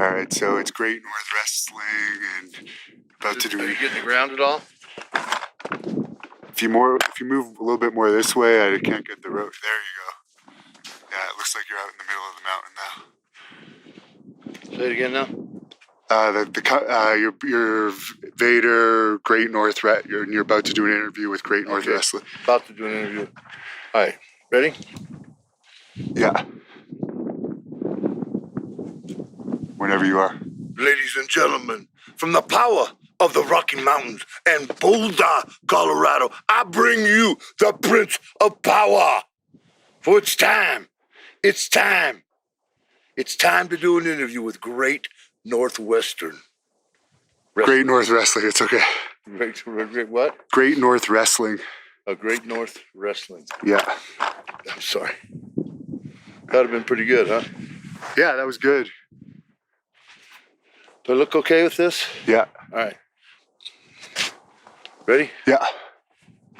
All right, so it's Great North Wrestling and about to do. Are you getting the ground at all? If you move a little bit more this way, I can't get the road. There you go. Yeah, it looks like you're out in the middle of the mountain now. Say it again now. You're Vader, Great North. You're about to do an interview with Great North Wrestling. About to do an interview. All right, ready? Yeah. Whenever you are. Ladies and gentlemen, from the power of the Rocky Mountains and Boulder, Colorado, I bring you the Prince of Power. For it's time. It's time. It's time to do an interview with Great Northwestern. Great North Wrestling. It's okay. Great what? Great North Wrestling. Great North Wrestling. Yeah. I'm sorry. That would have been pretty good, huh? Yeah, that was good. Do I look okay with this? Yeah. All right. Ready? Yeah.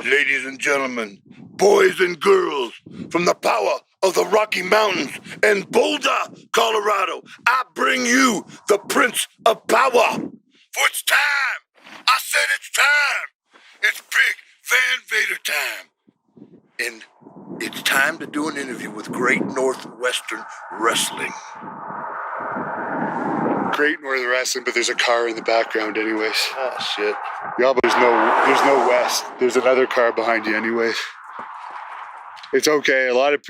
Ladies and gentlemen, boys and girls, from the power of the Rocky Mountains and Boulder, Colorado, I bring you the Prince of Power. For it's time. I said it's time. It's big Van Vader time. And it's time to do an interview with Great Northwestern Wrestling. Great North Wrestling, but there's a car in the background anyways. Ah, shit. Yeah, but there's no west. There's another car behind you anyways. It's okay. A lot of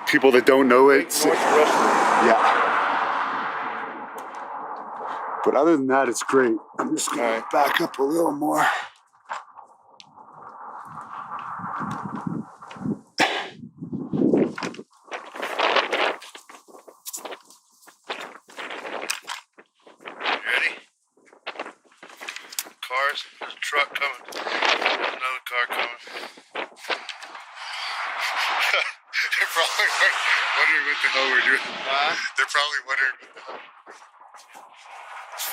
people that don't know it. Great North Wrestling. Yeah. But other than that, it's great. I'm just going to back up a little more. Cars. There's a truck coming. There's another car coming. They're probably wondering what the hell we're doing. They're probably wondering what the hell.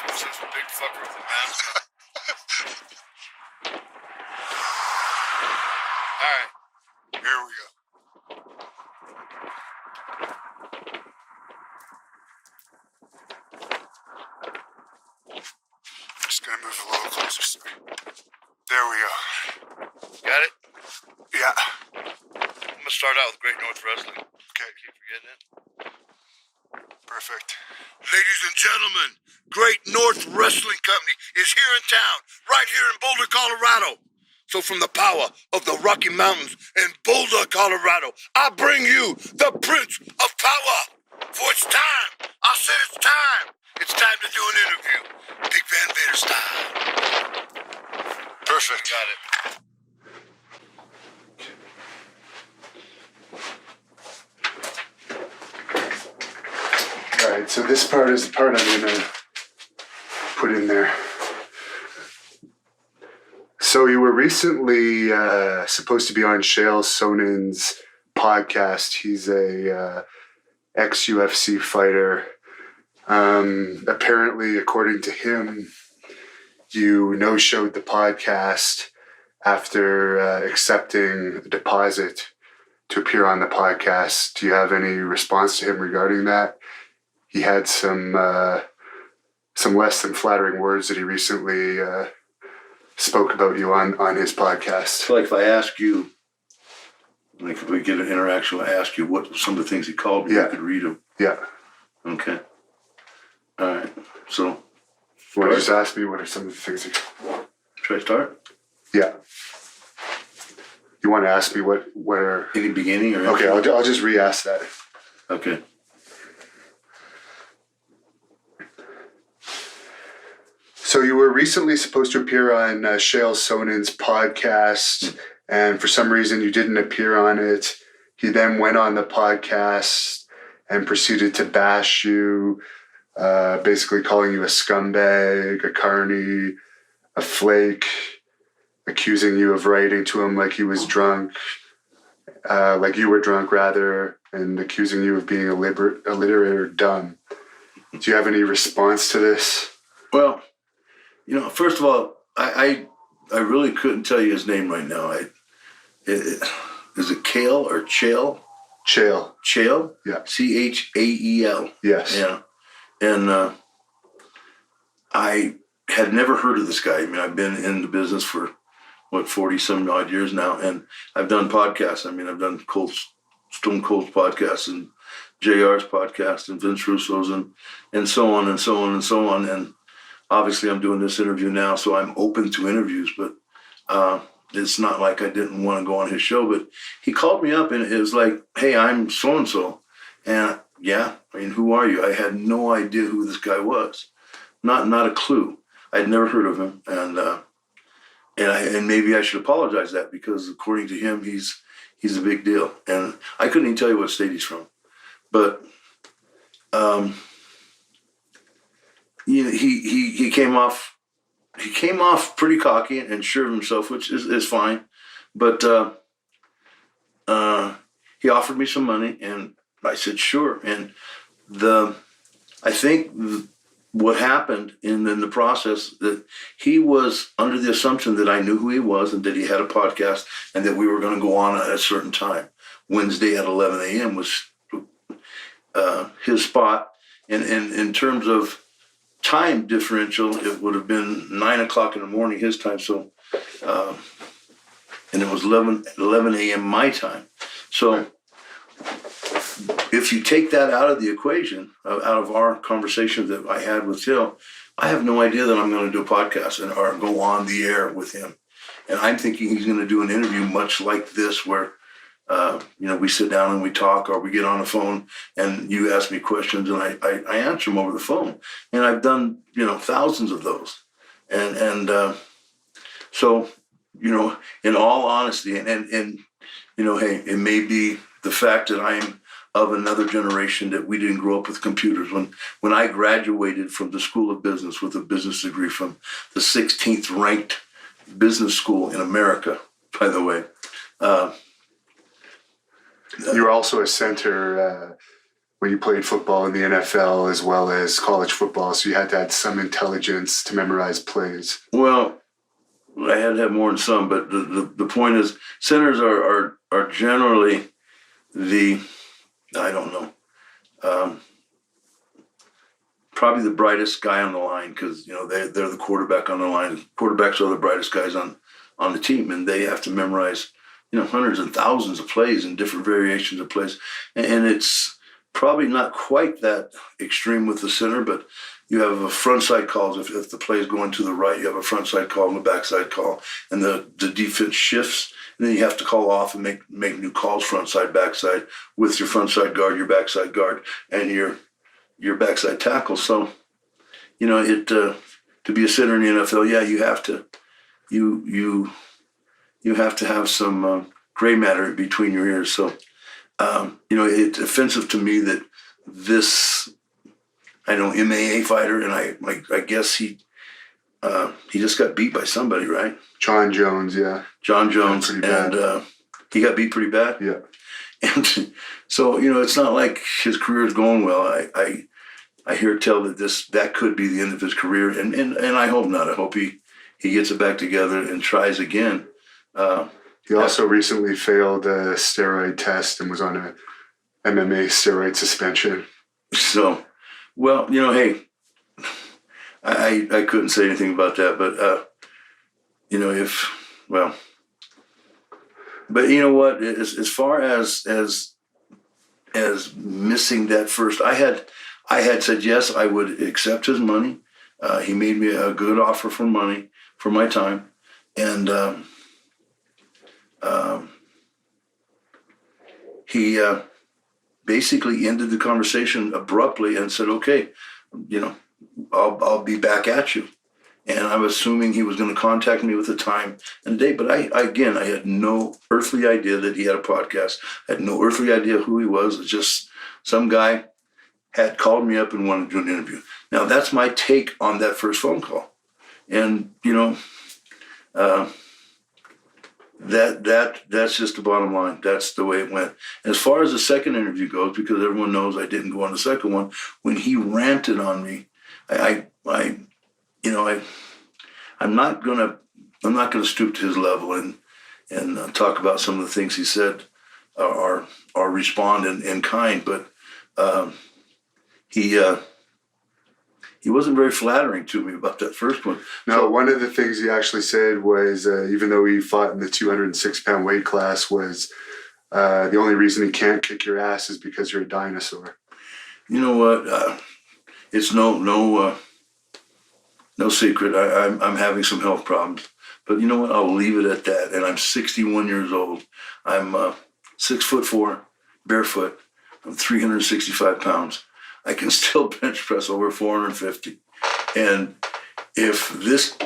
It's just a big fucker with a mask on. Alright. Here we go. Just gonna move a little closer, sir. There we go. Got it? Yeah. I'm gonna start out with Great North Wrestling. Okay. Keep forgetting it. Perfect. Ladies and gentlemen, Great North Wrestling Company is here in town, right here in Boulder, Colorado. So from the power of the Rocky Mountains and Boulder, Colorado, I bring you the Prince of Power. For it's time. I said it's time. It's time to do an interview. Big Van Vader style. Perfect. Got it. All right, so this part is the part I'm going to put in there. So you were recently supposed to be on Chael Sonnen's podcast. He's a ex-UFC fighter. Apparently, according to him, you no-showed the podcast after accepting a deposit to appear on the podcast. Do you have any response to him regarding that? He had some less than flattering words that he recently spoke about you on his podcast. So like if I ask you, like if we get an interaction, I ask you what some of the things he called me, Yeah. you could read them. Yeah. Okay. All right. So, You want to just ask me what are some of the things should I start? Yeah. You want to ask me what are... Any beginning or Okay, I'll just re-ask that. Okay. So you were recently supposed to appear on Chael Sonnen's podcast, and for some reason you didn't appear on it. He then went on the podcast and proceeded to bash you, basically calling you a scumbag, a carny, a flake, accusing you of writing to him like he was drunk, like you were drunk rather, and accusing you of being illiterate or dumb. Do you have any response to this? Well, you know, first of all, I really couldn't tell you his name right now. Is it Chael or Chael? Chael. Chael? Yeah. Chael. Yes. Yeah. And I had never heard of this guy. I mean, I've been in the business for 40 some odd years now, and I've done podcasts. I mean, I've done Stone Cold's podcast and JR's podcast and Vince Russo's and so on and so on and so on. And obviously I'm doing this interview now, so I'm open to interviews, but it's not like I didn't want to go on his show. But he called me up and it was like, hey, I'm so-and-so. And yeah, I mean, who are you? I had no idea who this guy was. Not a clue. I'd never heard of him. And maybe I should apologize that, because according to him, he's a big deal. And I couldn't even tell you what state he's from. But he came off pretty cocky and sure of himself, which is fine. But he offered me some money, and I said sure. And I think what happened in the process, that he was under the assumption that I knew who he was and that he had a podcast and that we were going to go on at a certain time. Wednesday at 11 a.m. was his spot. And in terms of time differential, it would have been 9 o'clock in the morning his time. So, and it was 11 a.m. my time. So if you take that out of the equation, out of our conversation that I had with Chael, I have no idea that I'm going to do a podcast or go on the air with him. And I'm thinking he's going to do an interview much like this, where we sit down and we talk, or we get on the phone and you ask me questions and I answer them over the phone. And I've done, thousands of those. And so, in all honesty, and hey, it may be the fact that I'm of another generation, that we didn't grow up with computers. When I graduated from the School of Business with a business degree from the 16th ranked business school in America, by the way. You were also a center when you played football in the NFL as well as college football, so you had to have some intelligence to memorize plays. Well, I had to have more than some, but the point is, centers are generally probably the brightest guy on the line, because they're the quarterback on the line. Quarterbacks are the brightest guys on the team, and they have to memorize hundreds and thousands of plays and different variations of plays. And it's probably not quite that extreme with the center, but you have a frontside calls. If the play is going to the right, you have a frontside call and a backside call, and the defense shifts. And then you have to call off and make new calls, frontside, backside, with your frontside guard, your backside guard, and your backside tackle. So, to be a center in the NFL, yeah, you have to you have to have some gray matter between your ears. So, it's offensive to me that this, MAA fighter, and I guess he just got beat by somebody, right? John Jones, yeah. John Jones, and he got beat pretty bad. Yeah. And so, it's not like his career is going well. I hear tell that that could be the end of his career, and I hope not. I hope he gets it back together and tries again. He also recently failed a steroid test and was on a MMA steroid suspension. So, well, hey, I couldn't say anything about that, but but you know what? As far as missing that first, I had said yes, I would accept his money. He made me a good offer for money for my time, and he basically ended the conversation abruptly and said, "Okay, I'll be back at you." And I'm assuming he was going to contact me with a time and a date. But I had no earthly idea that he had a podcast. I had no earthly idea who he was. It's just some guy had called me up and wanted to do an interview. Now, that's my take on that first phone call. And, that's just the bottom line. That's the way it went. As far as the second interview goes, because everyone knows I didn't go on the second one, when he ranted on me, I'm not gonna stoop to his level and talk about some of the things he said or respond in kind. But he he wasn't very flattering to me about that first one. No, one of the things he actually said was, even though he fought in the 206-pound weight class, was the only reason he can't kick your ass is because you're a dinosaur. You know what? It's no secret. I'm having some health problems, but you know what? I'll leave it at that. And I'm 61 years old. I'm 6'4", barefoot. I'm 365 pounds. I can still bench press over 450. And if this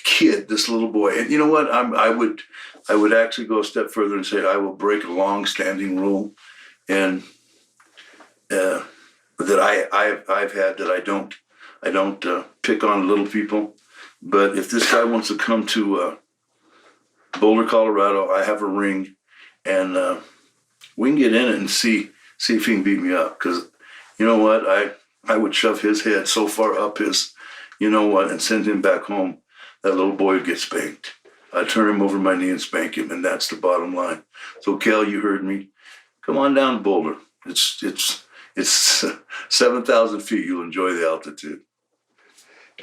kid, this little boy, and you know what? I would actually go a step further and say I will break a long-standing rule, and that I've had, that I don't pick on little people. But if this guy wants to come to Boulder, Colorado, I have a ring, and we can get in it and see if he can beat me up. Because you know what, I would shove his head so far up his, you know what, and send him back home. That little boy would get spanked. I'd turn him over my knee and spank him, and that's the bottom line. So, Chael, you heard me. Come on down to Boulder. It's 7,000 feet. You'll enjoy the altitude.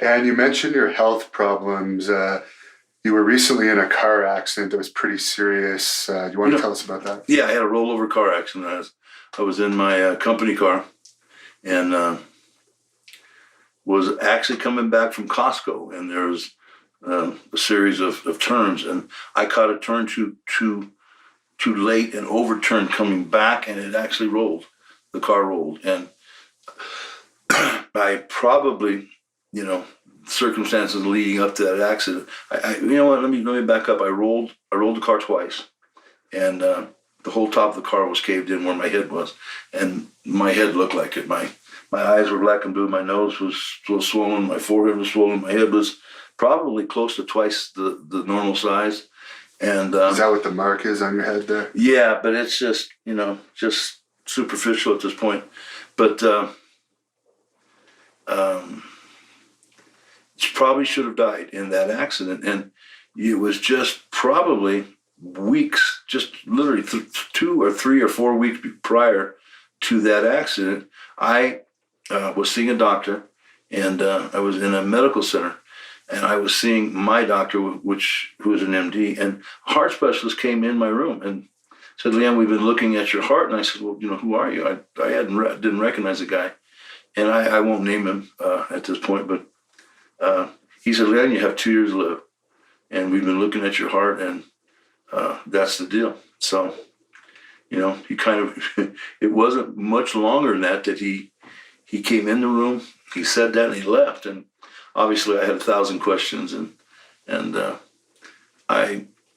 And you mentioned your health problems. You were recently in a car accident that was pretty serious. Do you want to tell us about that? Yeah, I had a rollover car accident. I was in my company car, and was actually coming back from Costco, and there was a series of turns, and I caught a turn too late and overturned coming back, and it actually rolled. The car rolled, and I probably, circumstances leading up to that accident. You know what? Let me back up. I rolled the car twice, and the whole top of the car was caved in where my head was, and my head looked like it. My eyes were black and blue. My nose was swollen. My forehead was swollen. My head was probably close to twice the normal size. And is that what the mark is on your head there? Yeah, but it's just just superficial at this point. But probably should have died in that accident, and it was just probably weeks, just literally 2 or 3 or 4 weeks prior to that accident. I was seeing a doctor, and I was in a medical center, and I was seeing my doctor, who was an MD, and a heart specialist came in my room and said, "Leon, we've been looking at your heart." And I said, "Well, who are you?" I didn't recognize the guy, and I won't name him at this point, but he said, "Leon, you have 2 years to live, and we've been looking at your heart, and that's the deal." So, he kind of, it wasn't much longer than that he came in the room, he said that, and he left. And obviously I had 1,000 questions, and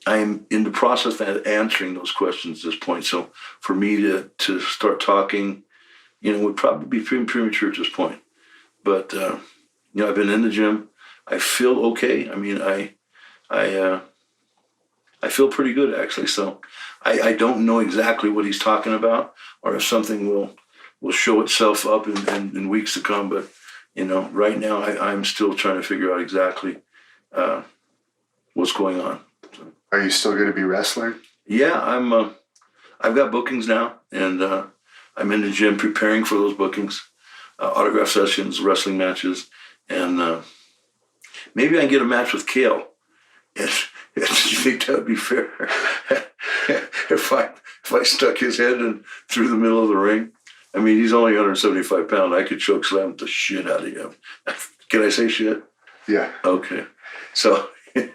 I'm in the process of answering those questions at this point. So for me to start talking, would probably be premature at this point. But, I've been in the gym. I feel okay. I mean, I feel pretty good, actually. So I don't know exactly what he's talking about, or if something will show itself up in weeks to come. But, right now I'm still trying to figure out exactly what's going on. So. Are you still going to be wrestling? Yeah, I've got bookings now, and I'm in the gym preparing for those bookings, autograph sessions, wrestling matches, and maybe I can get a match with Chael. Do you think that would be fair? if I stuck his head in through the middle of the ring? I mean, he's only 175 pounds. I could choke slam the shit out of him. Can I say shit? Yeah. Okay. So, you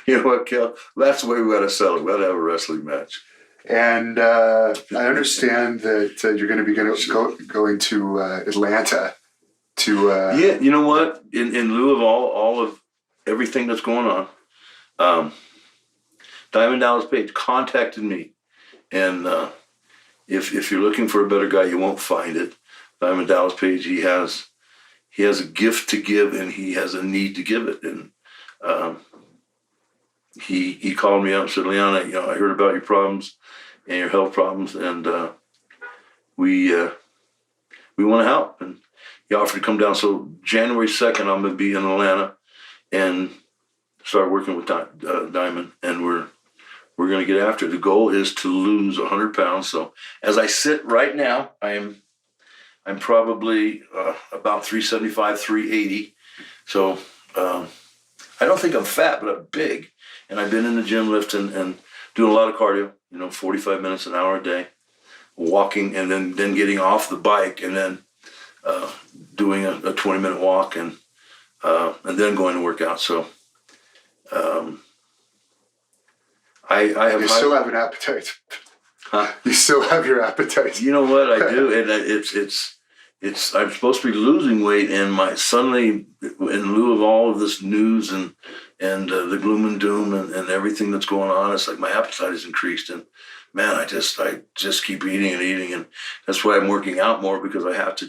know what, Chael? That's the way we got to sell it. We got to have a wrestling match. And I understand that you're going to be going to Atlanta to... Yeah, you know what? In lieu of all of everything that's going on, Diamond Dallas Page contacted me, and if you're looking for a better guy, you won't find it. Diamond Dallas Page, he has a gift to give, and he has a need to give it. And he called me up and said, "Leon, I heard about your problems and your health problems, and we want to help." And he offered to come down. So January 2nd, I'm going to be in Atlanta and start working with Diamond, and we're going to get after it. The goal is to lose 100 pounds. So as I sit right now, I'm probably about 375, 380. So I don't think I'm fat, but I'm big. And I've been in the gym lifting and doing a lot of cardio, 45 minutes an hour a day, walking, and then getting off the bike and then doing a 20-minute walk and then going to work out. So I have. You still have an appetite. Huh? You still have your appetite. You know what I do, and it's. I'm supposed to be losing weight, and suddenly, in lieu of all of this news and the gloom and doom and everything that's going on, it's like my appetite has increased, and man, I just keep eating and eating, and that's why I'm working out more, because I have to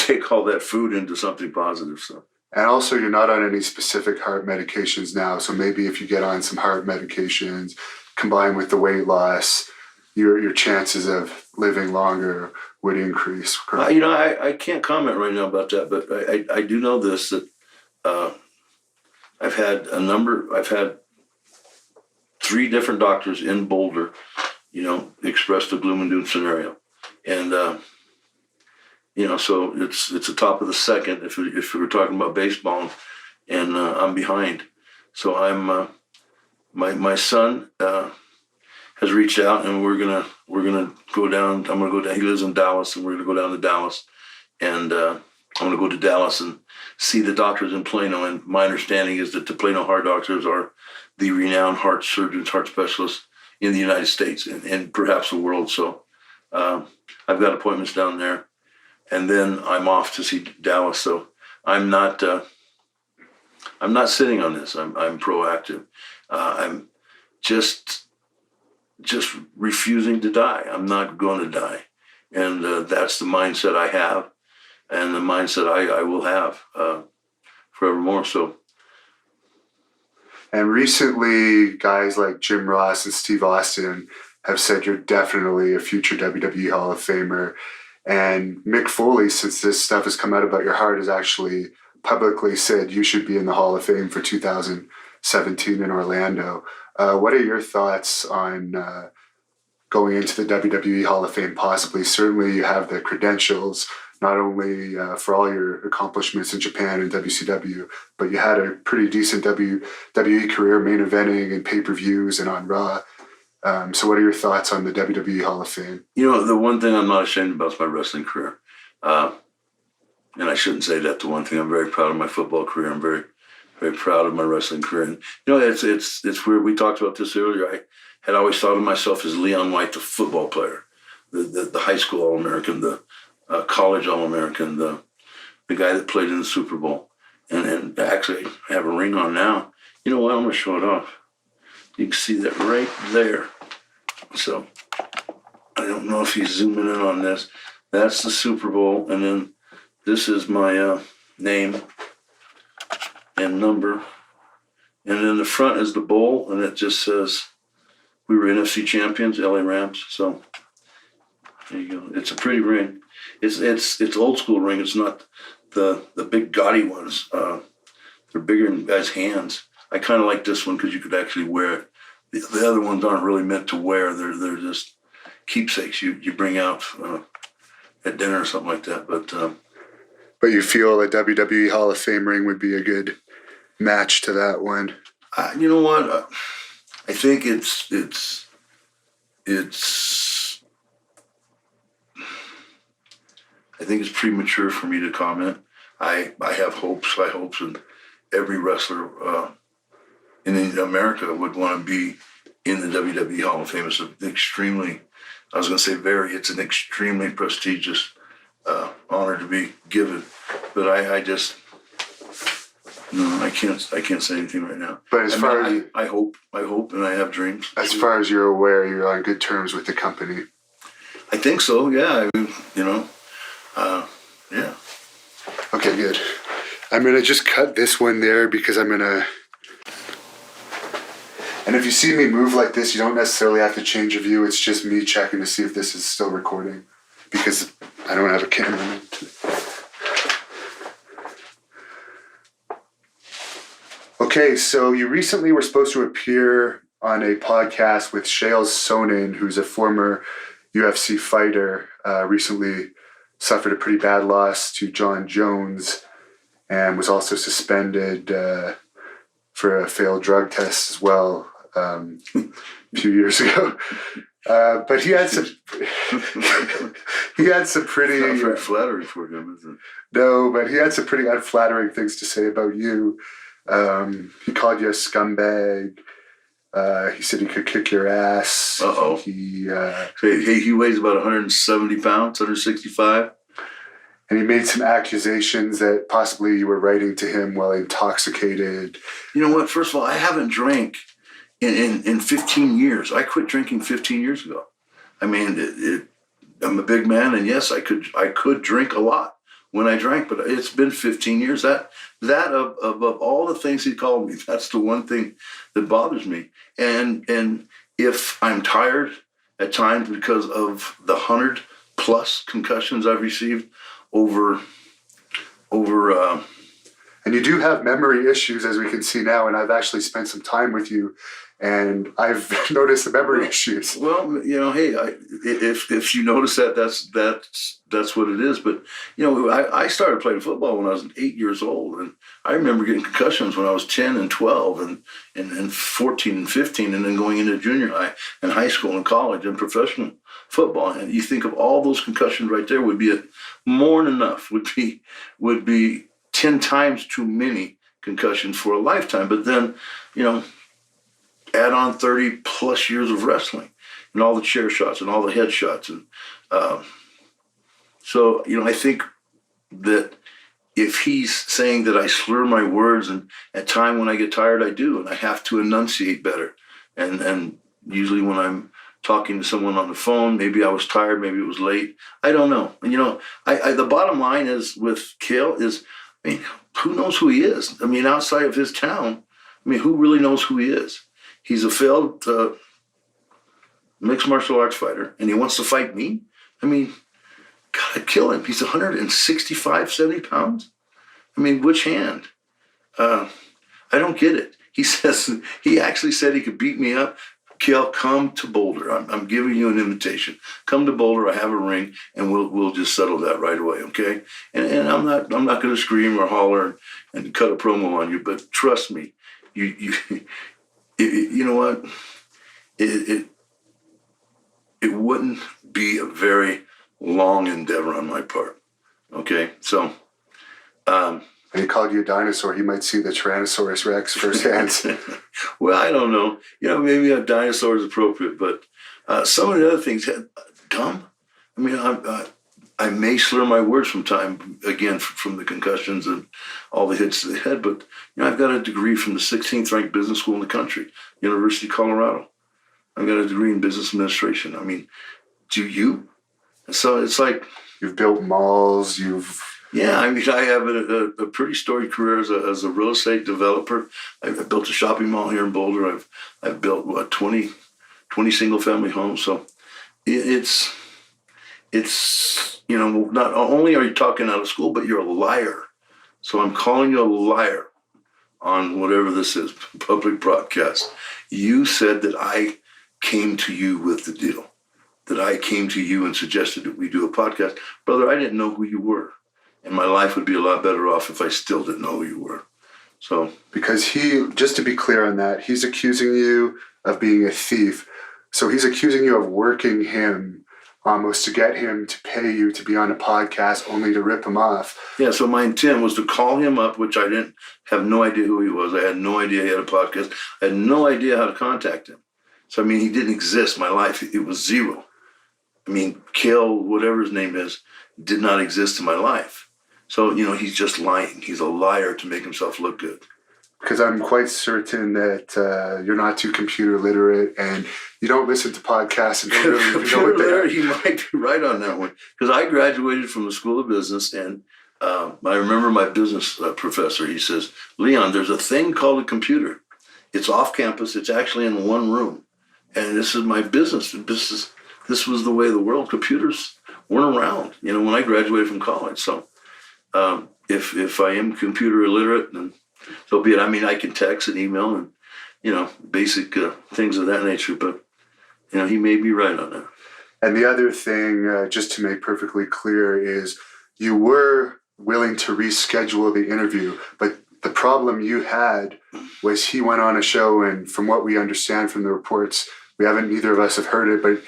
take all that food into something positive. So. And also, you're not on any specific heart medications now. So maybe if you get on some heart medications, combined with the weight loss, your chances of living longer would increase. I can't comment right now about that, but I do know this, that I've had 3 different doctors in Boulder, express the gloom and doom scenario. And, so it's the top of the second if we were talking about baseball, and I'm behind. So I'm my son has reached out, and we're gonna go down. I'm gonna go down. He lives in Dallas, and we're gonna go down to Dallas, and I'm gonna go to Dallas and see the doctors in Plano. And my understanding is that the Plano heart doctors are the renowned heart surgeons, heart specialists in the United States and perhaps the world. So I've got appointments down there. And then I'm off to see Dallas. So I'm not sitting on this. I'm proactive. I'm just refusing to die. I'm not going to die. And that's the mindset I have, and the mindset I will have forevermore. So. And recently, guys like Jim Ross and Steve Austin have said you're definitely a future WWE Hall of Famer. And Mick Foley, since this stuff has come out about your heart, has actually publicly said you should be in the Hall of Fame for 2017 in Orlando. What are your thoughts on going into the WWE Hall of Fame possibly? Certainly you have the credentials, not only for all your accomplishments in Japan and WCW, but you had a pretty decent WWE career, main eventing and pay-per-views and on Raw. So what are your thoughts on the WWE Hall of Fame? The one thing I'm not ashamed about is my wrestling career. And I shouldn't say that. The one thing, I'm very proud of my football career. I'm very, very proud of my wrestling career. And, it's weird. We talked about this earlier. I had always thought of myself as Leon White, the football player, the high school All-American, the college All-American, the guy that played in the Super Bowl. And actually, I have a ring on now. You know what? I'm going to show it off. You can see that right there. So I don't know if he's zooming in on this. That's the Super Bowl. And then this is my name and number. And then the front is the bowl. And it just says we were NFC champions, LA Rams. So there you go. It's a pretty ring. It's old school ring. It's not the big gaudy ones. They're bigger in guys' hands. I kind of like this one because you could actually wear it. The other ones aren't really meant to wear. They're just keepsakes you bring out at dinner or something like that. But you feel a WWE Hall of Fame ring would be a good match to that one? You know what? I think it's I think it's premature for me to comment. I have hopes. I hopes, and every wrestler in America would want to be in the WWE Hall of Fame. It's an extremely, it's an extremely prestigious honor to be given. But I can't say anything right now. But as far as I hope, and I have dreams. As far as you're aware, you're on good terms with the company. I think so. Yeah. Yeah. Okay, good. I'm gonna just cut this one there because I'm gonna. And if you see me move like this, you don't necessarily have to change your view. It's just me checking to see if this is still recording because I don't have a cameraman. Okay, so you recently were supposed to appear on a podcast with Chael Sonnen, who's a former UFC fighter, recently suffered a pretty bad loss to John Jones and was also suspended for a failed drug test as well a few years ago. But he had some pretty... It's not very flattering for him, is it? No, but he had some pretty unflattering things to say about you. He called you a scumbag. He said he could kick your ass. Uh-oh. He weighs about 170 pounds, 165. And he made some accusations that possibly you were writing to him while intoxicated. You know what? First of all, I haven't drank in 15 years. I quit drinking 15 years ago. I mean, I'm a big man, and yes, I could drink a lot when I drank, but it's been 15 years. That of all the things he called me, that's the one thing that bothers me. And if I'm tired at times because of the 100+ concussions I've received over and you do have memory issues, as we can see now, and I've actually spent some time with you, and I've noticed the memory issues. Well, you know, hey, if you notice that, that's what it is. But you know, I started playing football when I was 8 years old, and I remember getting concussions when I was 10 and 12 and 14 and 15, and then going into junior high and high school and college and professional football. And you think of all those concussions right there would be more than enough, would be 10 times too many concussions for a lifetime. But then, you know, add on 30+ years of wrestling and all the chair shots and all the head shots. And so, you know, I think that if he's saying that I slur my words, and at time when I get tired, I do, and I have to enunciate better. And usually when I'm talking to someone on the phone, maybe I was tired, maybe it was late. I don't know. And, you know, I the bottom line is with Chael is, I mean, who knows who he is? I mean, outside of his town, I mean, who really knows who he is? He's a failed mixed martial arts fighter, and he wants to fight me? I mean, God, I'd kill him. He's 165, 70 pounds. I mean, which hand? I don't get it. He actually said he could beat me up. Chael, come to Boulder. I'm giving you an invitation. Come to Boulder. I have a ring, and we'll just settle that right away, okay? And I'm not going to scream or holler and cut a promo on you, but trust me, you know what? It wouldn't be a very long endeavor on my part, okay? So. And he called you a dinosaur. He might see the Tyrannosaurus Rex firsthand. Well, I don't know. You know, maybe a dinosaur is appropriate, but some of the other things, dumb. I mean, I may slur my words from time, again, from the concussions and all the hits to the head, but, you know, I've got a degree from the 16th ranked business school in the country, University of Colorado. I've got a degree in business administration. I mean, do you? So it's like... You've built malls, Yeah, I mean, I have a pretty storied career as a real estate developer. I've built a shopping mall here in Boulder. I've built 20 single family homes. So it's you know, not only are you talking out of school, but you're a liar. So I'm calling you a liar on whatever this is, public broadcast. You said that I came to you with the deal, that I came to you and suggested that we do a podcast. Brother, I didn't know who you were. And my life would be a lot better off if I still didn't know who you were. So, because just to be clear on that, he's accusing you of being a thief. So he's accusing you of working him almost to get him to pay you to be on a podcast, only to rip him off. Yeah, so my intent was to call him up, which I didn't have no idea who he was. I had no idea he had a podcast. I had no idea how to contact him. So, I mean, he didn't exist. My life, it was zero. I mean, Chael, whatever his name is, did not exist in my life. So, you know, he's just lying. He's a liar to make himself look good. Because I'm quite certain that you're not too computer literate and you don't listen to podcasts and don't really know what they are. He might be right on that one. Because I graduated from the School of Business, and I remember my business professor, he says, Leon, there's a thing called a computer. It's off campus. It's actually in one room. And this is my business. This was the way of the world. Computers weren't around, you know, when I graduated from college. So if I am computer illiterate, then so be it. I mean, I can text and email and, you know, basic things of that nature, but, you know, he may be right on that. And the other thing, just to make perfectly clear, is you were willing to reschedule the interview, but the problem you had was he went on a show, and from what we understand from the reports, neither of us have heard it, but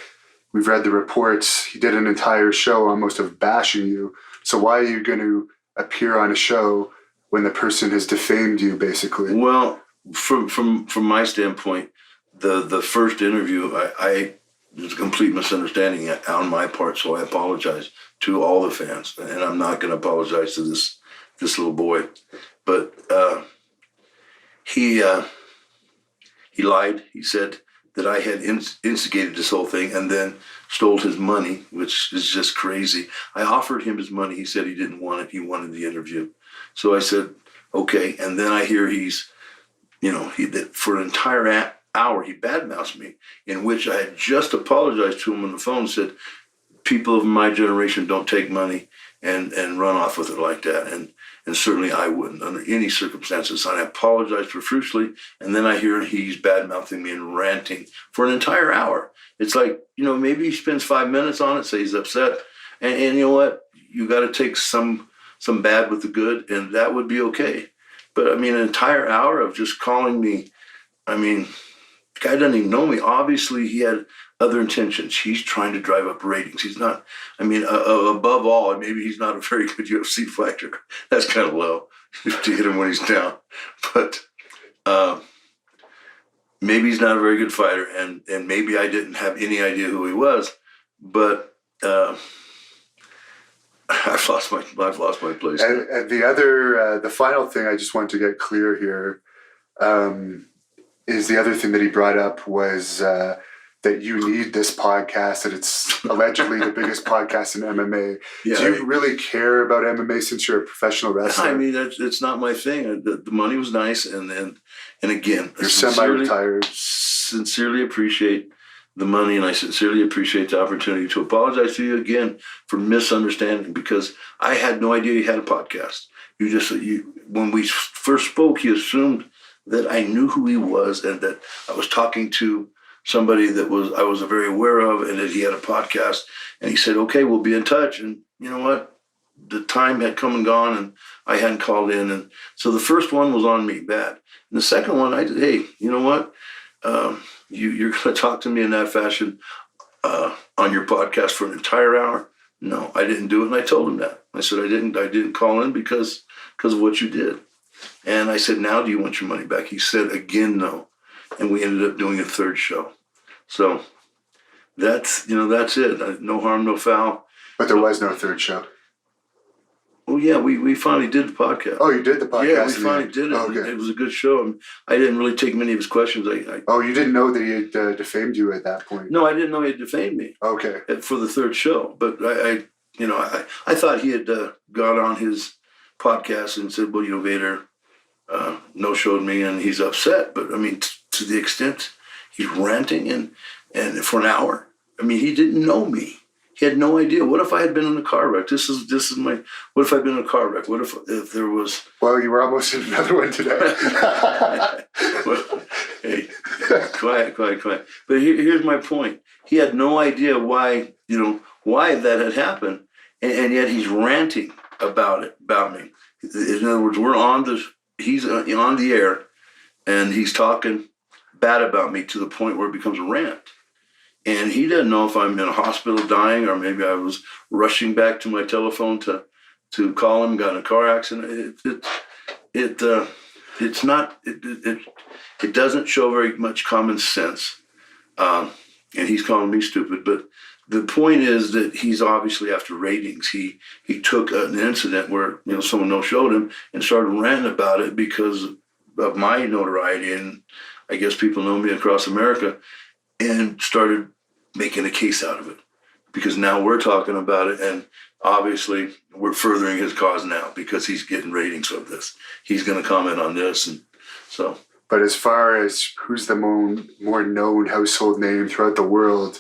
we've read the reports, he did an entire show almost of bashing you. So why are you going to appear on a show when the person has defamed you, basically? Well, from my standpoint, the first interview, there's a complete misunderstanding on my part, so I apologize to all the fans, and I'm not going to apologize to this little boy. But he lied. He said that I had instigated this whole thing and then stole his money, which is just crazy. I offered him his money. He said he didn't want it. He wanted the interview. So I said, okay. And then I hear that for an entire hour, he badmouthed me, in which I had just apologized to him on the phone and said, people of my generation don't take money and run off with it like that. And certainly I wouldn't under any circumstances. And I apologized profusely. And then I hear he's bad-mouthing me and ranting for an entire hour. It's like, maybe he spends 5 minutes on it, say he's upset. And you know what? You got to take some bad with the good, and that would be okay. But, an entire hour of just calling me, the guy doesn't even know me. Obviously, he had other intentions. He's trying to drive up ratings. He's not, above all, maybe he's not a very good UFC fighter. That's kind of low to hit him when he's down. But maybe he's not a very good fighter, and maybe I didn't have any idea who he was. But I've lost my place. And the final thing I just want to get clear here is the other thing that he brought up was that you need this podcast, that it's allegedly the biggest podcast in MMA. Yeah, do you really care about MMA since you're a professional wrestler? It's not my thing. The money was nice, and again, you're semi-retired. Sincerely appreciate the money, and I sincerely appreciate the opportunity to apologize to you again for misunderstanding, because I had no idea you had a podcast. When we first spoke, he assumed that I knew who he was and that I was talking to somebody that I was very aware of, and that he had a podcast. And he said, okay, we'll be in touch. And you know what? The time had come and gone, and I hadn't called in. And so the first one was on me bad. And the second one, I did, hey, you know what? You're going to talk to me in that fashion on your podcast for an entire hour? No, I didn't do it. And I told him that. I said, I didn't call in because of what you did. And I said, now do you want your money back? He said, again, no. And we ended up doing a third show. So that's it. No harm, no foul. But there was no third show. Well, yeah, we finally did the podcast. Oh, you did the podcast? Yeah, we finally did it. Oh, okay. It was a good show. I didn't really take many of his questions. You didn't know that he had defamed you at that point? No, I didn't know he had defamed me. Okay. For the third show. But I thought he had gone on his podcast and said, well, Vader no-showed me and he's upset. But, to the extent he's ranting and for an hour, he didn't know me. He had no idea. What if I had been in a car wreck? This is my. What if I'd been in a car wreck? What if there was? Well, you were almost in another one today. Well, hey, quiet. But here's my point. He had no idea why that had happened, and yet he's ranting about me. In other words, he's on the air, and he's talking bad about me to the point where it becomes a rant. And he doesn't know if I'm in a hospital dying, or maybe I was rushing back to my telephone to call him, got in a car accident. It doesn't show very much common sense. And he's calling me stupid. But the point is that he's obviously after ratings. He took an incident where someone no-showed him and started ranting about it because of my notoriety, and I guess people know me across America, and started making a case out of it, because now we're talking about it, and obviously we're furthering his cause now because he's getting ratings of this. He's going to comment on this, and so. But as far as who's the more known household name throughout the world,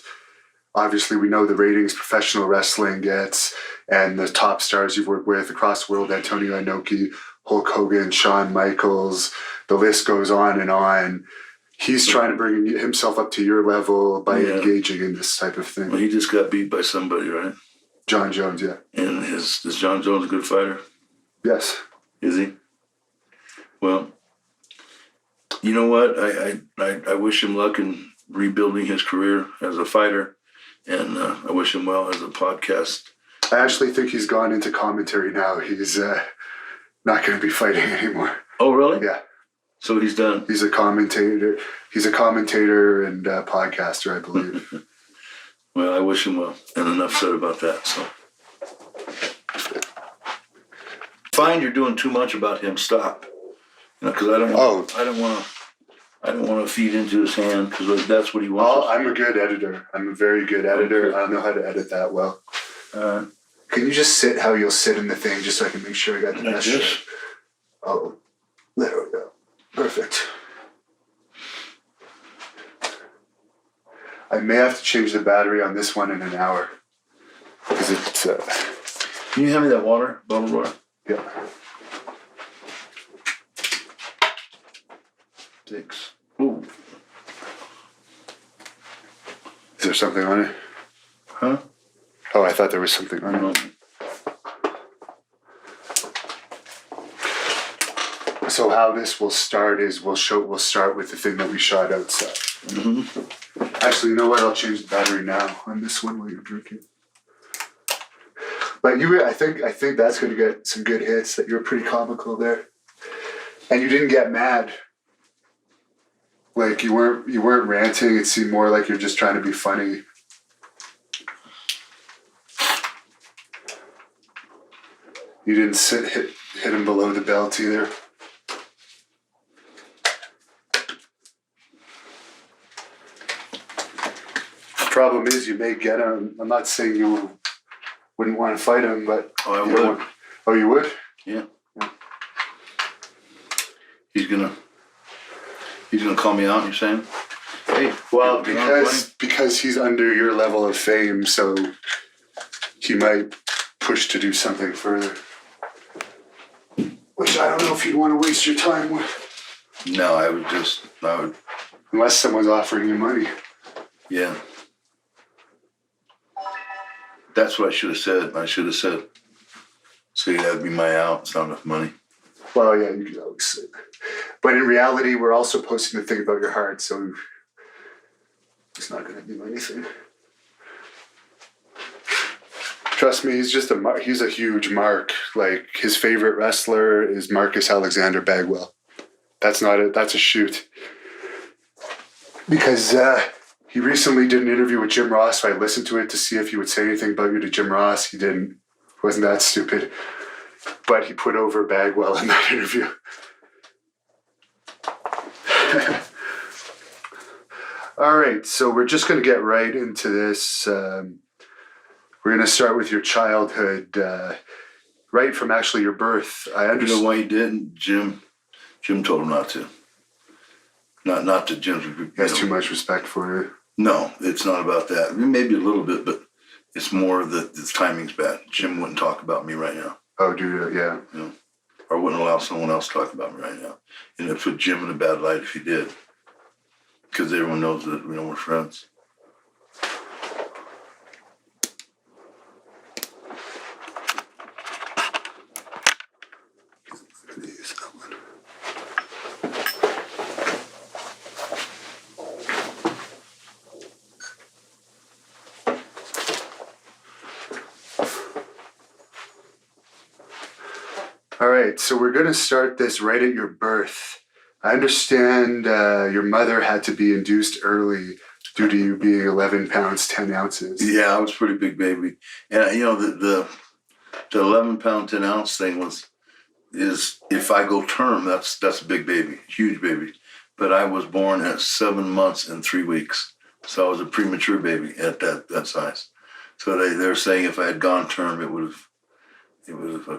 obviously we know the ratings professional wrestling gets, and the top stars you've worked with across the world, Antonio Inoki, Hulk Hogan, Shawn Michaels, the list goes on and on. he's trying to bring himself up to your level by Yeah. engaging in this type of thing. Well, he just got beat by somebody, right? John Jones, yeah. And is John Jones a good fighter? Yes. Is he? Well, you know what? I wish him luck in rebuilding his career as a fighter, and I wish him well as a podcast. I actually think he's gone into commentary now. He's not going to be fighting anymore. Oh, really? Yeah. So he's done. He's a commentator. He's a commentator and podcaster, I believe. Well, I wish him well, and enough said about that. So, find you're doing too much about him. Stop. Because I don't want to feed into his hand because that's what he wants. I'm a good editor. I'm a very good editor. Okay. I don't know how to edit that well. Can you just sit how you'll sit in the thing just so I can make sure I got the Like best this? shot? Oh, there we go. Perfect. I may have to change the battery on this one in an hour because it's Can you hand me that water, bottled water? yeah. Thanks. Ooh. Is there something on it? Huh? Oh, I thought there was something on it. So how this will start is we'll start with the thing that we shot outside. Mm-hmm. Actually, you know what? I'll change the battery now on this one while you're drinking. But I think that's going to get some good hits. That you're pretty comical there, and you didn't get mad. Like you weren't ranting. It seemed more like you're just trying to be funny. You didn't hit him below the belt either. Problem is, you may get him. I'm not saying you wouldn't want to fight him, but Oh, I you would. don't want- Oh, you would? Yeah. He's gonna call me out. You're saying? Hey, Well, you're not because he's under your level of fame, so he might push to do something further. Which I don't know if you'd want to waste your time with, playing? No, I would. unless someone's offering you money. Yeah. That's what I should have said. I should have said, "So that'd be my out. It's not enough money." Well, yeah, you could always say. But in reality, we're also posting the thing about your heart, so it's not going to do anything. Trust me, he's a huge mark. Like his favorite wrestler is Marcus Alexander Bagwell. That's a shoot. Because he recently did an interview with Jim Ross, so I listened to it to see if he would say anything about you to Jim Ross. He didn't. Wasn't that stupid. But he put over Bagwell in that interview. All right, so we're just going to get right into this. We're going to start with your childhood, right from actually your birth. I You know understand. why he didn't? Jim told him not to. Not that Jim's. He has too much respect for you. No, it's not about that. Maybe a little bit, but it's more that the timing's bad. Jim wouldn't talk about me right now. Oh, dude, yeah. You know, or wouldn't allow someone else to talk about me right now. And it put Jim in a bad light if he did. Because everyone knows that we're friends. Use that one. All right, so we're going to start this right at your birth. I understand your mother had to be induced early due to you being 11 pounds, 10 ounces. Yeah, I was a pretty big baby. And, the 11 pound, 10 ounce thing is if I go term, that's a big baby, huge baby. But I was born at 7 months and 3 weeks. So I was a premature baby at that size. So they're saying if I had gone term, it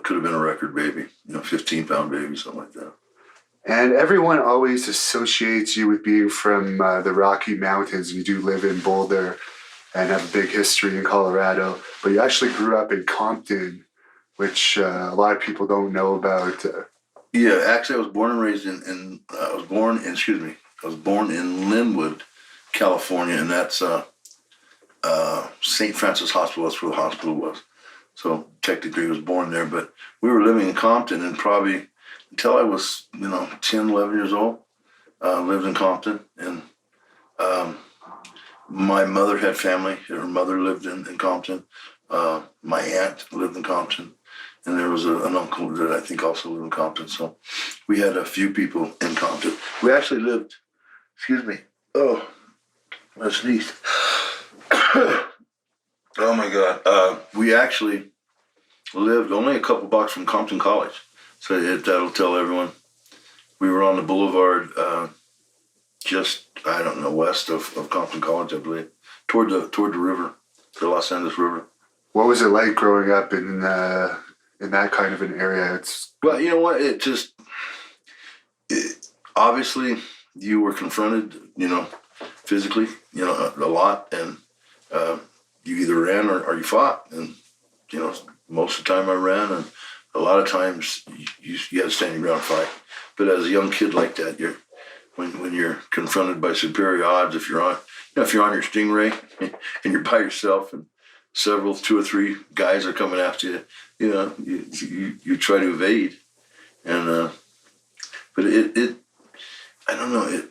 could have been a record baby, 15-pound baby, something like that. And everyone always associates you with being from the Rocky Mountains. You do live in Boulder and have a big history in Colorado. But you actually grew up in Compton, which a lot of people don't know about. Yeah, actually, I was born and raised I was born in Linwood, California, and that's St. Francis Hospital. That's where the hospital was. So technically I was born there, but we were living in Compton, and probably until I was, 10, 11 years old, lived in Compton. And my mother had family. Her mother lived in Compton. My aunt lived in Compton. And there was an uncle that I think also lived in Compton. So we had a few people in Compton. We actually lived, excuse me. Oh, I sneezed. Oh my God. We actually lived only a couple blocks from Compton College. So that'll tell everyone. We were on the boulevard, just, I don't know, west of Compton College, I believe, toward the river, the Los Angeles River. What was it like growing up in that kind of an area? Well, you know what? Obviously, you were confronted, physically, a lot, and you either ran or you fought. And, most of the time I ran, and a lot of times you had to stand your ground and fight. But as a young kid like that, when you're confronted by superior odds, if you're on your Stingray and you're by yourself and two or three guys are coming after you, you try to evade. And but I don't know,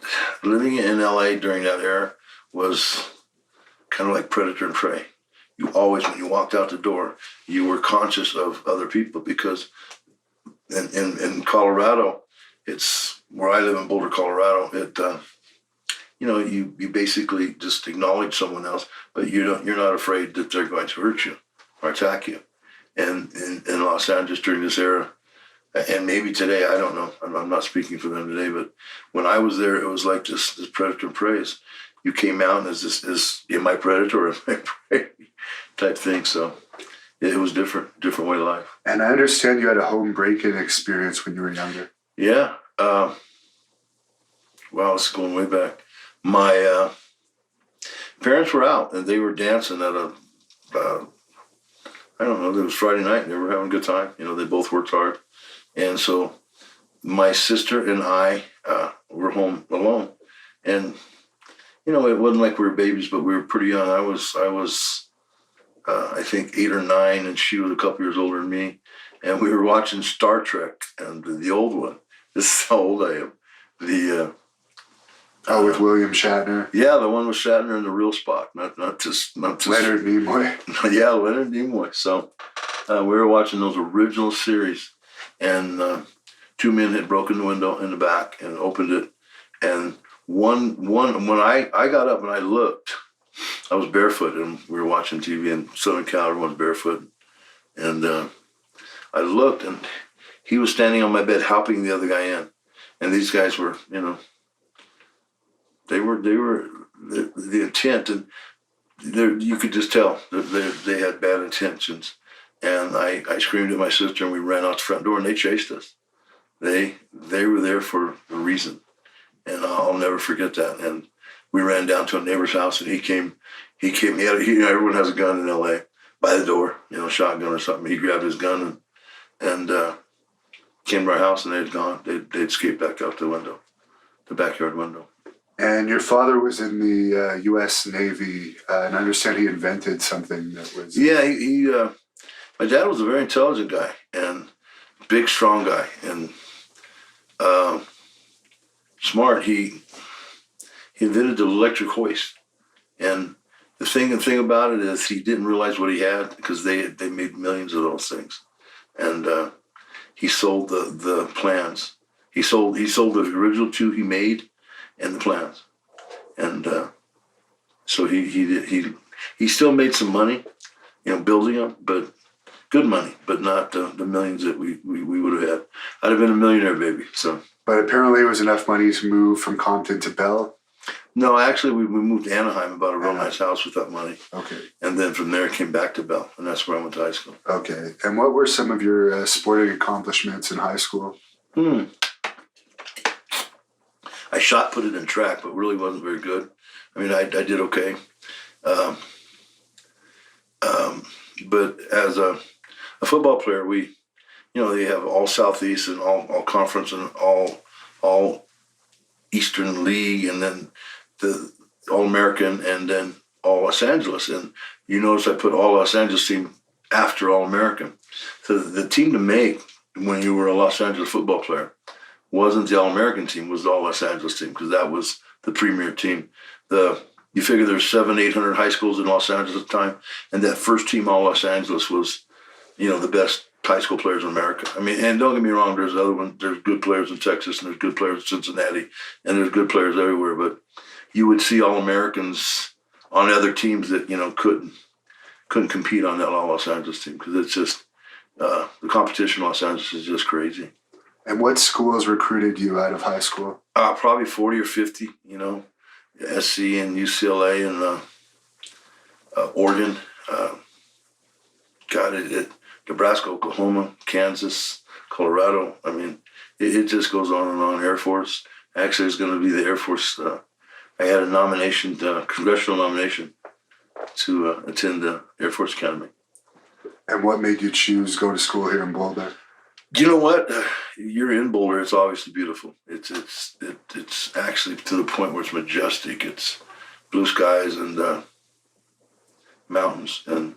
living in LA during that era was kind of like predator and prey. You always, when you walked out the door, you were conscious of other people, because in Colorado, it's where I live in Boulder, Colorado. You basically just acknowledge someone else, but you're not afraid that they're going to hurt you or attack you. And in Los Angeles during this era, and maybe today, I don't know. I'm not speaking for them today, but when I was there, it was like this predator and prey. You came out as am I predator or am I prey type thing. So it was different way of life. And I understand you had a home break-in experience when you were younger. Yeah. Wow, it's going way back. My parents were out and they were dancing at I don't know, it was Friday night and they were having a good time. They both worked hard. And so my sister and I were home alone. And, it wasn't like we were babies, but we were pretty young. I was I think 8 or 9, and she was a couple years older than me. And we were watching Star Trek, and the old one. This is how old I am. With William Shatner. Yeah, the one with Shatner and the real Spock, not just Leonard Nimoy. Yeah, Leonard Nimoy. So we were watching those original series, and 2 men had broken the window in the back and opened it. And one when I got up and I looked, I was barefoot, and we were watching TV in Southern Cal. Everyone's barefoot, and I looked, and he was standing on my bed helping the other guy in, and these guys were, they were the intent, and you could just tell that they had bad intentions. And I screamed at my sister, and we ran out the front door, and they chased us. They were there for a reason, and I'll never forget that. And we ran down to a neighbor's house, and he came. Everyone has a gun in LA by the door, shotgun or something. He grabbed his gun and came to our house, and they'd gone. They'd escaped back out the window, the backyard window. And your father was in the U.S. Navy, and I understand he invented something that was... Yeah, he my dad was a very intelligent guy and big, strong guy, and smart. He invented the electric hoist, and the thing about it is he didn't realize what he had, because they made millions of those things, and he sold the plans. He sold the original 2 he made and the plans, and so he still made some money, building them, but good money, but not the millions that we would have had. I'd have been a millionaire, baby. So, but apparently it was enough money to move from Compton to Bell. No, actually, we moved to Anaheim, bought a real nice house with that money. Okay. And then from there came back to Bell, and that's where I went to high school. Okay. And what were some of your sporting accomplishments in high school? I shot put it in track, but really wasn't very good. I mean, I did okay. But as a football player, they have all Southeast and all conference and all Eastern League, and then the All-American, and then All Los Angeles. And you notice I put All Los Angeles team after All-American. So the team to make when you were a Los Angeles football player wasn't the All-American team, was the All Los Angeles team, because that was the premier team. You figure there's 700-800 high schools in Los Angeles at the time, and that first team All Los Angeles was, the best high school players in America. I mean, and don't get me wrong, there's other ones. There's good players in Texas, and there's good players in Cincinnati, and there's good players everywhere. But you would see All-Americans on other teams that couldn't compete on that All Los Angeles team, because it's just the competition in Los Angeles is just crazy. And what schools recruited you out of high school? Probably 40 or 50. SC and UCLA and Oregon. Nebraska, Oklahoma, Kansas, Colorado. I mean, it just goes on and on. Air Force. Actually, it's going to be the Air Force. I had a nomination, congressional nomination, to attend the Air Force Academy. And what made you choose go to school here in Boulder? You know what? You're in Boulder. It's obviously beautiful. It's actually to the point where it's majestic. It's blue skies and mountains, and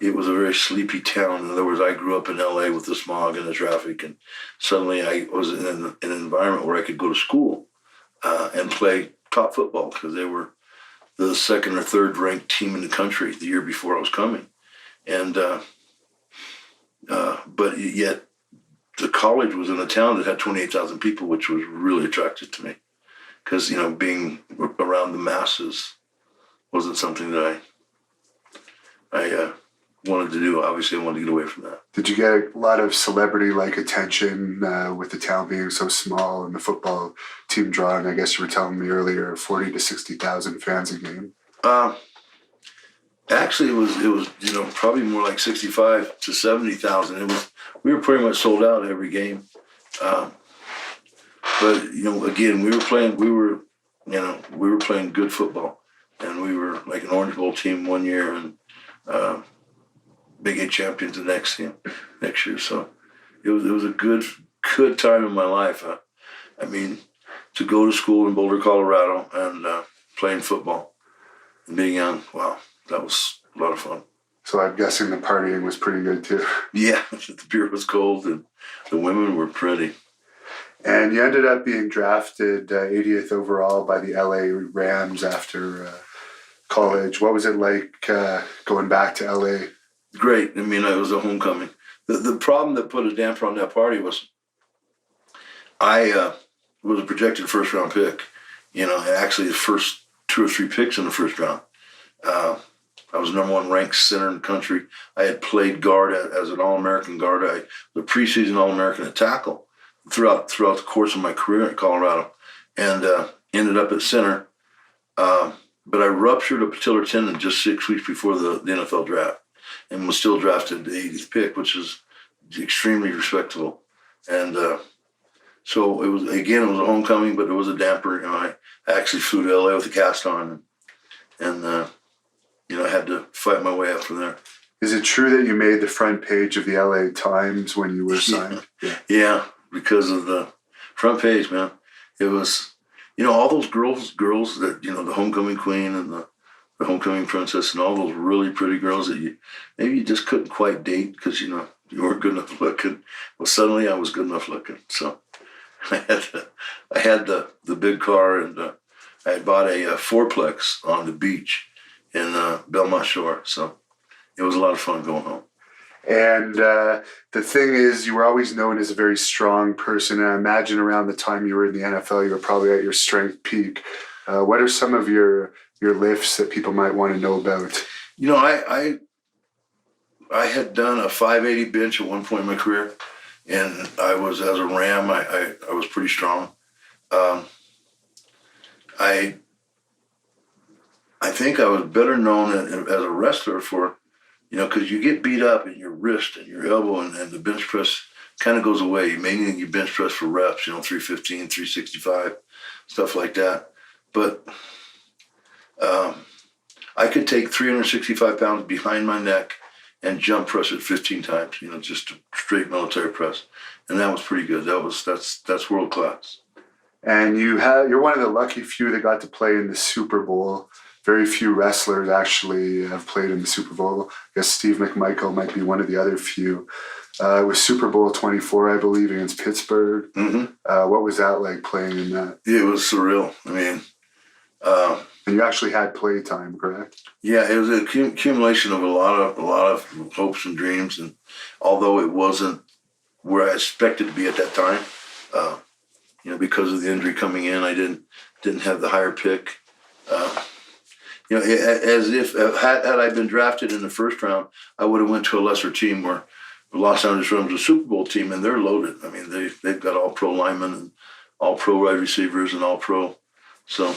it was a very sleepy town. In other words, I grew up in LA with the smog and the traffic, and suddenly I was in an environment where I could go to school and play top football, because they were the second or third ranked team in the country the year before I was coming. And but yet the college was in a town that had 28,000 people, which was really attractive to me, because being around the masses wasn't something that I wanted to do. Obviously, I wanted to get away from that. Did you get a lot of celebrity-like attention with the town being so small and the football team drawing, I guess you were telling me earlier, 40 to 60,000 fans a game? Actually, it was probably more like 65 to 70,000. We were pretty much sold out every game. But again, we were playing good football, and we were like an Orange Bowl team one year, and Big 8 champions the next year. So it was a good time in my life. I mean, to go to school in Boulder, Colorado, and playing football and being young, wow, that was a lot of fun. So I'm guessing the partying was pretty good too. Yeah, the beer was cold and the women were pretty. And you ended up being drafted 80th overall by the LA Rams after college. What was it like going back to LA? Great. I mean, it was a homecoming. The problem that put a damper on that party was I was a projected first-round pick, and actually the first 2 or 3 picks in the first round. I was number 1 ranked center in the country. I had played guard as an All-American guard. I was a preseason All-American at tackle throughout the course of my career in Colorado, and ended up at center. But I ruptured a patellar tendon just 6 weeks before the NFL draft, and was still drafted the 80th pick, which is extremely respectable. And so it was a homecoming, but it was a damper. I actually flew to LA with a cast on, and I had to fight my way up from there. Is it true that you made the front page of the LA Times when you were signed? Yeah, because of the front page, man. It was, all those girls that, the homecoming queen and the homecoming princess and all those really pretty girls that maybe you just couldn't quite date because, you weren't good enough looking. Well, suddenly I was good enough looking. So I had the big car, and I had bought a fourplex on the beach in Belmont Shore. So it was a lot of fun going home. And the thing is, you were always known as a very strong person. And I imagine around the time you were in the NFL, you were probably at your strength peak. What are some of your lifts that people might want to know about? I had done a 580 bench at one point in my career, and I was, as a Ram, I was pretty strong. I think I was better known as a wrestler for, because you get beat up in your wrist and your elbow, and the bench press kind of goes away. Mainly you bench press for reps, 315, 365, stuff like that. But I could take 365 pounds behind my neck and jump press it 15 times, just a straight military press. And that was pretty good. That's world class. And you're one of the lucky few that got to play in the Super Bowl. Very few wrestlers actually have played in the Super Bowl. I guess Steve McMichael might be one of the other few. It was Super Bowl 24, I believe, against Pittsburgh. Mm-hmm. What was that like playing in that? It was surreal. I mean, and you actually had play time, correct? Yeah, it was an accumulation of a lot of hopes and dreams, and although it wasn't where I expected to be at that time, because of the injury coming in, I didn't have the higher pick. As if had I been drafted in the first round, I would have went to a lesser team where Los Angeles Rams is a Super Bowl team, and they're loaded. I mean, they've got all pro linemen and all pro wide receivers and all pro. So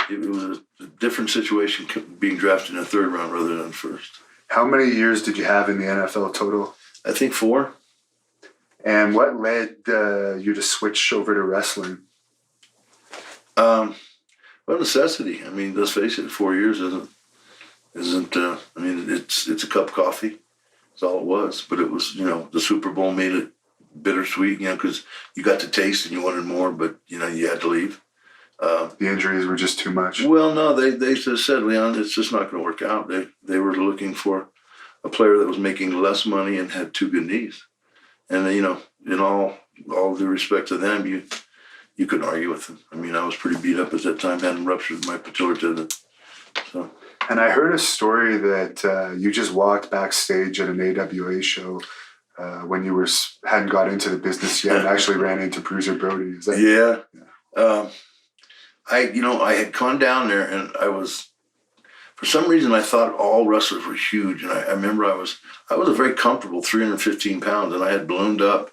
it was a different situation being drafted in the third round rather than first. How many years did you have in the NFL total? I think 4. And what led you to switch over to wrestling? Well, necessity. I mean, let's face it, 4 years isn't. I mean, it's a cup of coffee. That's all it was. But it was, the Super Bowl made it bittersweet, because you got to taste and you wanted more, but you had to leave. The injuries were just too much. Well, no, they just said, Leon, it's just not going to work out. They were looking for a player that was making less money and had 2 good knees. And in all due respect to them, you couldn't argue with them. I mean, I was pretty beat up at that time, hadn't ruptured my patellar tendon. So. And I heard a story that you just walked backstage at an AWA show when you hadn't got into the business yet and actually ran into Bruiser Brody. Is that? Yeah. I had gone down there and for some reason I thought all wrestlers were huge. And I remember I was a very comfortable 315 pounds, and I had ballooned up,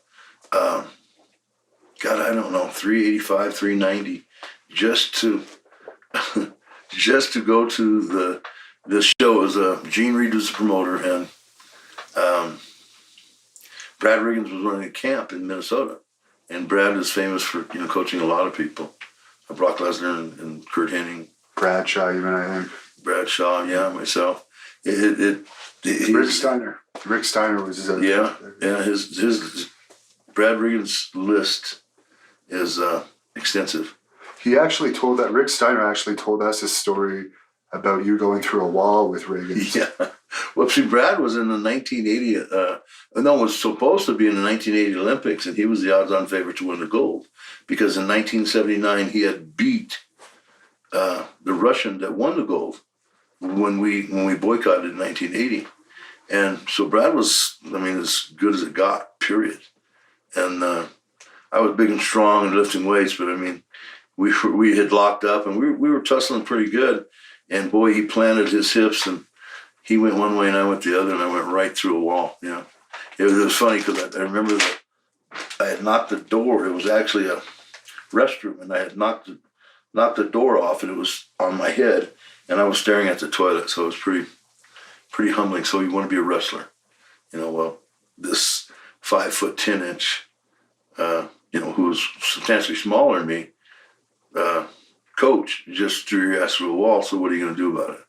385, 390, just to go to this show. As Gene Reed was the promoter, and Brad Riggins was running a camp in Minnesota. And Brad is famous for coaching a lot of people. Brock Lesnar and Kurt Hennig. Bradshaw, even, I think. Bradshaw, yeah, myself. Rick Steiner. Rick Steiner was his other. Yeah. His Brad Riggins' list is extensive. Rick Steiner actually told us a story about you going through a wall with Riggins. Yeah. Well, see, Brad was in the 1980. Was supposed to be in the 1980 Olympics, and he was the odds-on favorite to win the gold, because in 1979 he had beat the Russian that won the gold when we boycotted in 1980, and so Brad was, as good as it got, period. And I was big and strong and lifting weights, but we had locked up and we were tussling pretty good, and boy, he planted his hips and he went one way and I went the other, and I went right through a wall. It was funny because I remember that I had knocked the door. It was actually a restroom, and I had knocked the door off, and it was on my head, and I was staring at the toilet. So it was pretty humbling. So you want to be a wrestler, well, this 5'10" who's substantially smaller than me, coach just threw your ass through a wall. So what are you going to do about it?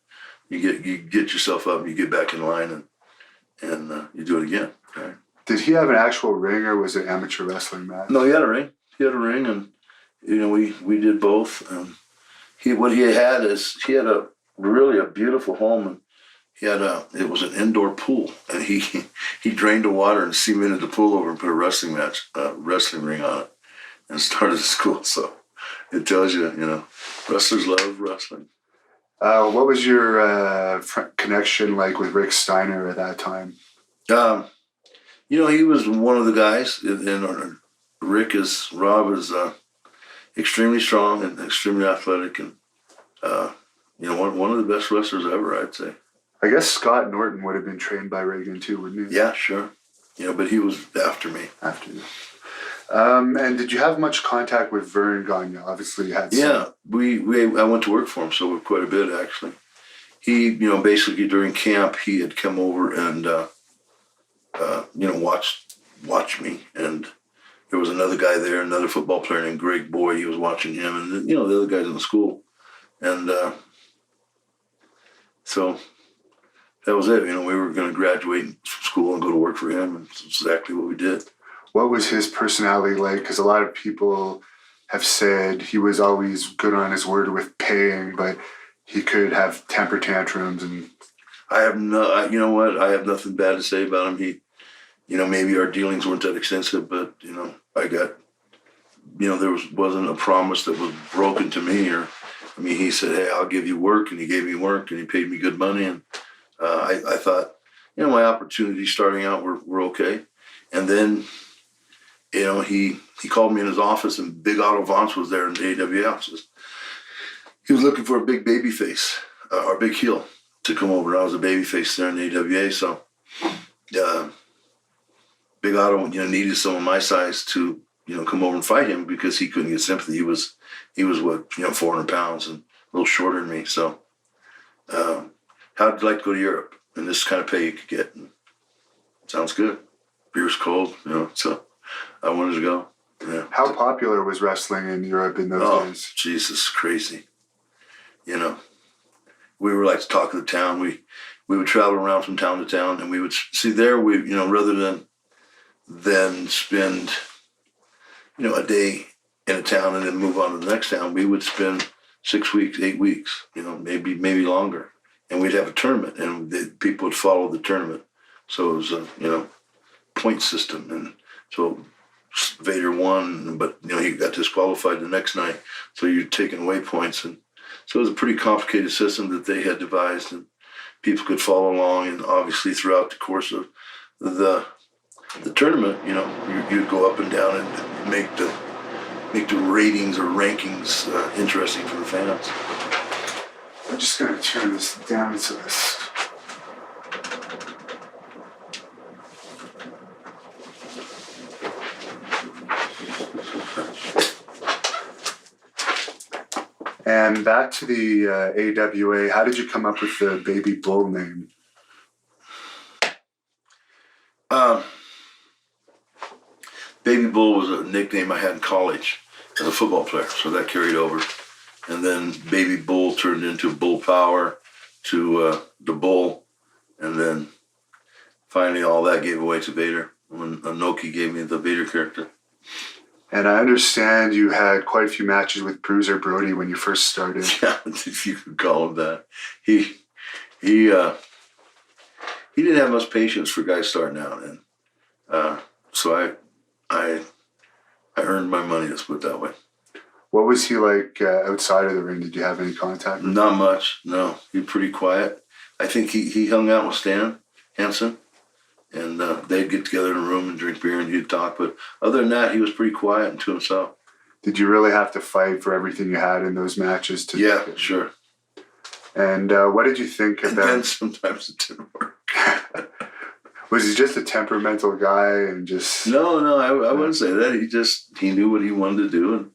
You get yourself up, and you get back in line, and you do it again. Right? Did he have an actual ring, or was it amateur wrestling match? No, he had a ring. And we did both. What he had is he had a beautiful home, and he had it was an indoor pool, and he drained the water and cemented the pool over and put a wrestling ring on it, and started a school. So it tells you, wrestlers love wrestling. What was your connection like with Rick Steiner at that time? He was one of the guys, and Rob is extremely strong and extremely athletic, and one of the best wrestlers ever, I'd say. I guess Scott Norton would have been trained by Reagan too, wouldn't he? Yeah, sure. But he was after me. After you. And did you have much contact with Vern Gagne? Obviously, you had some. Yeah, I went to work for him, so quite a bit, actually. He, basically during camp, he had come over and, watched me. And there was another guy there, another football player named Greg Boyd. He was watching him, and, the other guys in the school. And so that was it. We were going to graduate from school and go to work for him, and that's exactly what we did. What was his personality like? Because a lot of people have said he was always good on his word with paying, but he could have temper tantrums. And you know what? I have nothing bad to say about him. He, maybe our dealings weren't that extensive, but, I got, there wasn't a promise that was broken to me, he said, hey, I'll give you work, and he gave me work, and he paid me good money. And I thought, my opportunities starting out were okay. And then, he called me in his office, and Big Otto Vance was there in the AWL. He was looking for a big baby face, or big heel, to come over. I was a baby face there in the AWA, so Big Otto, needed someone my size to, come over and fight him because he couldn't get sympathy. He was what, 400 pounds and a little shorter than me. So, how'd you like to go to Europe? And this kind of pay you could get. And sounds good. Beer's cold, so I wanted to go. Yeah. How popular was wrestling in Europe in those days? Jesus, crazy. We were like the talk of the town. We would travel around from town to town, and we would see there. Rather than spend, a day in a town and then move on to the next town, we would spend 6 weeks, 8 weeks, maybe longer, and we'd have a tournament, and people would follow the tournament. So it was a point system, and so Vader won, but he got disqualified the next night, so you're taking away points, and so it was a pretty complicated system that they had devised, and people could follow along. And obviously, throughout the course of the tournament, you'd go up and down and make the ratings or rankings interesting for the fans. I'm just going to turn this down so this. And back to the AWA, how did you come up with the Baby Bull name? Baby Bull was a nickname I had in college as a football player, so that carried over. And then Baby Bull turned into Bull Power to the Bull, and then finally all that gave away to Vader when Inoki gave me the Vader character. And I understand you had quite a few matches with Bruiser Brody when you first started. Yeah, if you could call him that. He didn't have much patience for guys starting out, and so I earned my money, let's put it that way. What was he like outside of the ring? Did you have any contact with him? Not much, no. He was pretty quiet. I think he hung out with Stan Hansen, and they'd get together in a room and drink beer and he'd talk. But other than that, he was pretty quiet and to himself. Did you really have to fight for everything you had in those matches? Yeah, sure. And what did you think about... And then sometimes it didn't work. Was he just a temperamental guy and just... No, I wouldn't say that. He knew what he wanted to do. And,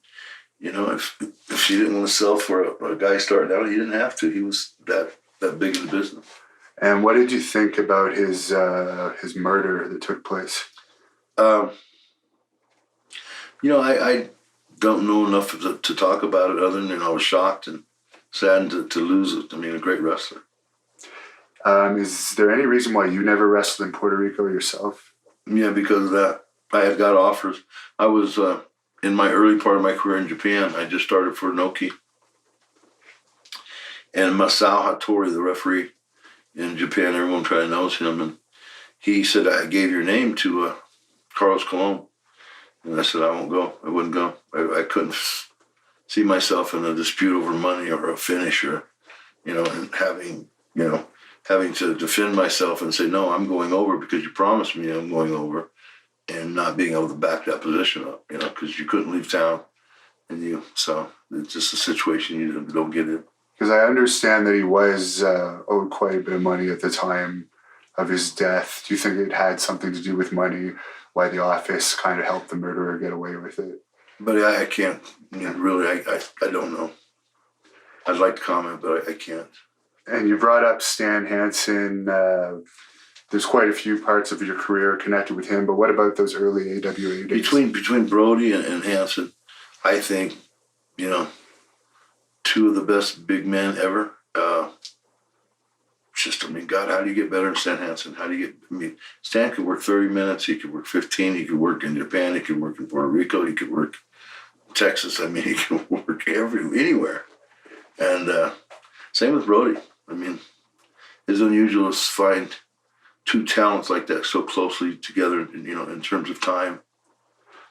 if she didn't want to sell for a guy starting out, he didn't have to. He was that big in the business. And what did you think about his murder that took place? I don't know enough to talk about it other than I was shocked and saddened to lose it. A great wrestler. Is there any reason why you never wrestled in Puerto Rico yourself? Yeah, because of that. I had got offers. I was in my early part of my career in Japan. I just started for Inoki. And Masao Hattori, the referee in Japan, everyone probably knows him. And he said, I gave your name to Carlos Colon. And I said, I won't go. I wouldn't go. I couldn't see myself in a dispute over money or a finish or, and having to defend myself and say, no, I'm going over because you promised me I'm going over, and not being able to back that position up, because you couldn't leave town. So it's just a situation you don't get in. Because I understand that he was owed quite a bit of money at the time of his death. Do you think it had something to do with money, why the office kind of helped the murderer get away with it? But I can't, really, I don't know. I'd like to comment, but I can't. And you brought up Stan Hansen. There's quite a few parts of your career connected with him, but what about those early AWA days? Between Brody and Hansen, I think, two of the best big men ever. God, how do you get better than Stan Hansen? Stan could work 30 minutes, he could work 15, he could work in Japan, he could work in Puerto Rico, he could work Texas. I mean, he can work anywhere. And same with Brody. I mean, it's unusual to find two talents like that so closely together, in terms of time.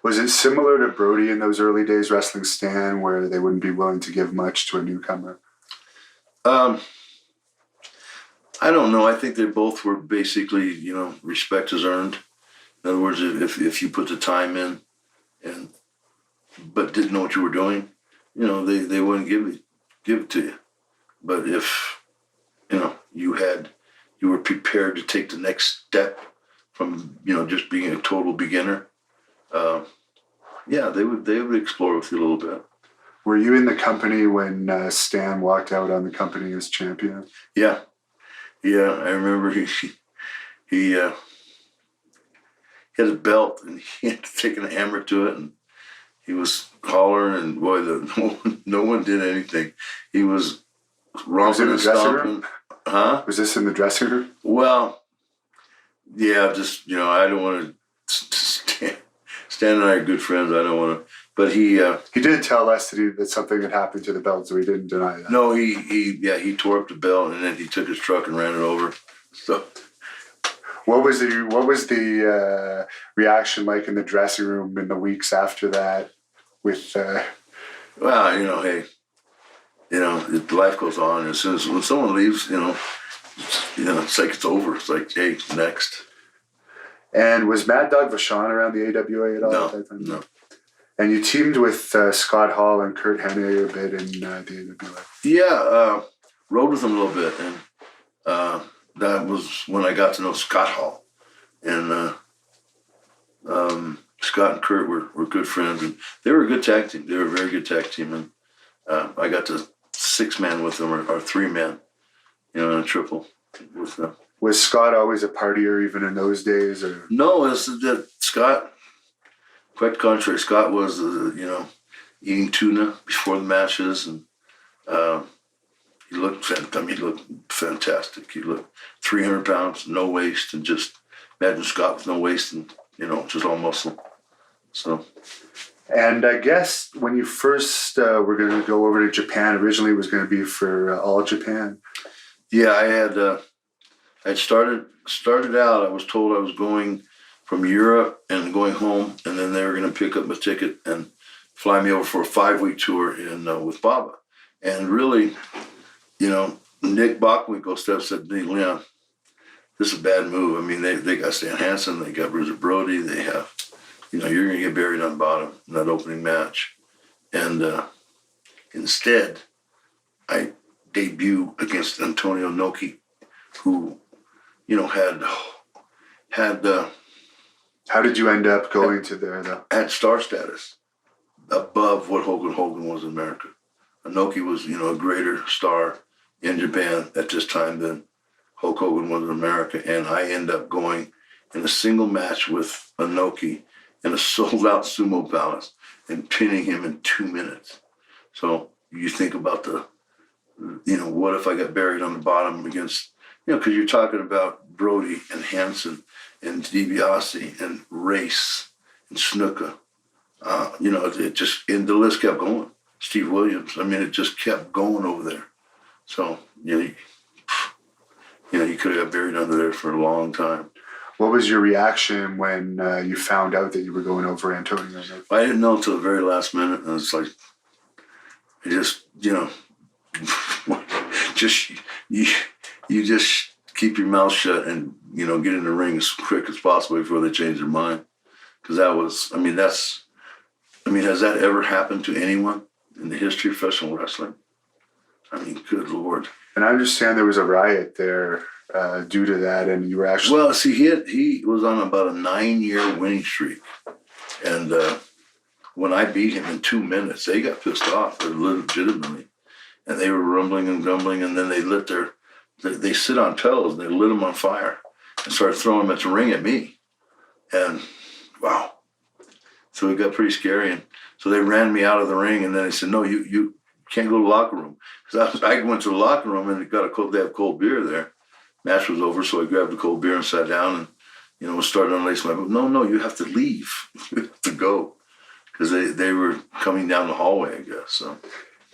Was it similar to Brody in those early days wrestling Stan, where they wouldn't be willing to give much to a newcomer? I don't know. I think they both were basically, respect is earned. In other words, if you put the time in, but didn't know what you were doing, they wouldn't give it to you. But if you were prepared to take the next step from just being a total beginner, they would explore with you a little bit. Were you in the company when Stan walked out on the company as champion? Yeah. I remember he had a belt and he had taken a hammer to it, and he was hollering, and boy, no one did anything. He was romping and stomping. Huh? Was this in the dressing room? Well, yeah, just, I don't want to. Stan and I are good friends. I don't want to. But he did tell us that something had happened to the belt, so he didn't deny that. No, he tore up the belt, and then he took his truck and ran it over. So, what was the reaction like in the dressing room in the weeks after that? With well, hey, life goes on. As soon as when someone leaves, it's like it's over. It's like, hey, next. And was Mad Dog Vachon around the AWA at all at that time? No. And you teamed with Scott Hall and Kurt Hennig a bit in the AWA. Yeah, rode with them a little bit, and that was when I got to know Scott Hall. And Scott and Kurt were good friends, and they were a good tag team. They were a very good tag team, and I got to 6-man with them, or 3-man, in a triple with them. Was Scott always a partier even in those days? Or? No, it's that Scott, quite the contrary. Scott was, eating tuna before the matches, and he looked fantastic. He looked 300 pounds, no waist, and just imagine Scott with no waist and, just all muscle. So. And I guess when you first were going to go over to Japan, originally it was going to be for All Japan. Yeah, I'd started out, I was told I was going from Europe and going home, and then they were going to pick up my ticket and fly me over for a 5-week tour with Baba. And really, Nick Bockwinkel said to me, Leon, this is a bad move. I mean, they got Stan Hansen, they got Bruiser Brody, they have, you're going to get buried on bottom in that opening match. And instead, I debut against Antonio Inoki, who, had how did you end up going to there, though? Had star status above what Hogan was in America. Inoki was, a greater star in Japan at this time than Hulk Hogan was in America. And I end up going in a single match with Inoki in a sold-out sumo palace and pinning him in 2 minutes. So you think about what if I got buried on the bottom against, because you're talking about Brody and Hansen and DiBiase and Race and Snuka. It just, and the list kept going. Steve Williams. I mean, it just kept going over there. So, you could have got buried under there for a long time. What was your reaction when you found out that you were going over Antonio? I didn't know until the very last minute. And it's like, I just, you just keep your mouth shut and, get in the ring as quick as possible before they change their mind. Because has that ever happened to anyone in the history of professional wrestling? I mean, good Lord. And I understand there was a riot there due to that, and you were actually... Well, see, he was on about a 9-year winning streak. And when I beat him in 2 minutes, they got pissed off, legitimately. And they were rumbling and grumbling, and then they sit on pedals, and they lit them on fire and started throwing them at the ring at me. And, wow. So it got pretty scary. And so they ran me out of the ring, and then they said, no, you can't go to the locker room. Because I went to the locker room, and they have cold beer there. Match was over, so I grabbed a cold beer and sat down and, started unlacing my boot. No, you have to leave. You have to go. because they were coming down the hallway, I guess. So.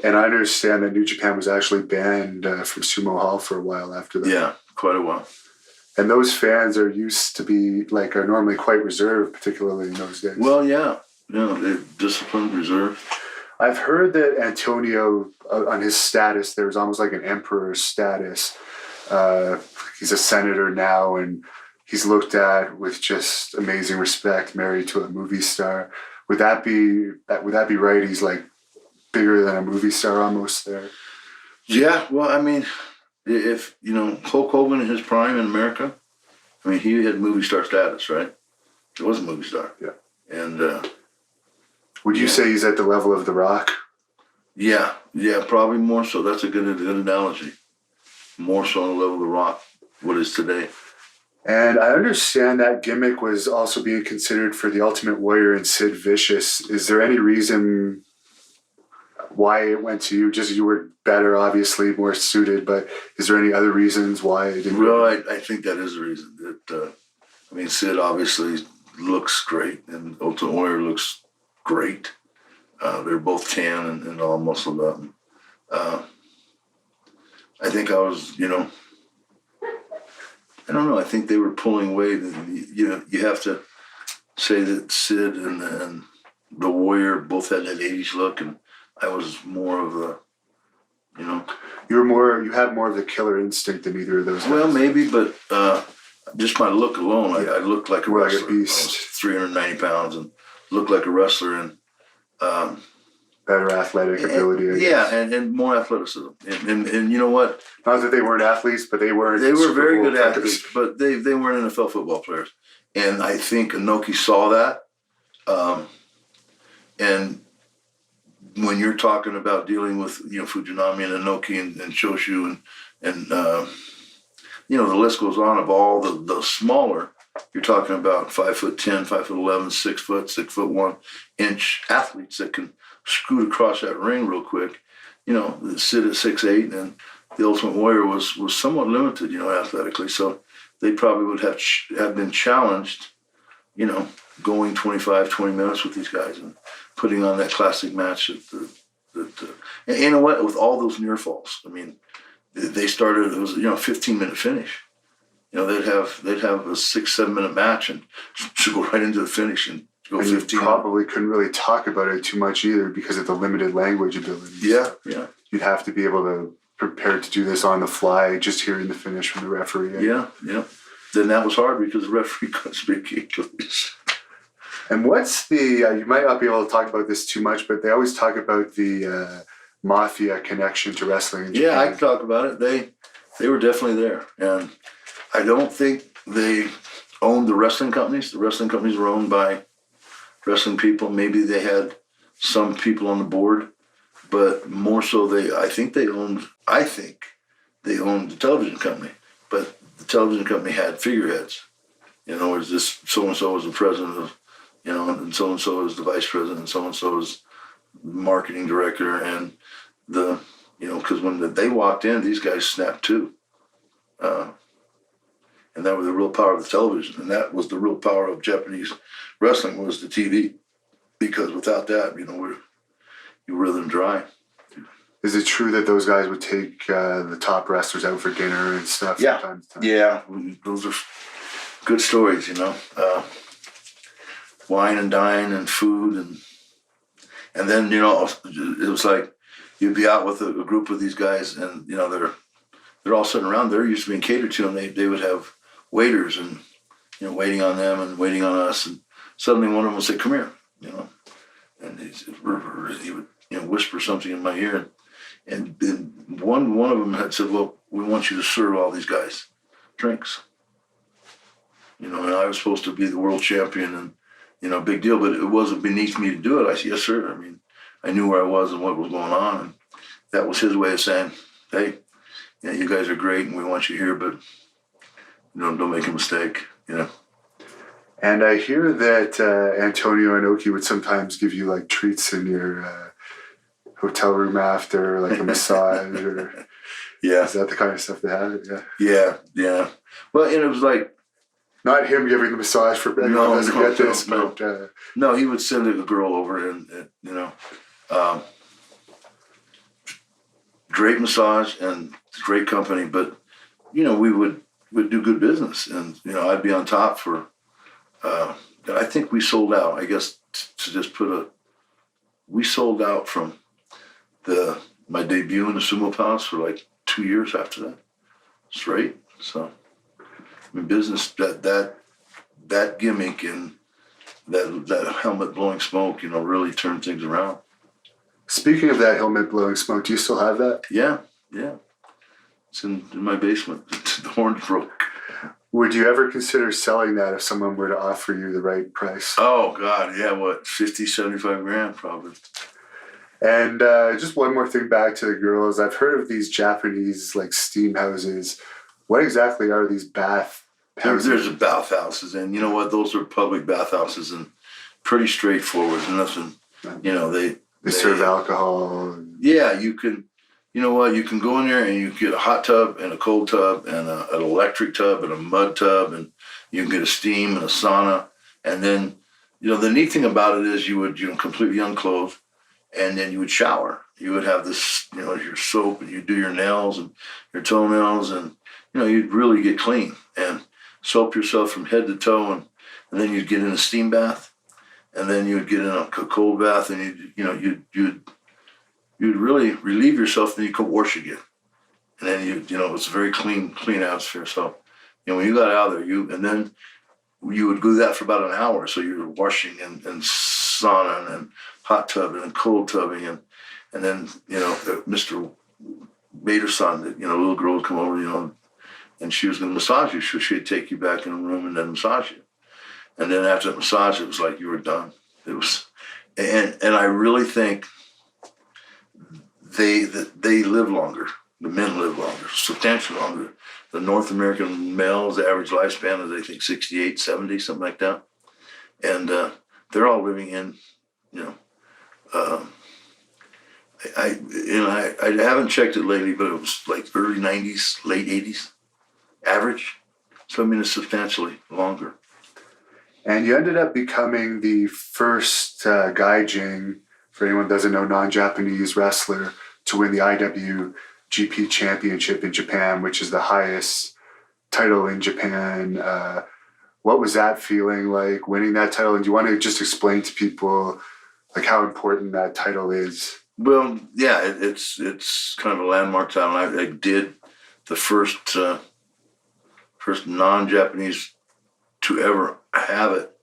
And I understand that New Japan was actually banned from Sumo Hall for a while after that. Yeah, quite a while. And those fans are used to are normally quite reserved, particularly in those days. Well, yeah, they're disciplined, reserved. I've heard that Antonio, on his status, there was almost like an emperor status. He's a senator now, and he's looked at with just amazing respect, married to a movie star. Would that be right? He's like bigger than a movie star almost there. Yeah, well, I mean, if, Hulk Hogan in his prime in America, I mean, he had movie star status, right? He was a movie star. Yeah. And would you say he's at the level of The Rock? Yeah, probably more so. That's a good analogy. More so on the level of The Rock, what is today. And I understand that gimmick was also being considered for the Ultimate Warrior and Sid Vicious. Is there any reason why it went to you? Just you were better, obviously, more suited, but is there any other reasons why it didn't? Well, I think that is the reason. Sid obviously looks great, and Ultimate Warrior looks great. They're both tan and all muscled up. I think I was, I don't know. I think they were pulling weight. You have to say that Sid and the Warrior both had that 80s look, and I was more of a, You had more of the killer instinct than either of those guys. Well, maybe, but just my look alone, I looked like a wrestler. Like a beast. I was 390 pounds and looked like a wrestler, and better athletic ability. I guess. and more athleticism. And you know what? Not that they weren't athletes, but they were very good athletes, but they weren't NFL football players. And I think Inoki saw that. And when you're talking about dealing with, Fujinami and Inoki and Shoshu and the list goes on of all the smaller, you're talking about 5'10", 5'11", 6 foot, 6'1" athletes that can scoot across that ring real quick. Sid at 6'8", and the Ultimate Warrior was somewhat limited, athletically. So they probably would have been challenged, going 25, 20 minutes with these guys and putting on that classic match. And you know what? With all those near falls, I mean, they started. It was 15-minute finish. They'd have a 6-7 minute match and should go right into the finish and go and 15. You probably couldn't really talk about it too much either because of the limited language ability. Yeah. You'd have to be able to prepare to do this on the fly, just hearing the finish from the referee. Yeah. Then that was hard because the referee couldn't speak English. And what's the? You might not be able to talk about this too much, but they always talk about the mafia connection to wrestling in Japan. Yeah, I can talk about it. They were definitely there, and I don't think they owned the wrestling companies. The wrestling companies were owned by wrestling people. Maybe they had some people on the board, but more so I think they owned the television company. But the television company had figureheads. Was this so-and-so was the president of, and so-and-so is the vice president, and so-and-so is the marketing director, and because when they walked in, these guys snapped too. And that was the real power of the television, and that was the real power of Japanese wrestling was the TV, because without that, you were them dry. Is it true that those guys would take the top wrestlers out for dinner and stuff? Yeah, sometimes? yeah, those are good stories, wine and dine and food, and then it was like you'd be out with a group of these guys, and they're all sitting around. They're used to being catered to, and they would have waiters and waiting on them and waiting on us, and suddenly one of them would say, "Come here," and he would whisper something in my ear, and one of them had said, "Well, we want you to serve all these guys drinks." And I was supposed to be the world champion, and big deal, but it wasn't beneath me to do it. I said, "Yes, sir." I mean, I knew where I was and what was going on, and that was his way of saying, "Hey, you guys are great, and we want you here, but don't make a mistake." And I hear that Antonio Inoki would sometimes give you like treats in your hotel room after, like a massage, or Yeah. is that the kind of stuff they had? Yeah. Well, and it was like, Not him giving the massage for anyone No, doesn't no, get this, no, but No, he would send a girl over and great massage and great company, but we would do good business, and I'd be on top for. I think we sold out. I guess to just we sold out from my debut in the Sumo Palace for like 2 years after that, straight. So, I mean, business that gimmick and that helmet blowing smoke, really turned things around. speaking of that helmet blowing smoke, do you still have that? Yeah. It's in my basement. The horn broke. Would you ever consider selling that if someone were to offer you the right price? Oh, God, yeah, what, 50, 75 grand probably. And just one more thing back to the girls. I've heard of these Japanese, like, steam houses. What exactly are these bath houses? There's bathhouses, and you know what? Those are public bathhouses, and pretty straightforward. Nothing, They serve alcohol. Yeah, you can, you can go in there and you get a hot tub and a cold tub and an electric tub and a mud tub, and you can get a steam and a sauna. And then, the neat thing about it is you would, completely unclothed, and then you would shower. You would have this, your soap, and you do your nails and your toenails, and, you'd really get clean and soap yourself from head to toe. And then you'd get in a steam bath, and then you'd get in a cold bath, and you'd really relieve yourself, and you could wash again. And then it's a very clean atmosphere. So, when you got out of there, and then you would do that for about an hour. So you're washing and sauna and hot tubbing and cold tubbing, and then, Mr. Vader-san, little girl would come over, and she was going to massage you. So she'd take you back in the room and then massage you. And then after the massage, it was like you were done. It was, and I really think they live longer. The men live longer, substantially longer. The North American males, the average lifespan is, I think, 68, 70, something like that. And they're all living in, I haven't checked it lately, but it was like early 90s, late 80s, average. So, I mean, it's substantially longer. And you ended up becoming the first gaijin, for anyone who doesn't know, non-Japanese wrestler to win the IWGP Championship in Japan, which is the highest title in Japan. What was that feeling like, winning that title? And do you want to just explain to people like how important that title is? Well, yeah, it's kind of a landmark title. I did the first non-Japanese to ever have it.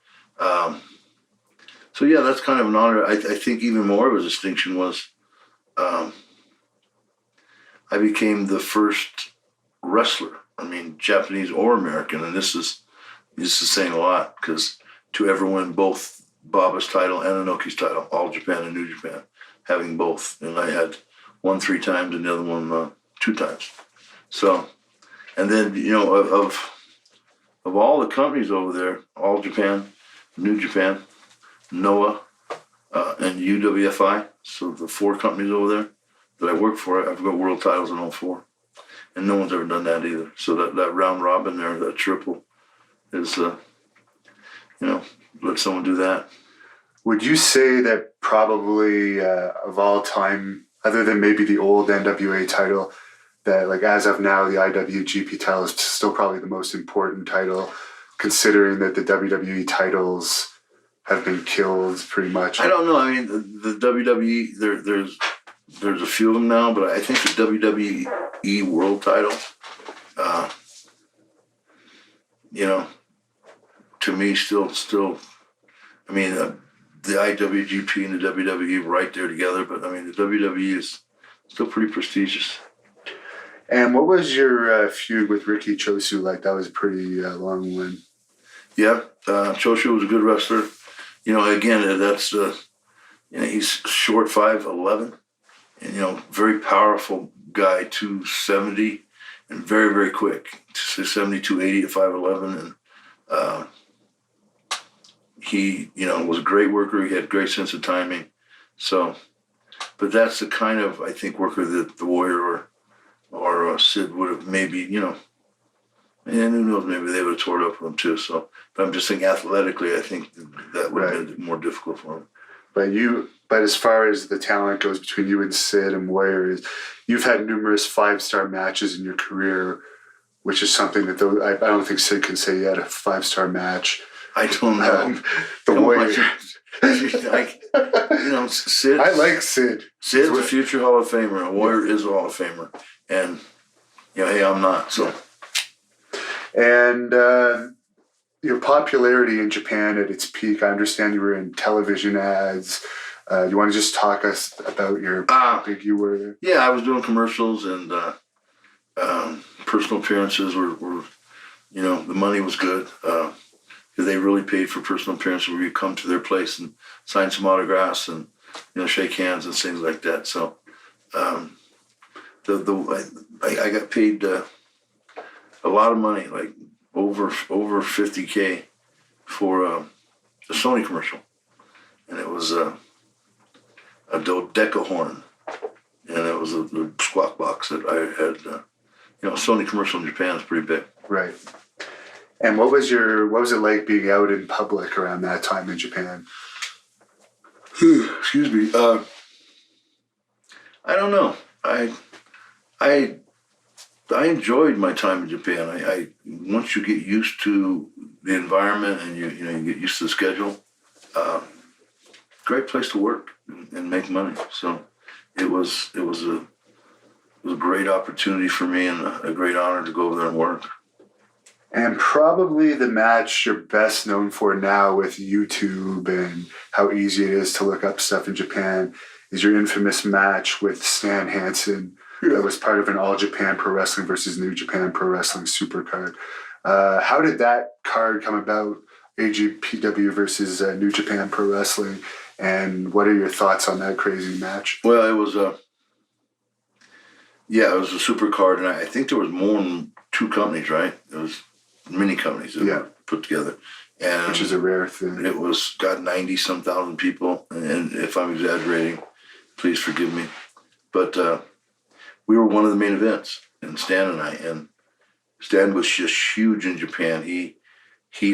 So yeah, that's kind of an honor. I think even more of a distinction was I became the first wrestler. I mean, Japanese or American, and this is saying a lot, because to ever win both Baba's title and Inoki's title, All Japan and New Japan, having both. And I had one 3 times and the other one 2 times. So, and then, of all the companies over there, All Japan, New Japan, Noah, and UWFI, so the 4 companies over there that I work for, I've got world titles in all 4. And no one's ever done that either. So that round robin there, that triple, is, let someone do that. Would you say that probably of all time, other than maybe the old NWA title, that like as of now, the IWGP title is still probably the most important title, considering that the WWE titles have been killed pretty much? I don't know. I mean, the WWE, there's a few of them now, but I think the WWE World title, to me still, I mean, the IWGP and the WWE right there together, but I mean, the WWE is still pretty prestigious. And what was your feud with Riki Choshu like? That was a pretty long win. Yeah, Choshu was a good wrestler. Again, that's he's short 5'11", and very powerful guy, 270, and very, very quick, 270, 280 at 5'11", and he was a great worker. He had a great sense of timing. So, but that's the kind of, I think, worker that the Warrior or Sid would have maybe And who knows, maybe they would have tore it up for him too. So, but I'm just saying athletically, I think that would have been more difficult for him. But as far as the talent goes between you and Sid and Warrior, you've had numerous 5-star matches in your career, which is something that I don't think Sid can say he had a 5-star match. I don't know. The Warrior. Sid. I like Sid. Sid's a future Hall of Famer. A Warrior is a Hall of Famer. And, hey, I'm not. So. And your popularity in Japan at its peak, I understand you were in television ads. You want to just talk us about how big you were there? Yeah, I was doing commercials and personal appearances were the money was good. Because they really paid for personal appearances where you come to their place and sign some autographs and shake hands and things like that. So I got paid a lot of money, like over $50K for a Sony commercial, and it was a Dodecahorn, and it was a squawk box that I had. Sony commercial in Japan is pretty big. Right. And what was it like being out in public around that time in Japan? Excuse me. I don't know. I enjoyed my time in Japan. I once you get used to the environment and you get used to the schedule, great place to work and make money. So it was a great opportunity for me and a great honor to go over there and work. And probably the match you're best known for now with YouTube and how easy it is to look up stuff in Japan is your infamous match with Stan Hansen. That was part of an All Japan Pro Wrestling versus New Japan Pro Wrestling Supercard. How did that card come about, AJPW versus New Japan Pro Wrestling, and what are your thoughts on that crazy match? Well, it was a Supercard, and I think there was more than 2 companies, right? There was many companies that were put together. And which is a rare thing. It was, 90-some thousand people, and if I'm exaggerating, please forgive me. But we were one of the main events, and Stan and I, and Stan was just huge in Japan. He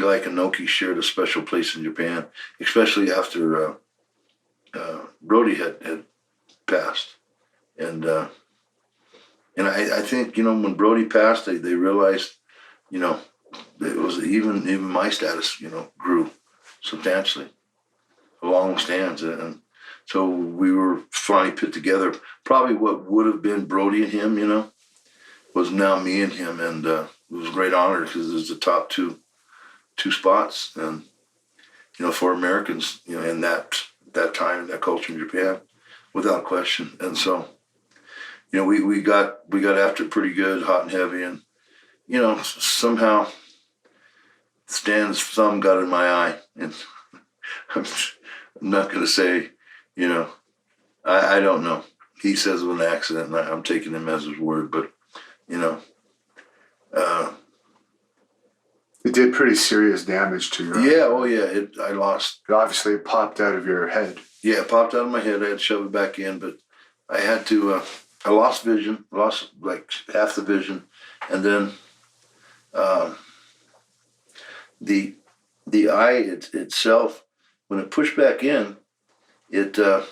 like Inoki, shared a special place in Japan, especially after Brody had passed. And I think, when Brody passed, they realized, it was even my status, grew substantially along with Stan's. And so we were finally put together. Probably what would have been Brody and him, was now me and him. And it was a great honor because it was the top two spots. And, for Americans, in that time, in that culture in Japan, without question. And so, we got after it pretty good, hot and heavy. And, somehow Stan's thumb got in my eye. And I'm not going to say, I don't know. He says it was an accident, and I'm taking him as his word. But, it did pretty serious damage to your eye. I lost. Obviously, it popped out of your head. Yeah, it popped out of my head. I had to shove it back in, but I had to. I lost vision, lost like half the vision, and then the eye itself, when it pushed back in, the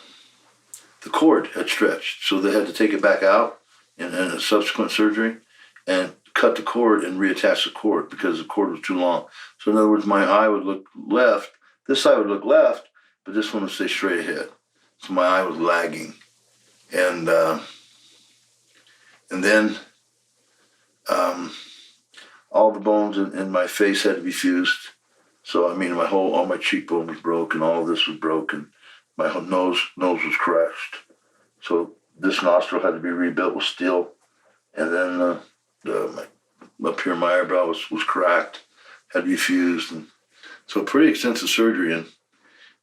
cord had stretched, so they had to take it back out in a subsequent surgery and cut the cord and reattach the cord because the cord was too long. So in other words, my eye would look left, this side would look left, but this one would stay straight ahead. So my eye was lagging. And then all the bones in my face had to be fused. So I mean, all my cheekbone was broken, all of this was broken. My whole nose was crushed. So this nostril had to be rebuilt with steel. And then up here, my eyebrow was cracked, had to be fused. And so pretty extensive surgery.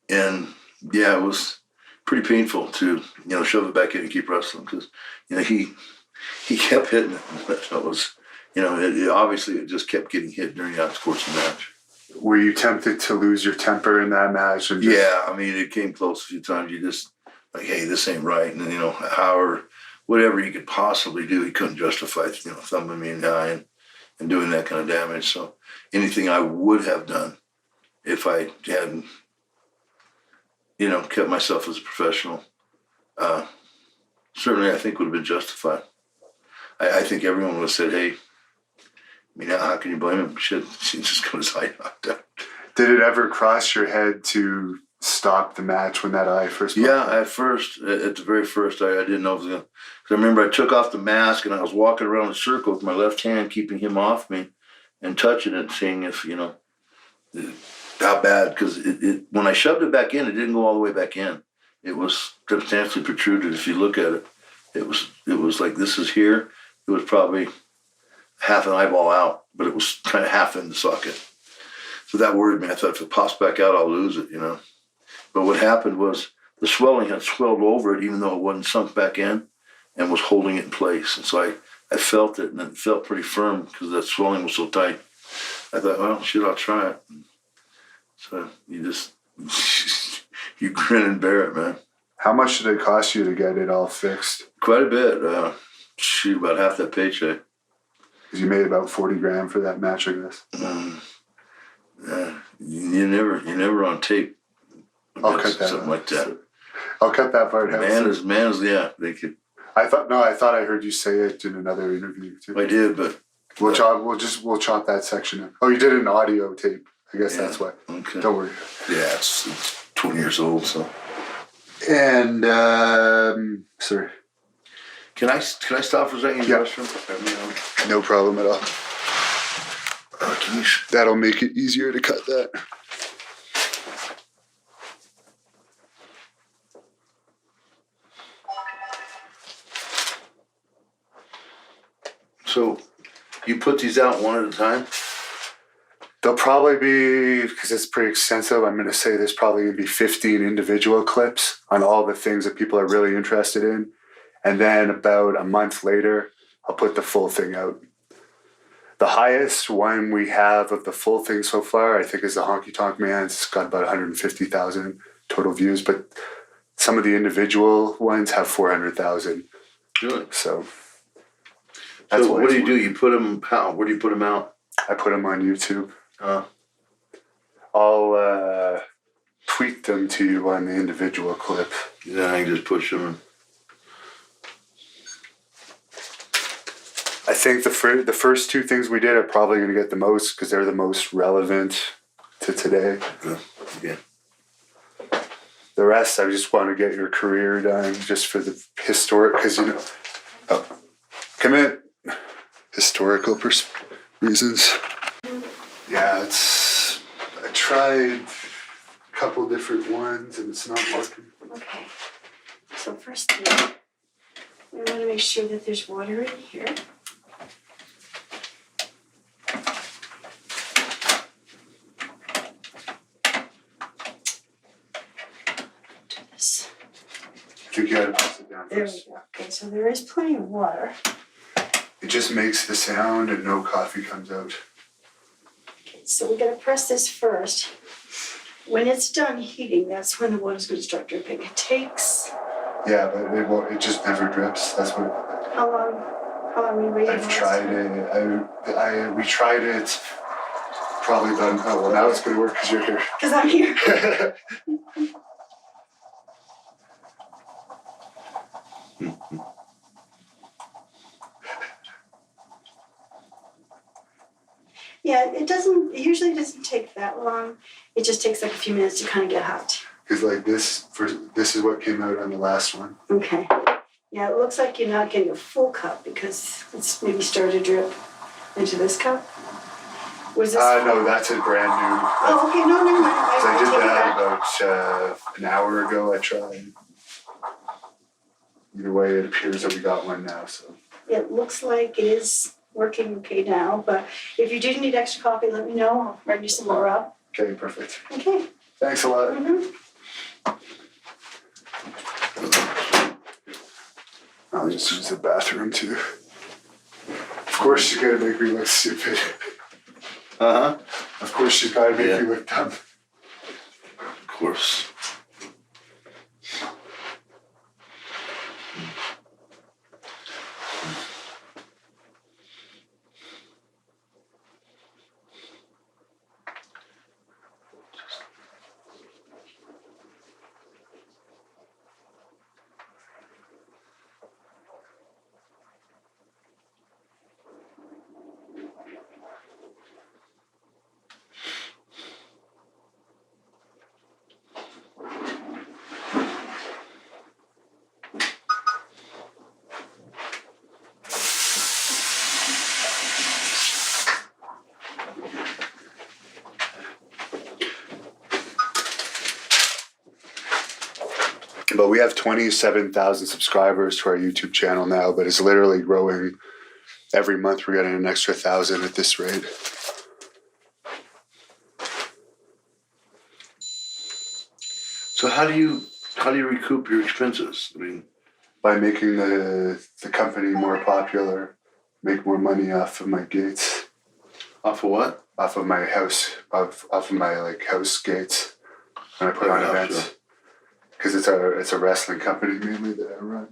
And yeah, it was pretty painful to, shove it back in and keep wrestling because, he kept hitting it. That was, obviously it just kept getting hit during the course of the match. Were you tempted to lose your temper in that match? Yeah, I mean, it came close a few times. You just, like, hey, this ain't right. And then, Howard, whatever he could possibly do, he couldn't justify, thumbing me in the eye. And, and doing that kind of damage. So anything I would have done if I hadn't, kept myself as a professional, certainly I think would have been justified. I think everyone would have said, hey, how can you blame him? Shit, she just got his eye knocked out. Did it ever cross your head to stop the match when that eye first? Yeah, at the very first, I didn't know it was going to. Because I remember I took off the mask and I was walking around the circle with my left hand, keeping him off me and touching it, seeing if, how bad. Because when I shoved it back in, it didn't go all the way back in. It was substantially protruded. If you look at it, it was like this is here. It was probably half an eyeball out, but it was kind of half in the socket. So that worried me. I thought if it pops back out, I'll lose it, But what happened was the swelling had swelled over it, even though it wasn't sunk back in, and was holding it in place. And so I felt it, and it felt pretty firm because that swelling was so tight. I thought, well, shit, I'll try it. So you just, you grin and bear it, man. How much did it cost you to get it all fixed? Quite a bit. About half that paycheck. Because you made about 40 grand for that match, I guess. You're never on tape. I'll cut that something out. Like that. I'll cut that part out. Man is yeah. They could. I thought I heard you say it in another interview too. I did, but we'll chop that section up. Oh, you did an audio tape. I guess that's why. Okay. Don't worry. Yeah, it's 20 years old, so. And sorry. Can I stop for a second? Yeah. No problem at all. That'll make it easier to cut that. So, you put these out one at a time? There'll probably be, because it's pretty extensive, I'm going to say there's probably going to be 15 individual clips on all the things that people are really interested in. And then about a month later, I'll put the full thing out. The highest one we have of the full thing so far, I think, is the Honky Tonk Man. It's got about 150,000 total views, but some of the individual ones have 400,000. Good. So what do you do? You put them how? Where do you put them out? I put them on YouTube. I'll tweet them to you on the individual clip. Then I can just push them in. I think the first two things we did are probably going to get the most because they're the most relevant to today. Yeah. The rest, I just want to get your career done just for the historic, because come in, historical reasons. Yeah, I tried a couple different ones and it's not working. Okay, so first thing, we want to make sure that there's water in here. Do this. I think you had to pass it down There we first. go. Okay, so there is plenty of water. It just makes the sound and no coffee comes out. Okay, so we're going to press this first. When it's done heating, that's when the water's going to start dripping. It takes... Yeah, but it won't. It just never drips. That's what. How long are we waiting? I've tried it. We tried it. Probably about. Oh well, now it's gonna work because you're here. Because I'm here. Yeah, it usually doesn't take that long. It just takes like a few minutes to kind of get hot. Because like this is what came out on the last one. Okay. Yeah, it looks like you're not getting a full cup because it's maybe started to drip into this cup. Was this? No, that's a brand new. Oh, okay. No, never mind. I did take it that back. about an hour ago. I tried. Either way, it appears that we got one now. So. It looks like it is working okay now, but if you do need extra coffee, let me know. I'll run you some more up. Okay, perfect. Okay. Thanks a lot. Mm-hmm. I'll just use the bathroom too. Of course, she's gonna make me look stupid. Of course, she's gotta make me look dumb. Of course. But we have 27,000 subscribers to our YouTube channel now, but it's literally growing every month. We're getting an extra 1,000 at this rate. So how do you recoup your expenses? I mean, By making the company more popular, make more money off of my gates, off of what? off of my house, off of my like house gates when I put on Yeah, events. sure. Because it's a wrestling company mainly that I run.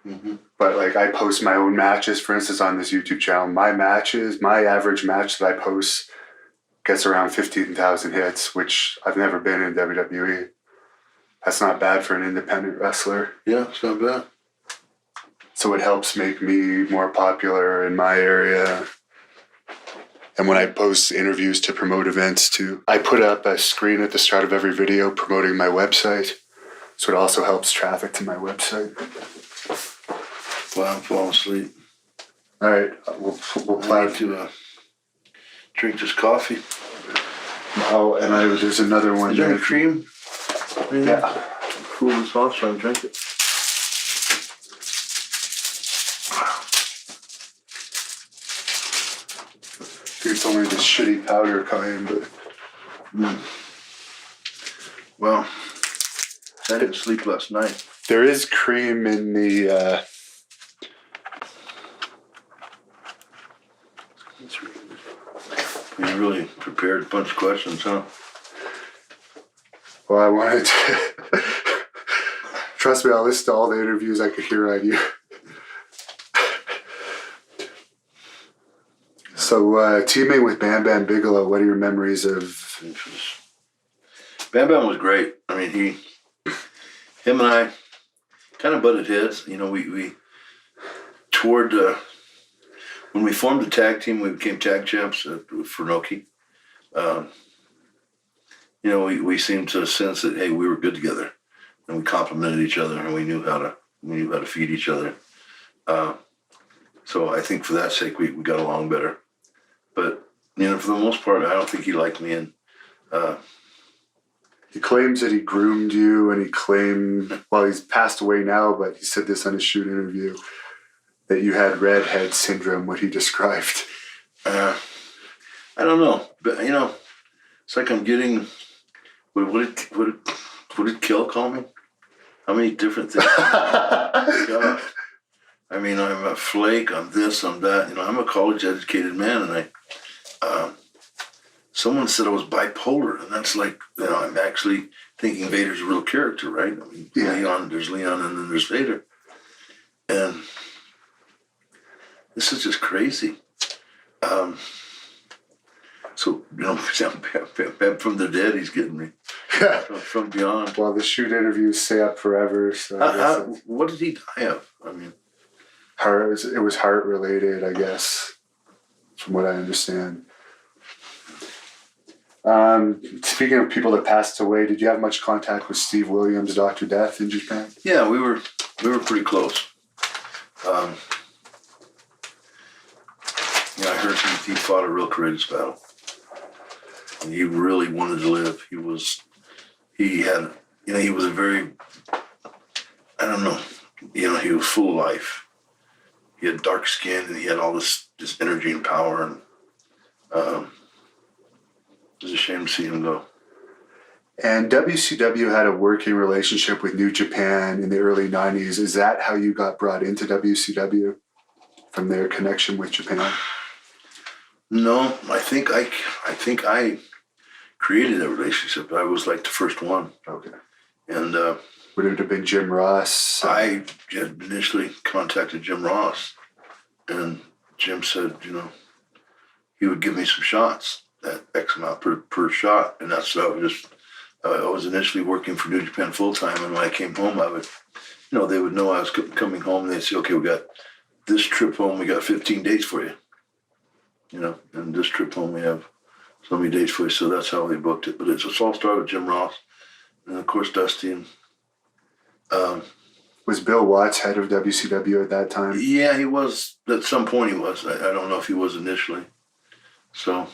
Mm-hmm. But like I post my own matches, for instance, on this YouTube channel. My average match that I post gets around 15,000 hits, which I've never been in WWE. That's not bad for an independent wrestler. Yeah, it's not bad. So it helps make me more popular in my area. And when I post interviews to promote events too, I put up a screen at the start of every video promoting my website. So it also helps traffic to my website. Well, I'm falling asleep. All right, we'll I plan need to drink this coffee. Oh, and there's another one Is there there. any cream? Yeah. Cool this off so I can drink it. It's only the shitty powder kind, but Well, I didn't sleep last night. there is cream in the. You really prepared a bunch of questions, huh? Well, I wanted to. Trust me, I'll listen to all the interviews I could hear on you. So, teaming with Bam Bam Bigelow, what are your memories of? Bam Bam was great. I mean, him and I kind of butted heads. You know, we toward when we formed the tag team, we became tag champs for Noki. You know, we seemed to sense that, hey, we were good together, and we complimented each other, and we knew how to feed each other. So I think for that sake, we got along better. But you know, for the most part, I don't think he liked me. And He claims that he groomed you, and he claimed, well, he's passed away now, but he said this on his shoot interview, that you had redhead syndrome, what he described. I don't know, but you know, it's like I'm getting. What did Kel call me? How many different things? God. I mean, I'm a flake. I'm this. I'm that. You know, I'm a college-educated man, and someone said I was bipolar, and that's like, you know, I'm actually thinking Vader's a real character, right? I mean, Yeah. there's Leon, and then there's Vader, and this is just crazy. So, you know, from the dead, he's getting me. From beyond. Well, the shoot interviews stay up forever. So I guess What did he die of? I mean, it was heart related, I guess, from what I understand. Speaking of people that passed away, did you have much contact with Steve Williams, Dr. Death, in Japan? yeah, we were pretty close. Yeah, I heard he fought a real courageous battle. And he really wanted to live. He was a very, I don't know, you know, he was full of life. He had dark skin, and he had all this energy and power, and it was a shame to see him go. And WCW had a working relationship with New Japan in the early 90s. Is that how you got brought into WCW? From their connection with Japan? No, I think I created a relationship. I was like the first one. Okay. And Would it have been Jim Ross? I had initially contacted Jim Ross, and Jim said, you know, he would give me some shots at X amount per shot. And that's how I was initially working for New Japan full time. And when I came home, I would, you know, they would know I was coming home, and they'd say, okay, we got this trip home, we got 15 dates for you. You know, and this trip home, we have so many dates for you. So that's how they booked it. But it's all started with Jim Ross, and of course Dusty. And Was Bill Watts head of WCW at that time? yeah, he was. At some point, he was. I don't know if he was initially. So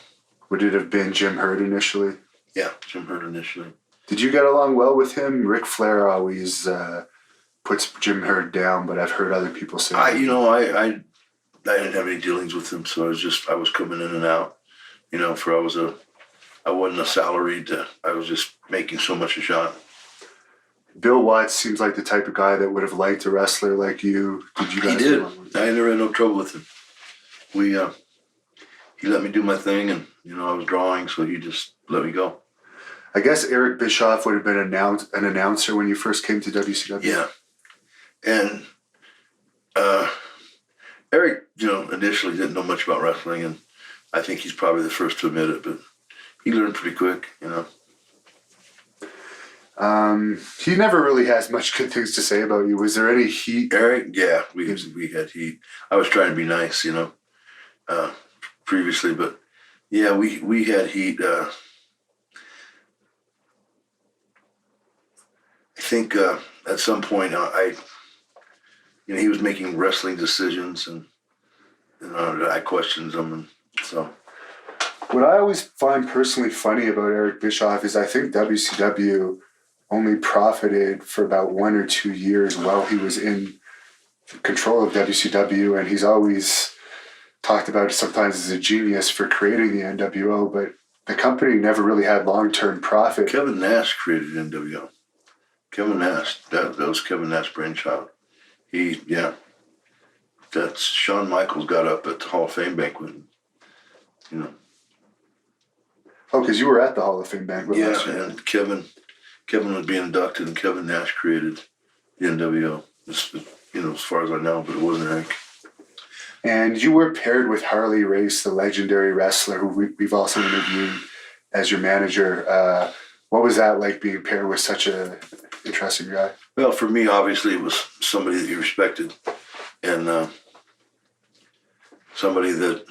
Would it have been Jim Herd initially? yeah, Jim Herd initially. Did you get along well with him? Ric Flair always puts Jim Herd down, but I've heard other people say I didn't have any dealings with him, so I was coming in and out. I wasn't a salaried. I was just making so much a shot. Bill Watts seems like the type of guy that would have liked a wrestler like you. Did you guys? He did. I never had no trouble with him. He let me do my thing, and I was drawing, so he just let me go. I guess Eric Bischoff would have been an announcer when you first came to WCW. Yeah, and Eric, initially didn't know much about wrestling, and I think he's probably the first to admit it, but he learned pretty quick, He never really has much good things to say about you. Was there any heat? Eric, yeah, we had heat. I was trying to be nice, previously, but yeah, we had heat. I think at some point he was making wrestling decisions, and I questioned him, and so. What I always find personally funny about Eric Bischoff is I think WCW only profited for about 1 or 2 years while he was in control of WCW, and he's always talked about sometimes as a genius for creating the NWO, but the company never really had long-term profit. Kevin Nash created NWO. Kevin Nash, that was Kevin Nash's brainchild. That's Shawn Michaels got up at the Hall of Fame banquet, Oh, because you were at the Hall of Fame banquet last year. And Kevin was being inducted, and Kevin Nash created the NWO, as far as I know, but it wasn't Eric. And you were paired with Harley Race, the legendary wrestler who we've also interviewed as your manager. What was that like, being paired with such a interesting guy? Well, for me, obviously, it was somebody that you respected, and somebody that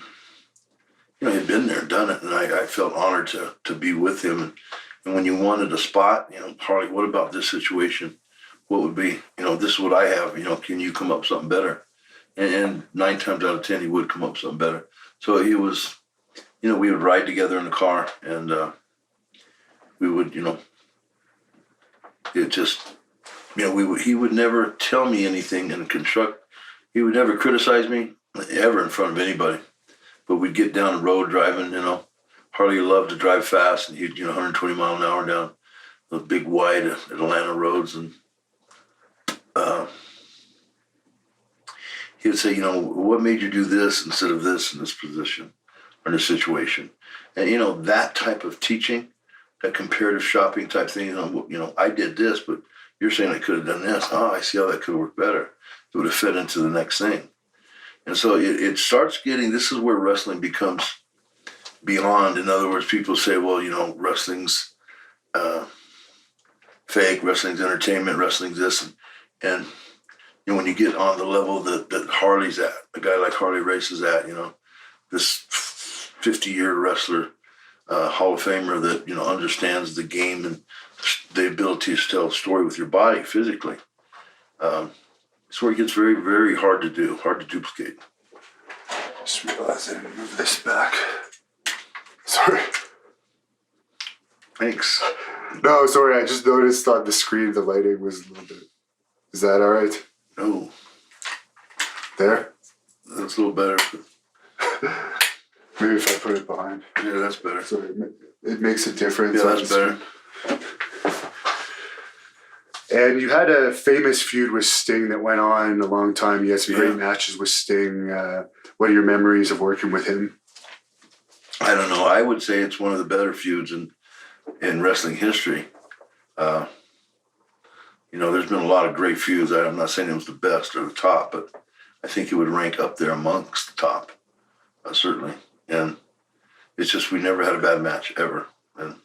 had been there, done it, and I felt honored to be with him. And when you wanted a spot, Harley, what about this situation? What would be, this is what I have. Can you come up with something better? And 9 times out of 10, he would come up with something better. So he was, we would ride together in the car, and we would, it just, he would never tell me anything and he would never criticize me ever in front of anybody. But we'd get down the road driving, Harley loved to drive fast, and he'd, 120 mile an hour down the big wide Atlanta roads, and he would say, what made you do this instead of this in this position or in this situation? And, that type of teaching, that comparative shopping type thing, I did this, but you're saying I could have done this. Oh, I see how that could have worked better. It would have fit into the next thing. And so it starts getting, this is where wrestling becomes beyond. In other words, people say, well, wrestling's fake, wrestling's entertainment, wrestling's this. And when you get on the level that Harley's at, a guy like Harley Race is at, this 50-year wrestler, Hall of Famer that, understands the game and the ability to tell a story with your body physically. It's where it gets very, very hard to do, hard to duplicate. Just realized I didn't move this back. Sorry. Thanks. No, sorry. I just noticed on the screen the lighting was a little bit. Is that all right? No. There? That's a little better. Maybe if I put it behind. Yeah, that's better. Sorry, it makes a difference. Yeah, that's better. And you had a famous feud with Sting that went on a long time. You had some great matches with Sting. What are your memories of working with him? I don't know. I would say it's one of the better feuds in wrestling history. There's been a lot of great feuds. I'm not saying it was the best or the top, but I think it would rank up there amongst the top, certainly. And it's just, we never had a bad match ever. And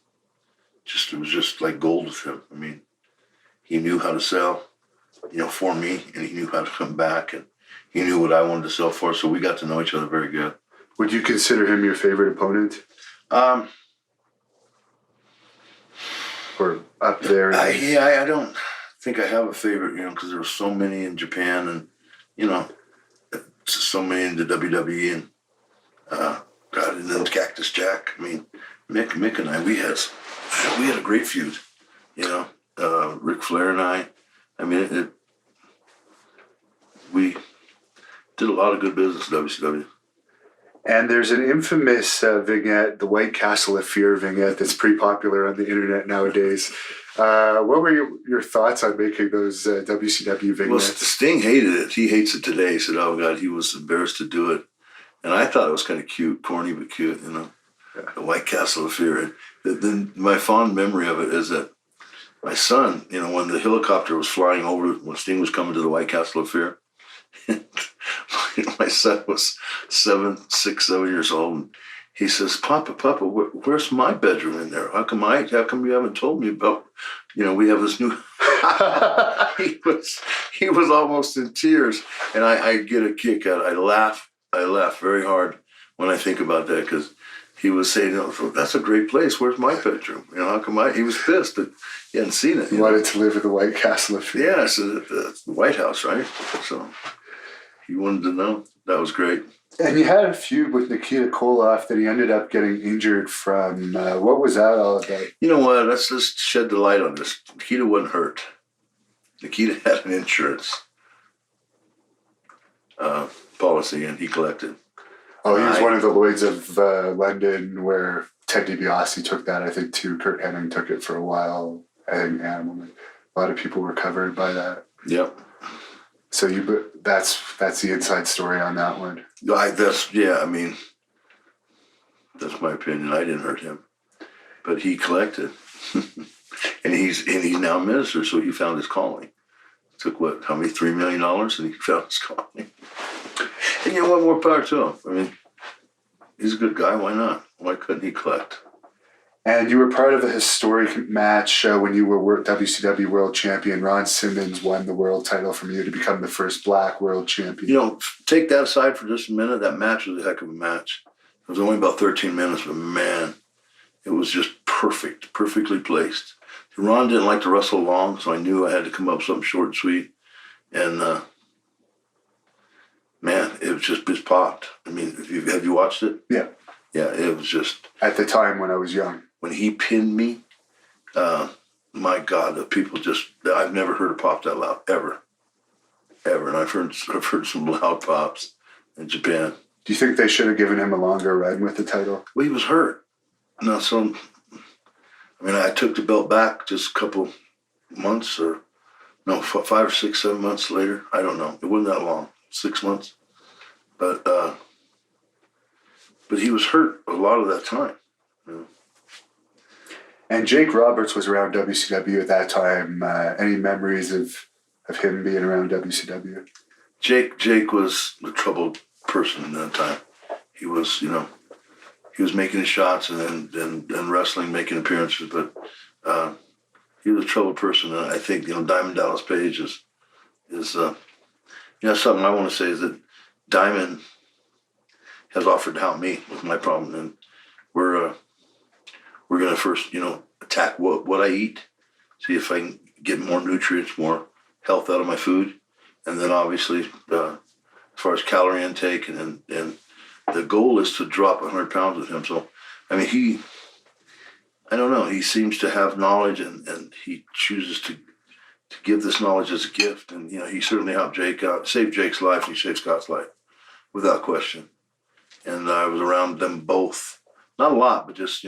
it was just like gold with him. I mean, he knew how to sell, for me, and he knew how to come back, and he knew what I wanted to sell for, so we got to know each other very good. Would you consider him your favorite opponent? Or up there? I don't think I have a favorite, because there were so many in Japan, and, so many in the WWE, and, and then Cactus Jack. I mean, Mick and I, we had a great feud. you know, Ric Flair and I mean, we did a lot of good business at WCW. And there's an infamous vignette, the White Castle of Fear vignette, that's pretty popular on the internet nowadays. What were your thoughts on making those WCW Well, vignettes? Sting hated it. He hates it today. He said, "Oh God," he was embarrassed to do it, and I thought it was kind of cute, corny but cute. Yeah. The White Castle of Fear. And then my fond memory of it is that my son, when the helicopter was flying over, when Sting was coming to the White Castle of Fear, my son was 6, 7 years old. And he says, Papa, where's my bedroom in there? How come you haven't told me about, we have this new, he was almost in tears. And I get a kick out of it. I laugh very hard when I think about that, because he was saying, "Oh, that's a great place. Where's my bedroom? How come he was pissed that he hadn't seen it. He wanted to live in the White Castle of Fear. Yeah, so the White House, right? So he wanted to know. That was great. And you had a feud with Nikita Koloff that he ended up getting injured from. What was that all about? You know what? Let's just shed the light on this. Nikita wasn't hurt. Nikita had an insurance policy, and he collected. Oh, he was one of the Lloyds of London, where Ted DiBiase took that, I think, too. Kurt Hennig took it for a while. I think Animal. A lot of people were covered by that. Yep. So that's the inside story on that one. That's my opinion. I didn't hurt him, but he collected, and he's now a minister. So he found his calling. It took how many $3 million, and he found his calling. And what more power to him? He's a good guy. Why not? Why couldn't he collect? And you were part of a historic match when you were WCW World Champion. Ron Simmons won the world title from you to become the first Black World Champion. Take that aside for just a minute. That match was a heck of a match. It was only about 13 minutes, but man, it was just perfectly placed. Ron didn't like to wrestle long, so I knew I had to come up with something short and sweet. And man, it just popped. Have you watched it? Yeah. Yeah, it was just... At the time when I was young. When he pinned me, my God, the people I've never heard a pop that loud, ever. And I've heard some loud pops in Japan. Do you think they should have given him a longer run with the title? Well, he was hurt. I took the belt back just a couple months 5 or 6, 7 months later. I don't know. It wasn't that long, 6 months. But he was hurt a lot of that time. And Jake Roberts was around WCW at that time. Any memories of him being around WCW? Jake was a troubled person in that time. He was, he was making his shots and wrestling, making appearances, but he was a troubled person. And I think, Diamond Dallas Page is something I want to say is that Diamond has offered to help me with my problem, and we're going to first, attack what I eat, see if I can get more nutrients, more health out of my food, and then obviously as far as calorie intake, and the goal is to drop 100 pounds with him. So, I don't know, he seems to have knowledge, and he chooses to give this knowledge as a gift, and he certainly helped Jake out, saved Jake's life, and he saved Scott's life, without question. And I was around them both, not a lot, but just,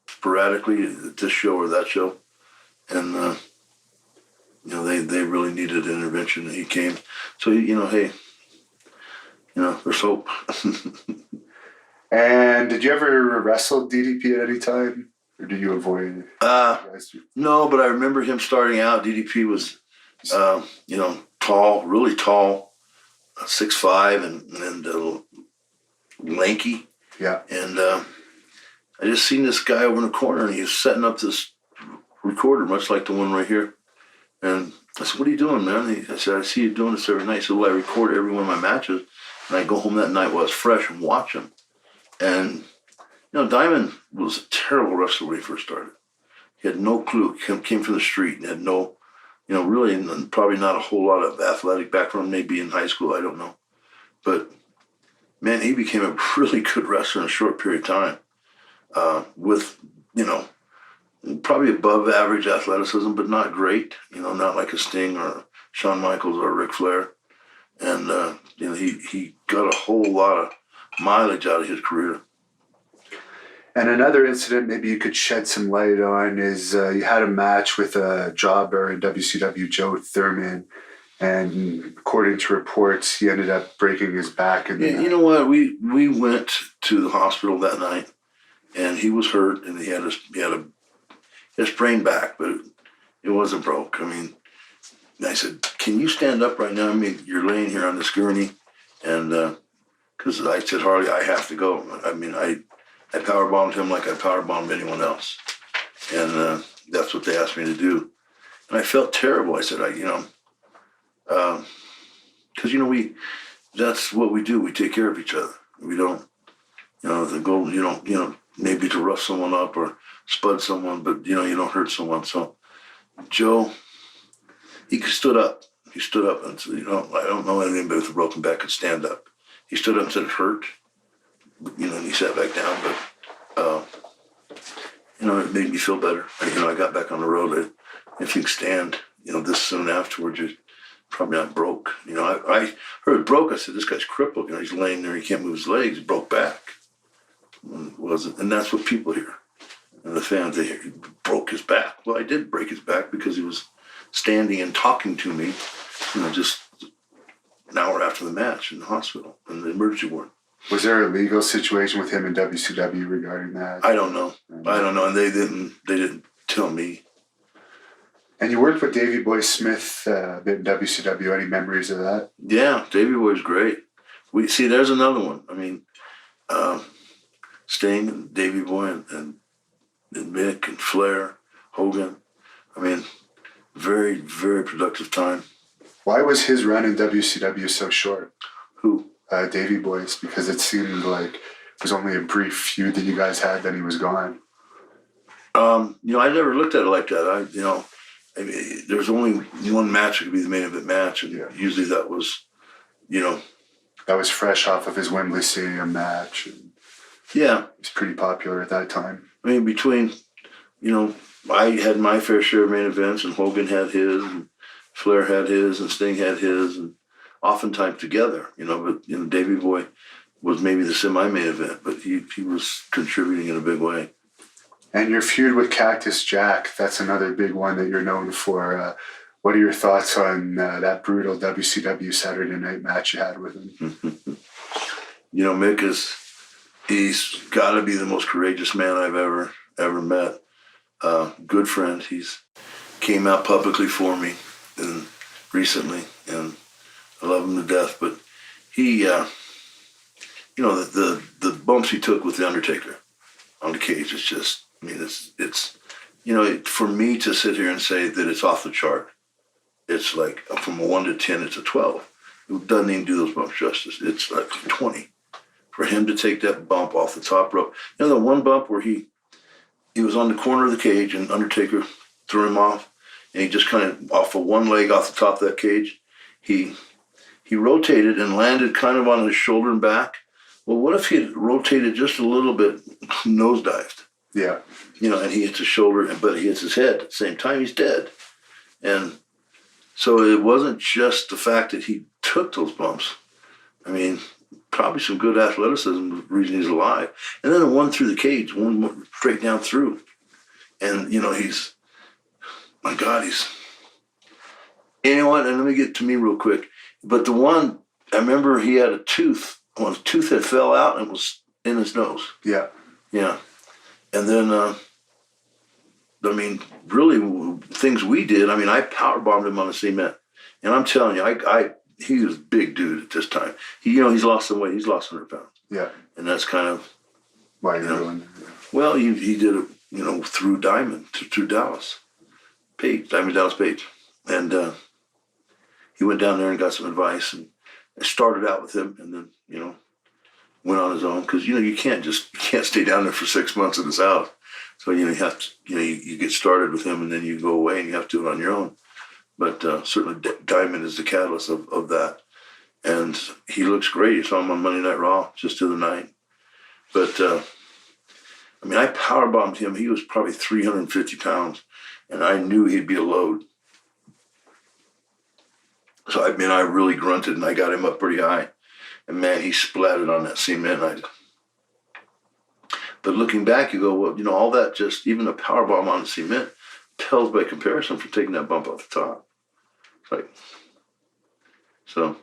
sporadically at this show or that show. And, they really needed intervention, and he came. So, hey, there's hope. And did you ever wrestle DDP at any time? Or did you avoid it? No, but I remember him starting out. DDP was, tall, really tall, 6'5", and lanky. Yeah. And I just seen this guy over in the corner, and he was setting up this recorder, much like the one right here. And I said, "What are you doing, man?" I said, "I see you doing this every night." He said, "Well, I record every one of my matches, and I go home that night while it's fresh and watch them." And, Diamond was a terrible wrestler when he first started. He had no clue. He came from the street and had no, really probably not a whole lot of athletic background, maybe in high school, I don't know. But, man, he became a really good wrestler in a short period of time. With, probably above average athleticism, but not great. You know, not like a Sting or Shawn Michaels or Ric Flair. And you know, he got a whole lot of mileage out of his career. And another incident maybe you could shed some light on is you had a match with a jobber in WCW, Joe Thurman, and according to reports, he ended up breaking his back. Yeah, you know what? We went to the hospital that night, and he was hurt, and he had a sprained back, but it wasn't broke. I mean, I said, "Can you stand up right now? I mean, you're laying here on this gurney," and because I said, "Harley, I have to go." I mean, I powerbombed him like I powerbombed anyone else, and that's what they asked me to do, and I felt terrible. I said, because that's what we do. We take care of each other. We don't, the goal, maybe to rough someone up or spud someone, but you don't hurt someone. So Joe, he stood up. He stood up and said, I don't know anybody with a broken back could stand up. He stood up and said it hurt, and he sat back down, but it made me feel better. I got back on the road. If you can stand, this soon afterwards, you're probably not broke. I heard broke. I said, this guy's crippled. He's laying there. He can't move his legs. He broke back. And that's what people hear. And the fans, they hear he broke his back. Well, I did break his back because he was standing and talking to me, just an hour after the match in the hospital, in the emergency ward. Was there a legal situation with him in WCW regarding that? I don't know. And they didn't tell me. And you worked with Davey Boy Smith a bit in WCW. Any memories of that? Yeah, Davey Boy's great. There's another one. I mean, Sting and Davey Boy and Mick and Flair, Hogan. I mean, very, very productive time. Why was his run in WCW so short? Who? Davey Boy's, because it seemed like it was only a brief feud that you guys had, then he was gone. I never looked at it like that. There's only one match that could be the main event match, and usually that was, That was fresh off of his Wembley Stadium match. And yeah. He was pretty popular at that time. I mean, between, I had my fair share of main events, and Hogan had his, and Flair had his, and Sting had his, and oftentimes together, but Davey Boy was maybe the semi-main event, but he was contributing in a big way. And your feud with Cactus Jack, that's another big one that you're known for. What are your thoughts on that brutal WCW Saturday night match you had with him? Mick he's got to be the most courageous man I've ever met. Good friend. He's came out publicly for me recently, and I love him to death. But he, the bumps he took with the Undertaker on the cage, it's just, it's for me to sit here and say that it's off the chart, it's like from a 1 to 10, it's a 12. It doesn't even do those bumps justice. It's like 20. For him to take that bump off the top rope. The one bump where he was on the corner of the cage and Undertaker threw him off, and he just kind of off of one leg off the top of that cage, he rotated and landed kind of on his shoulder and back. Well, what if he had rotated just a little bit, nosedived? Yeah. And he hits his shoulder, but he hits his head at the same time, he's dead. And so it wasn't just the fact that he took those bumps. Probably some good athleticism, the reason he's alive. And then one through the cage, one straight down through. And, he's, my God, and let me get to me real quick. But the one, I remember he had a tooth, his tooth had fell out and was in his nose. Yeah. Yeah. And then, really things we did, I powerbombed him on the cement. And I'm telling you, he was a big dude at this time. He's lost some weight. He's lost 100 pounds. Yeah. And that's kind of why you're doing it. Well, he did it, through Diamond, through Dallas Page. And he went down there and got some advice, and I started out with him, and then, went on his own, because, you can't stay down there for 6 months at his house. So, you have to, you get started with him, and then you go away and you have to do it on your own. But certainly Diamond is the catalyst of that. And he looks great. You saw him on Monday Night Raw just the other night. But I mean, I powerbombed him. He was probably 350 pounds, and I knew he'd be a load. So, I mean, I really grunted, and I got him up pretty high. And, man, he splattered on that cement. But looking back, you go, well, you know, all that just, even a powerbomb on the cement, pales by comparison for taking that bump off the top. It's like, so.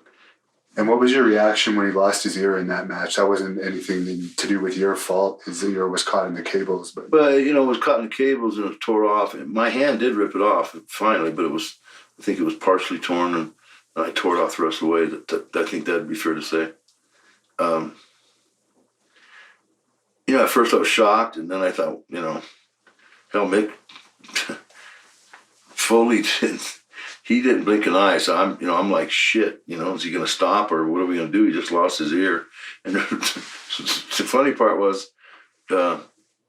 And what was your reaction when he lost his ear in that match? That wasn't anything to do with your fault. His ear was caught in the cables. But you know, it was caught in the cables and it tore off. And my hand did rip it off finally, but I think it was partially torn, and I tore it off the rest of the way. I think that'd be fair to say. You know, at first I was shocked, and then I thought, you know, hell, Mick Foley didn't blink an eye. So I'm like, shit, you know, is he going to stop, or what are we going to do? He just lost his ear. And the funny part was,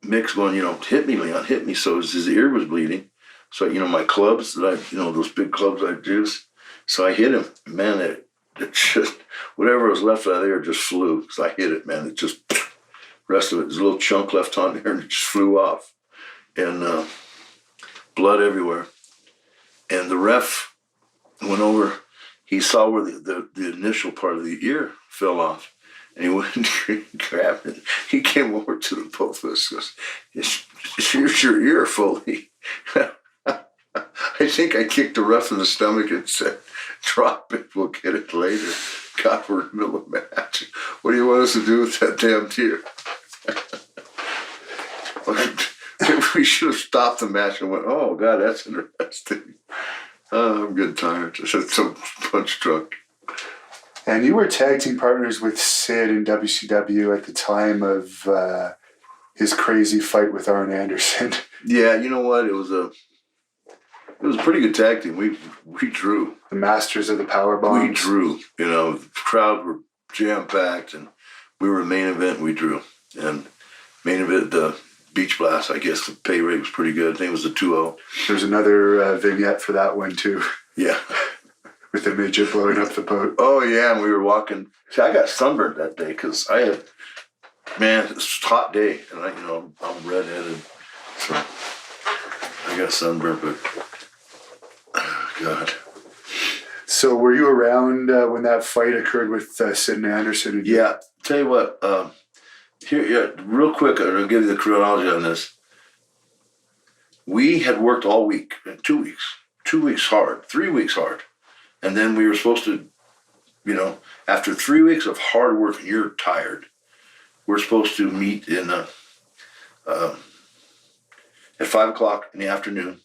Mick's going, you know, hit me, Leon, hit me. So his ear was bleeding. So, you know, my clubs those big clubs I use. So I hit him. Man, it just, whatever was left out of there just flew. So I hit it, man. It just, rest of it, there's a little chunk left on there, and it just flew off. And blood everywhere. And the ref went over. He saw where the initial part of the ear fell off. And he went and grabbed it. He came over to the both of us and goes, here's your ear, Foley. I think I kicked the ref in the stomach and said, drop it, we'll get it later. God, we're in the middle of a match. What do you want us to do with that damn tear? We should have stopped the match and went, oh, God, that's interesting. I'm getting tired. I said, so punch drunk. And you were tag team partners with Sid in WCW at the time of his crazy fight with Arn Anderson. Yeah, you know what? It was a pretty good tag team. We drew. The masters of the power bombs. We drew. You know, the crowd were jam-packed, and we were main event, we drew. And main event, the Beach Blast, I guess the pay rate was pretty good. I think it was a 2-0. There's another vignette for that one, too. Yeah. With the midget blowing up the boat. Oh, yeah, and we were walking. See, I got sunburned that day because it was a hot day, and I'm redheaded, so I got sunburned, but oh, God. So were you around when that fight occurred with Sid and Anderson? Yeah, tell you what, here, real quick, I'll give you the chronology on this. We had worked all week, 2 weeks, 2 weeks hard, 3 weeks hard. And then we were supposed to, you know, after 3 weeks of hard work and you're tired, we're supposed to meet in at 5 o'clock in the afternoon,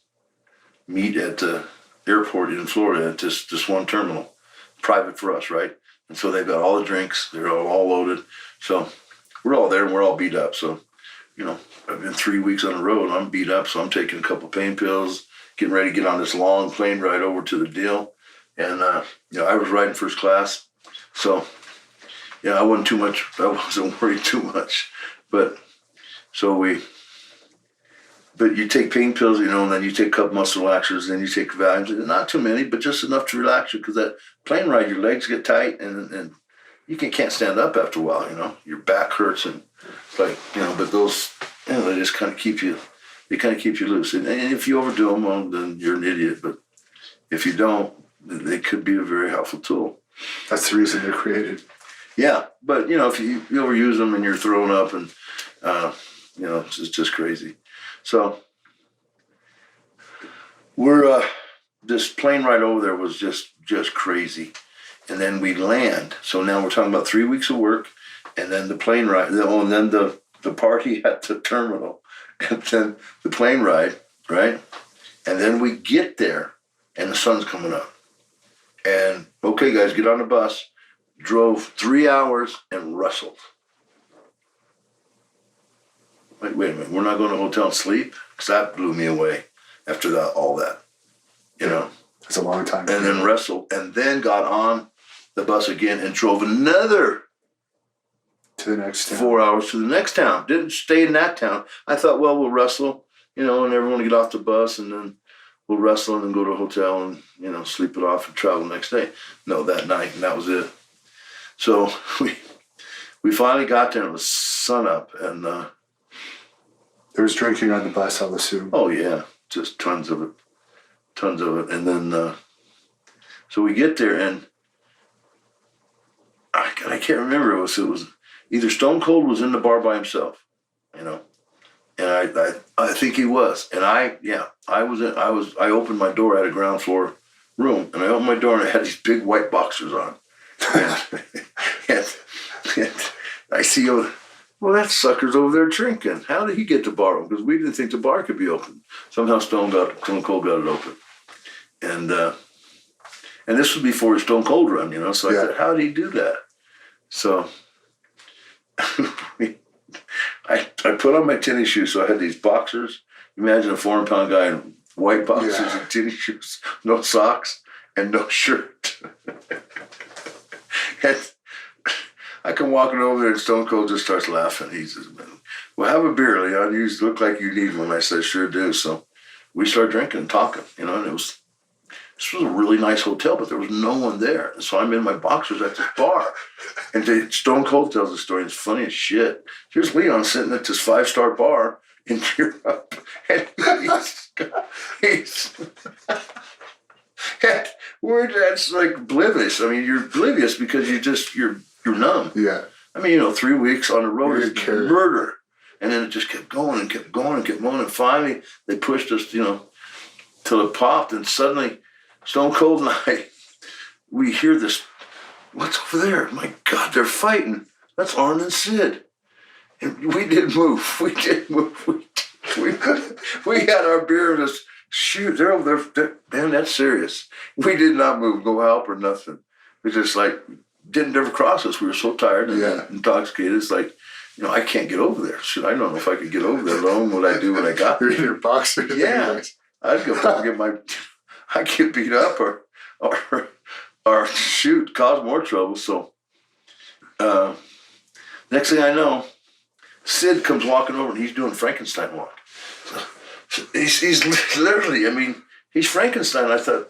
meet at the airport in Florida at this one terminal, private for us, right? And so they've got all the drinks, they're all loaded. So we're all there and we're all beat up. So, you know, I've been 3 weeks on the road and I'm beat up. So I'm taking a couple pain pills, getting ready to get on this long plane ride over to the deal. And, you know, I was riding first class. So, yeah, I wasn't worried too much. But you take pain pills, you know, and then you take a couple muscle relaxers, then you take Valium. Not too many, but just enough to relax you, because that plane ride, your legs get tight and you can't stand up after a while, you know. Your back hurts, and it's like, you know, but those, you know, they just kind of keep you loose. And if you overdo them, well, then you're an idiot. But if you don't, they could be a very helpful tool. That's the reason they're created. Yeah, but, you know, if you overuse them and you're throwing up and, you know, it's just crazy. So we're, this plane ride over there was just crazy. And then we land. So now we're talking about 3 weeks of work, and then the plane ride, and then the party at the terminal, and then the plane ride, right? And then we get there, and the sun's coming up. And, okay, guys, get on the bus. Drove 3 hours and wrestled. Wait a minute, we're not going to a hotel and sleep? Because that blew me away after all that, you know. It's a long time. And then wrestled, and then got on the bus again and drove another to the next town. 4 hours to the next town. Didn't stay in that town. I thought, well, we'll wrestle, you know, and everyone will get off the bus, and then we'll wrestle and then go to a hotel and, you know, sleep it off and travel the next day. No, that night, and that was it. So we finally got there, and it was sun up, and There was drinking on the bus, I'll assume. Oh, yeah. Just tons of it. Tons of it. And then, so we get there, and I can't remember. It was either Stone Cold was in the bar by himself, you know, and I think he was. And I opened my door. I had a ground floor room, and I opened my door, and I had these big white boxers on. And I see, well, that sucker's over there drinking. How did he get to bar? Because we didn't think the bar could be open. Somehow Stone Cold got it open. And this was before his Stone Cold run, you know. So I thought, how did he do that? So I put on my tennis shoes. So I had these boxers. Imagine a 400-pound guy in white boxers and tennis shoes, no socks, and no shirt. And I come walking over there, and Stone Cold just starts laughing. He says, well, have a beer, Leon. You look like you need one. I said, sure do. So we start drinking and talking, you know, and this was a really nice hotel, but there was no one there. So I'm in my boxers at this bar. And Stone Cold tells the story. It's funny as shit. Here's Leon sitting at this 5-star bar in Europe. And we're just like oblivious. I mean, you're oblivious because you're numb. Yeah. I mean, you know, 3 weeks on the road is murder. And then it just kept going and kept going and kept going. And finally, they pushed us, you know, till it popped. And suddenly, Stone Cold and I, we hear this, what's over there? My God, they're fighting. That's Arn and Sid. And we didn't move. We didn't move. We had our beer and just, shoot, they're over there. Man, that's serious. We did not move, go help or nothing. We just like, didn't ever cross us. We were so tired and intoxicated. It's like, you know, I can't get over there. Shit, I don't know if I could get over there alone. What I do when I got there. You're in your boxers. Yeah. I'd go get I'd get beat up or shoot, cause more trouble. So next thing I know, Sid comes walking over and he's doing Frankenstein walk. He's literally, I mean, he's Frankenstein. I said,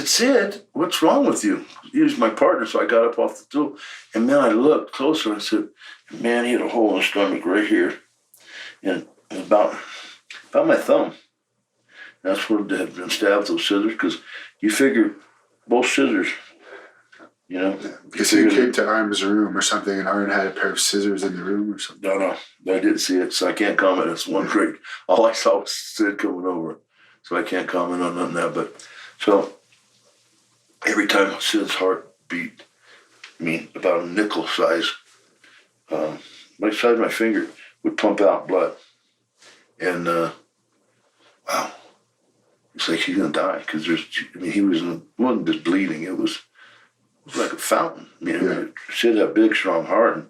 Sid, what's wrong with you? He was my partner, so I got up off the stool. And man, I looked closer. I said, man, he had a hole in his stomach right here. And about my thumb. That's where they had been stabbed, those scissors, because you figure both scissors, you know. Because he came to Arn's room or something, and Arn had a pair of scissors in the room or something. No, I didn't see it, so I can't comment. It's one great. All I saw was Sid coming over, so I can't comment on nothing that. But so every time Sid's heart beat, I mean, about a nickel size, right side of my finger would pump out blood, and wow. It's like he's gonna die because he wasn't just bleeding. It was like a fountain. Sid had a big, strong heart, and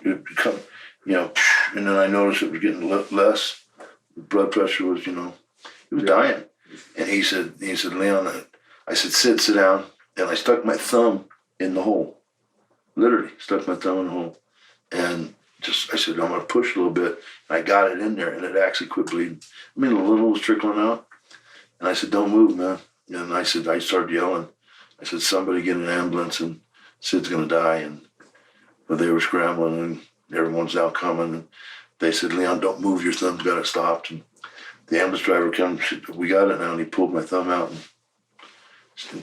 it would become, you know. And then I noticed it was getting less. The blood pressure was, you know, he was dying. And he said, Leon, I said, Sid, sit down. And I stuck my thumb in the hole. Literally stuck my thumb in the hole, and I said, I'm gonna push a little bit. And I got it in there, and it actually quit bleeding. I mean, a little was trickling out. And I said, don't move, man. And I started yelling. I said, somebody get an ambulance and Sid's going to die. But they were scrambling and everyone's out coming. And they said, Leon, don't move. Your thumb's got it stopped. And the ambulance driver comes, said, we got it now. And he pulled my thumb out.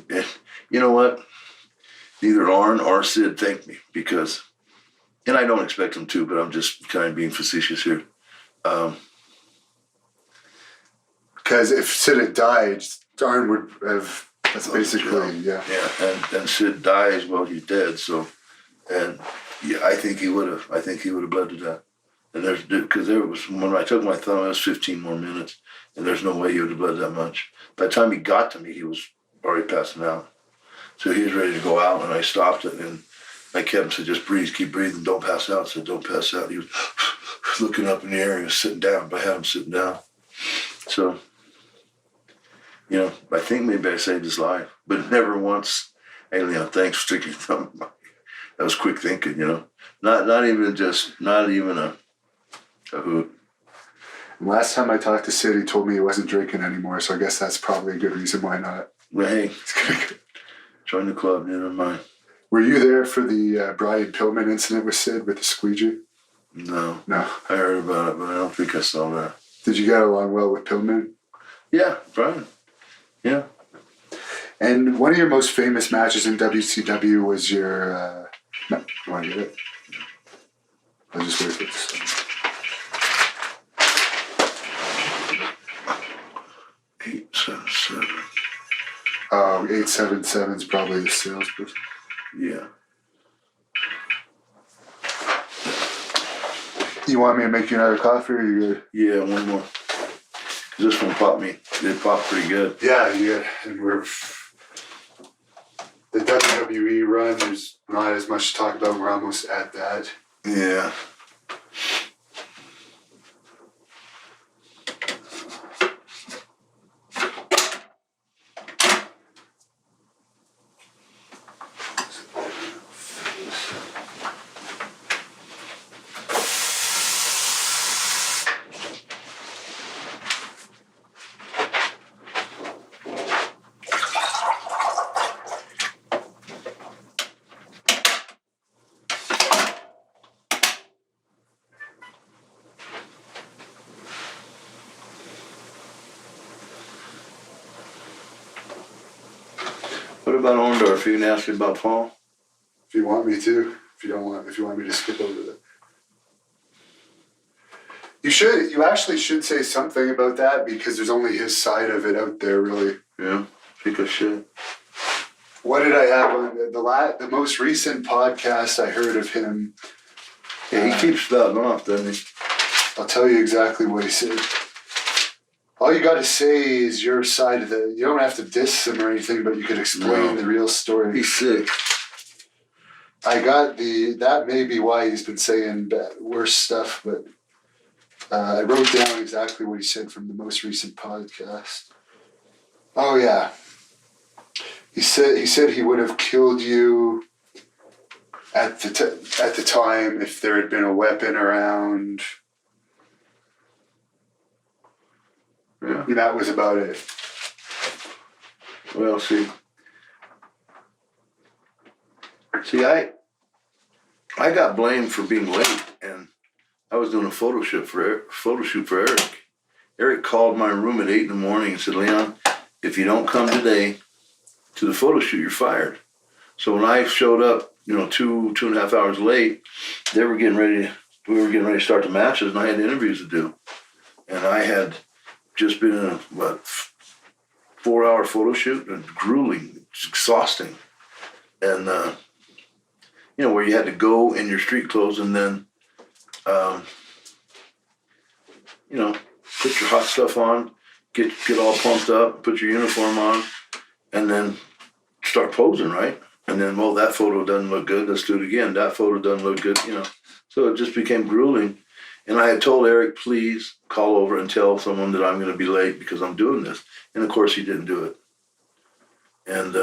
And you know what? Neither Arn or Sid thanked me because, and I don't expect them to, but I'm just kind of being facetious here. Because if Sid had died, Arn would have. That's basically, yeah. And Sid dies, well, he's dead. So, and yeah, I think he would have. I think he would have bled to death. And because there was, when I took my thumb, it was 15 more minutes, and there's no way he would have bled that much. By the time he got to me, he was already passing out. So he was ready to go out, and I stopped it, and I kept him, said, just breathe, keep breathing, don't pass out. I said, don't pass out. He was looking up in the air, he was sitting down, but I had him sitting down. So, you know, I think maybe I saved his life, but never once, hey, Leon, thanks for sticking your thumb in my. That was quick thinking, you know. Not even a hoot. Last time I talked to Sid, he told me he wasn't drinking anymore, so I guess that's probably a good reason why not. Well, hey, join the club, never mind. Were you there for the Brian Pillman incident with Sid with the squeegee? No. No. I heard about it, but I don't think I saw that. Did you get along well with Pillman? Yeah, Brian. Yeah. And one of your most famous matches in WCW was your... no, you want to get it? I'll just wait for this. 877. Oh, 877 is probably the salesperson. Yeah. You want me to make you another coffee or you good? Yeah, one more. This one popped me. It popped pretty good. Yeah, you good. And we're... The WWE run, there's not as much to talk about. We're almost at that. Yeah. What about Orndorff? You can ask me about Paul? If you want me to. If you want me to skip over that. You actually should say something about that because there's only his side of it out there, really. Yeah, I think I should. What did I have on the most recent podcast I heard of him? Yeah, he keeps spouting off, doesn't he? I'll tell you exactly what he said. All you got to say is your side of the... You don't have to diss him or anything, but you could explain the real story. He's sick. I got that may be why he's been saying worse stuff, but I wrote down exactly what he said from the most recent podcast. Oh yeah. He said he would have killed you at the time if there had been a weapon around. Yeah. And that was about it. Well, see, I got blamed for being late, and I was doing a photo shoot for Eric. Eric called my room at 8 in the morning and said, "Leon, if you don't come today to the photo shoot, you're fired." So when I showed up, 2.5 hours late, we were getting ready to start the matches, and I had interviews to do, and I had just been in a 4-hour photo shoot, and grueling, exhausting, and where you had to go in your street clothes and then put your hot stuff on, get all pumped up, put your uniform on, and then start posing, right? And then, well, that photo doesn't look good, let's do it again. That photo doesn't look good, So it just became grueling. And I had told Eric, please call over and tell someone that I'm going to be late because I'm doing this. And of course he didn't do it. And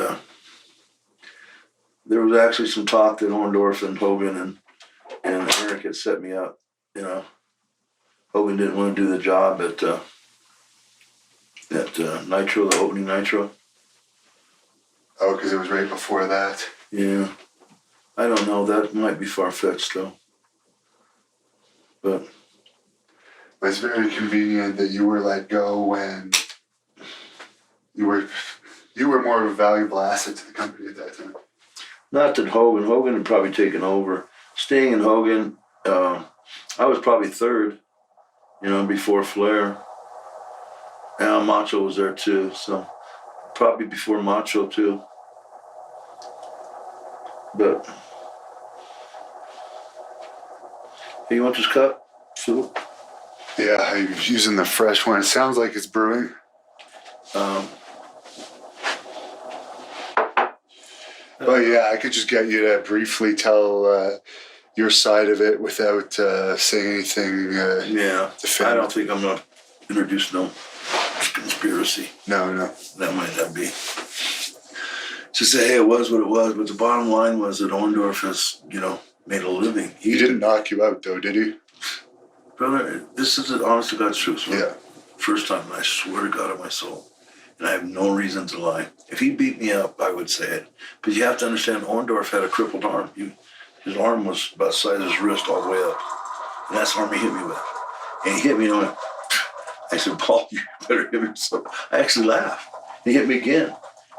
there was actually some talk that Orndorff and Hogan and Eric had set me up. Hogan didn't want to do the job at Nitro, the opening Nitro. Oh, because it was right before that. Yeah. I don't know. That might be far-fetched, though. But it's very convenient that you were let go when you were more of a valuable asset to the company at that time. not that Hogan had probably taken over. Sting and Hogan, I was probably third, before Flair. And Macho was there too, so probably before Macho too. But hey, you want this cup? Soup? Yeah, I'm using the fresh one. It sounds like it's brewing. But yeah, I could just get you to briefly tell your side of it without saying anything. Yeah, I don't think I'm going to introduce no conspiracy. No. That might not be. Just say, hey, it was what it was. But the bottom line was that Orndorff has, made a living. He didn't knock you out, though, did he? Brother, this is the honest to God's truth. Yeah. First time, and I swear to God on my soul. And I have no reason to lie. If he beat me up, I would say it. But you have to understand, Orndorff had a crippled arm. His arm was about the size of his wrist all the way up. And that's the arm he hit me with. And he hit me and I went, I said, Paul, you better hit me. So I actually laughed. He hit me again.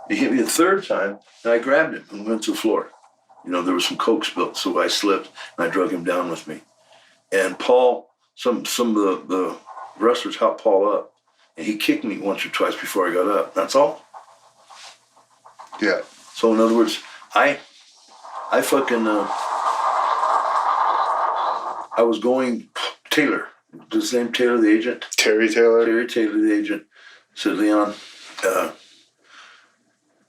He hit me the third time, and I grabbed him and went to the floor. You know, there was some Coke spilled, so I slipped, and I drug him down with me. And Paul, some of the wrestlers helped Paul up, and he kicked me once or twice before I got up. That's all. Yeah. So in other words, I fucking, I was going, Taylor, his name Taylor, the agent? Terry Taylor? Terry Taylor, the agent, said, Leon,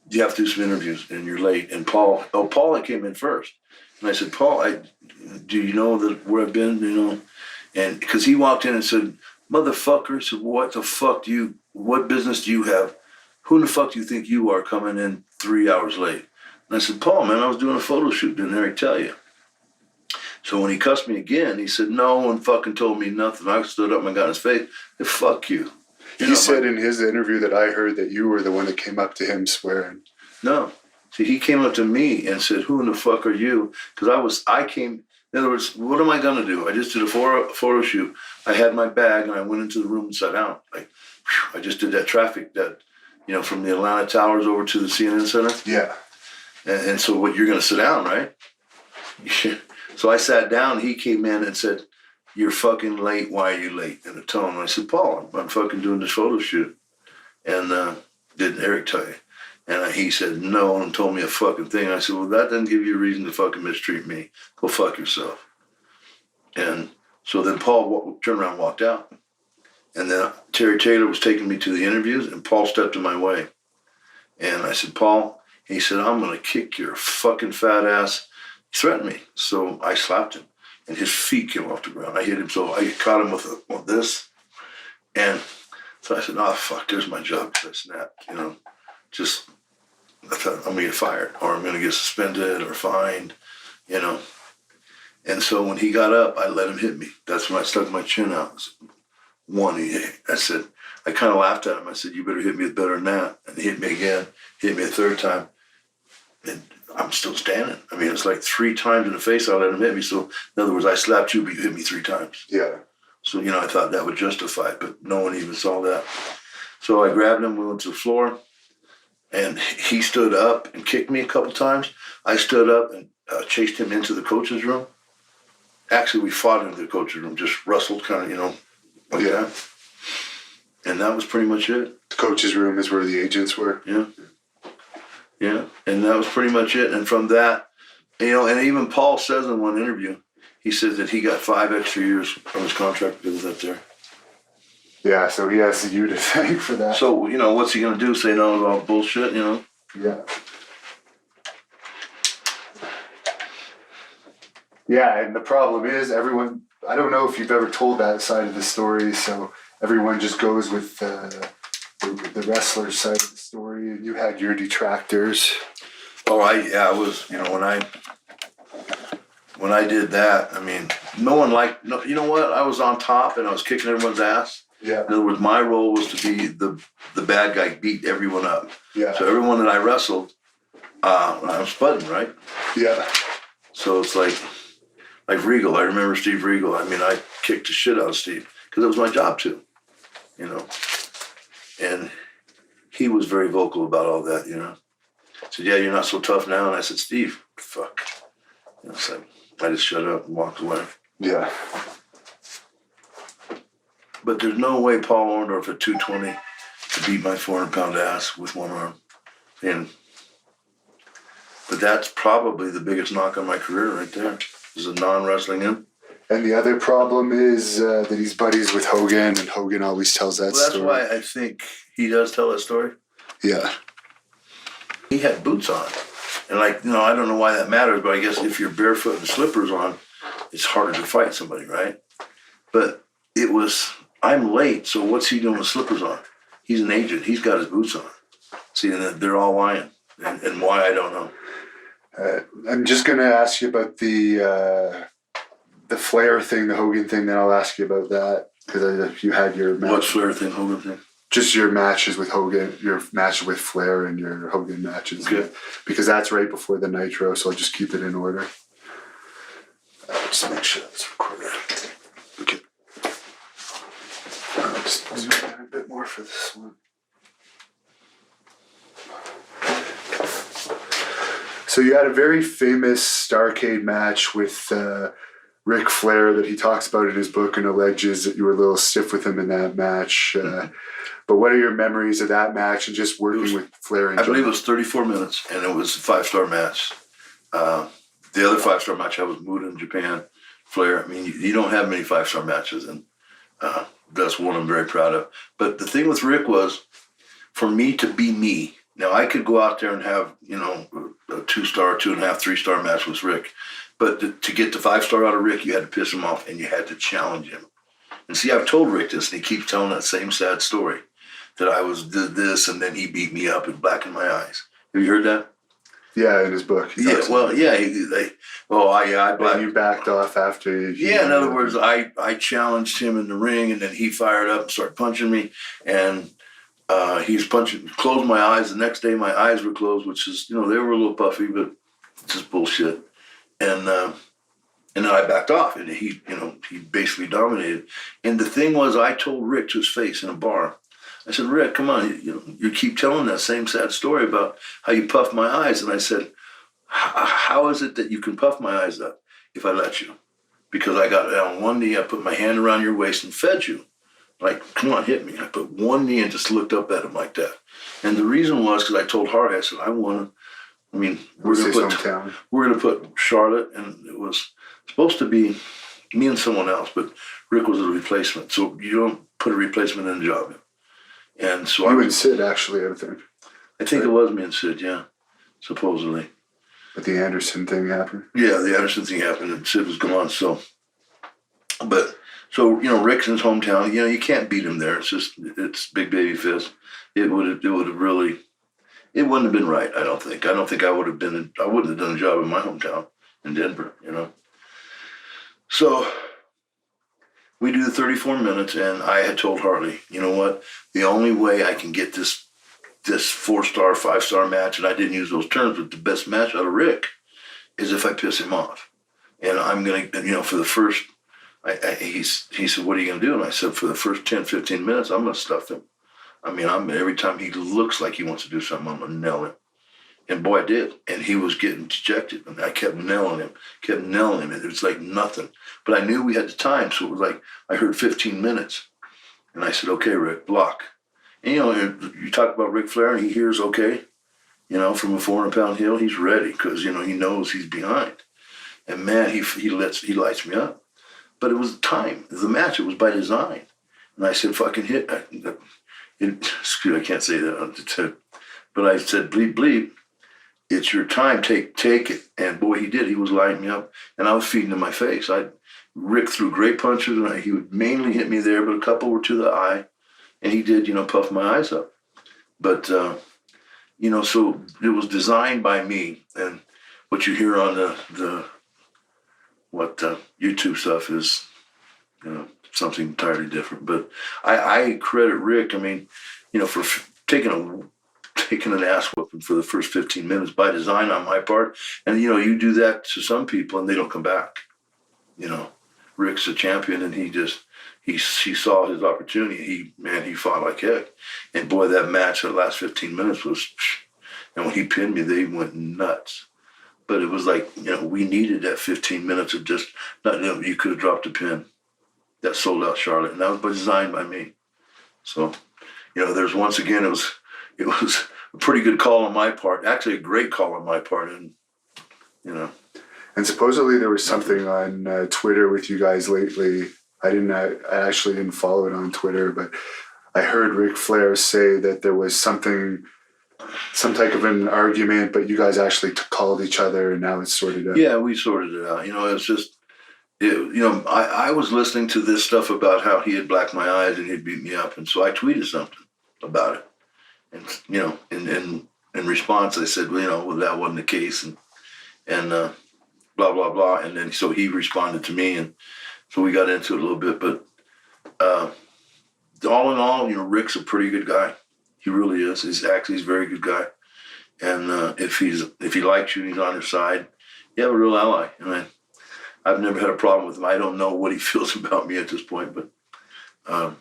you have to do some interviews and you're late. And Paul I came in first. And I said, Paul, do you know where I've been, you know? And because he walked in and said, motherfucker, said, what business do you have? Who in the fuck do you think you are coming in 3 hours late? And I said, Paul, man, I was doing a photo shoot, didn't Eric tell you? So when he cussed me again, he said, no one fucking told me nothing. I stood up and got in his face. I said, fuck you. He said in his interview that I heard that you were the one that came up to him swearing. No. See, he came up to me and said, who in the fuck are you? Because in other words, what am I going to do? I just did a photo shoot. I had my bag and I went into the room and sat down. Like, I just did that traffic from the Atlanta Towers over to the CNN Center. Yeah. And so what, you're going to sit down, right? So I sat down. He came in and said, you're fucking late. Why are you late? In a tone. And I said, Paul, I'm fucking doing this photo shoot. And didn't Eric tell you? And he said, no, and told me a fucking thing. I said, well, that doesn't give you a reason to fucking mistreat me. Go fuck yourself. And so then Paul turned around and walked out. And then Terry Taylor was taking me to the interviews, and Paul stepped in my way. And I said, Paul, he said, I'm going to kick your fucking fat ass. He threatened me. So I slapped him. And his feet came off the ground. I hit him, so I caught him with this. And so I said, oh, fuck, there's my job. I snapped, I thought, I'm going to get fired, or I'm going to get suspended or fined, And so when he got up, I let him hit me. That's when I stuck my chin out. I kind of laughed at him. I said, you better hit me better than that. And he hit me again, hit me a third time. And I'm still standing. I mean, it's like 3 times in the face I let him hit me. So in other words, I slapped you, but you hit me 3 times. Yeah. So, I thought that would justify it, but no one even saw that. So I grabbed him, we went to the floor, and he stood up and kicked me a couple times. I stood up and chased him into the coach's room. Actually, we fought into the coach's room, just wrestled kind of, like that. And that was pretty much it. The coach's room is where the agents were. Yeah. Yeah, and that was pretty much it. And from that, and even Paul says in one interview, he says that he got 5 extra years from his contract because of that there. Yeah, so he has you to thank for that. So, what's he going to do? Say no, it's all bullshit, Yeah. Yeah, and the problem is everyone, I don't know if you've ever told that side of the story, so everyone just goes with the wrestler's side of the story, and you had your detractors. Oh, I was, when I did that, I mean, no one liked, you know what? I was on top and I was kicking everyone's ass. Yeah. In other words, my role was to be the bad guy, beat everyone up. Yeah. So everyone that I wrestled, I was spudding, right? Yeah. So it's like Regal. I remember Steve Regal. I mean, I kicked the shit out of Steve because it was my job to, And he was very vocal about all that, Said, yeah, you're not so tough now. And I said, Steve, fuck. So I just shut up and walked away. Yeah. But there's no way Paul Orndorff at 220 could beat my 400-pound ass with one arm. But that's probably the biggest knock on my career right there, is a non-wrestling him. And the other problem is that he's buddies with Hogan, and Hogan always tells that story. That's why I think he does tell that story. Yeah. He had boots on. And I don't know why that matters, but I guess if you're barefoot and slippers on, it's harder to fight somebody, right? But it was, I'm late, so what's he doing with slippers on? He's an agent. He's got his boots on. See, and they're all lying. And why, I don't know. I'm just going to ask you about the Flair thing, the Hogan thing, then I'll ask you about that, because you had your match. What Flair thing, Hogan thing? Just your matches with Hogan, your match with Flair and your Hogan matches. Okay. Because that's right before the Nitro, so I'll just keep it in order. Just make sure that's recorded. Okay. Just zoom in a bit more for this one. So you had a very famous Starrcade match with Ric Flair that he talks about in his book and alleges that you were a little stiff with him in that match. But what are your memories of that match and just working with Flair in I general? believe it was 34 minutes, and it was a 5-star match. The other 5-star match I was Muda in Japan. Flair, I mean, you don't have many 5-star matches, and that's one I'm very proud of. But the thing with Rick was, for me to be me, now I could go out there and have, you know, a 2-star, 2.5, 3-star match with Rick. But to get the 5-star out of Rick, you had to piss him off, and you had to challenge him. And see, I've told Rick this, and he keeps telling that same sad story, that I did this, and then he beat me up and blackened my eyes. Have you heard that? Yeah, in his book. Yeah, well, yeah. I blacked. And you backed off after. Yeah, in other words, I challenged him in the ring, and then he fired up and started punching me, and he was punching, closed my eyes. The next day, my eyes were closed, which is, you know, they were a little puffy, but it's just bullshit. And then I backed off, and he basically dominated. And the thing was, I told Rick to his face in a bar, I said, Rick, come on, you keep telling that same sad story about how you puffed my eyes. And I said, how is it that you can puff my eyes up if I let you? Because I got on one knee, I put my hand around your waist and fed you. Like, come on, hit me. I put one knee and just looked up at him like that. And the reason was because I told Hardy, I said, we're going to put Charlotte, and it was supposed to be me and someone else, but Rick was a replacement. So you don't put a replacement in a job. And so you and Sid, actually, I think. I think it was me and Sid, yeah, supposedly. But the Anderson thing happened. Yeah, the Anderson thing happened, and Sid was gone. So Rick's in his hometown. You know, you can't beat him there. It's big baby fist. It wouldn't have been right. I don't think I wouldn't have done a job in my hometown in Denver. You know. So we do the 34 minutes, and I had told Harley, you know what? The only way I can get this 4-star, 5-star match, and I didn't use those terms, but the best match out of Rick is if I piss him off. And I'm going to, for the first, he said, what are you going to do? And I said, for the first 10, 15 minutes, I'm going to stuff him. Every time he looks like he wants to do something, I'm going to nail him. And boy, I did. And he was getting dejected. And I kept nailing him. And it was like nothing. But I knew we had the time. So it was like, I heard 15 minutes. And I said, okay, Rick, block. And, you talk about Ric Flair, and he hears, okay, from a 400-pound hill, he's ready because, he knows he's behind. And, man, he lights me up. But it was time. It was the match. It was by design. And I said, fucking hit. I can't say that. But I said, bleep, bleep. It's your time. Take it. And boy, he did. He was lighting me up, and I was feeding in my face. Rick threw great punches, and he would mainly hit me there, but a couple were to the eye, and he did, puff my eyes up. But so it was designed by me, and what you hear on the YouTube stuff is, something entirely different. But I credit Rick. For taking an ass whooping for the first 15 minutes by design on my part. And, you do that to some people and they don't come back. Rick's a champion, and he saw his opportunity. He fought like heck. And boy, that match, the last 15 minutes was, and when he pinned me, they went nuts. But it was like, we needed that 15 minutes of just, you could have dropped a pin. That sold out Charlotte. And that was designed by me. So, there's once again, it was a pretty good call on my part. Actually, a great call on my part. And, And supposedly there was something on Twitter with you guys lately. I actually didn't follow it on Twitter, but I heard Ric Flair say that there was some type of an argument, but you guys actually called each other, and now it's sorted out. Yeah, we sorted it out. It's just, I was listening to this stuff about how he had blacked my eyes and he'd beat me up, and so I tweeted something about it. And, in response, I said, that wasn't the case, and blah, blah, blah. And then so he responded to me, and so we got into it a little bit. But all in all, Rick's a pretty good guy. He really is. He's a very good guy. And if he likes you and he's on your side, you have a real ally. I've never had a problem with him. I don't know what he feels about me at this point, but I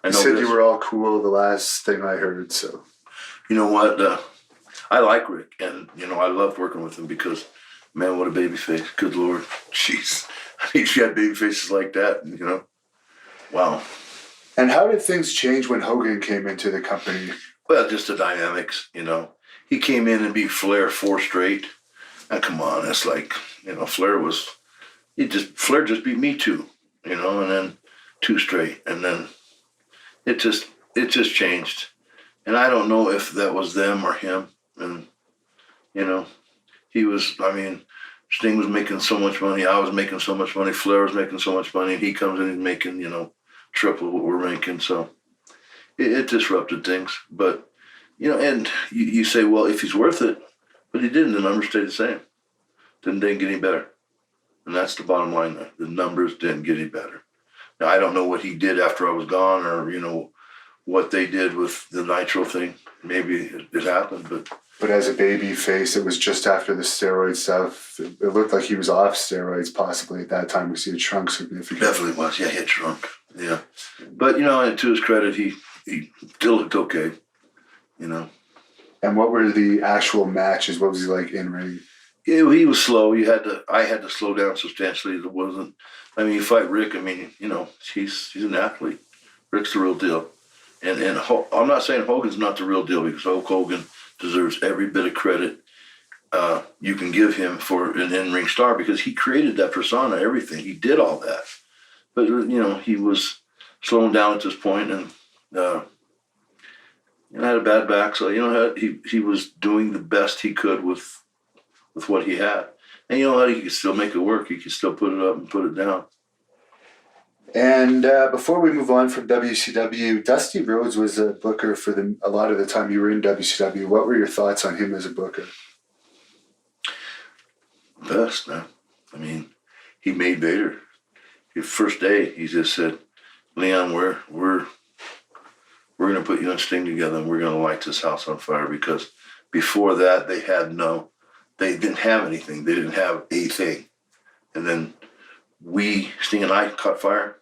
You know said this. you were all cool the last thing I heard, so. You know what? I like Rick, and I loved working with him because, man, what a baby face! Good Lord, jeez. I mean, she had baby faces like that, and wow. And how did things change when Hogan came into the company? Well, just the dynamics, He came in and beat Flair 4 straight. And come on, it's like, Flair just beat me 2, and then 2 straight. And then it just changed. And I don't know if that was them or him. And, Sting was making so much money. I was making so much money. Flair was making so much money. And he comes in and making, triple what we're making. So it disrupted things. But, and you say, well, if he's worth it, but he didn't. The numbers stayed the same. Didn't get any better. And that's the bottom line there. The numbers didn't get any better. Now, I don't know what he did after I was gone or, what they did with the Nitro thing. Maybe it happened, but... But as a baby face, it was just after the steroid stuff. It looked like he was off steroids possibly at that time because he had shrunk significantly. Definitely was. Yeah, he had shrunk. Yeah. But, and to his credit, he still looked okay, And what were the actual matches? What was he like in ring? Yeah, he was slow. I had to slow down substantially. It wasn't... you fight Rick, he's an athlete. Rick's the real deal. And I'm not saying Hogan's not the real deal because Hulk Hogan deserves every bit of credit you can give him for an in-ring star because he created that persona, everything. He did all that. But, he was slowing down at this point and had a bad back. So, he was doing the best he could with what he had. And he could still make it work. He could still put it up and put it down. And before we move on from WCW, Dusty Rhodes was a booker for a lot of the time you were in WCW. What were your thoughts on him as a booker? Best, man. He made Vader. His first day, he just said, Leon, we're going to put you and Sting together and we're going to light this house on fire because before that, they didn't have anything. They didn't have a thing. And then Sting and I caught fire,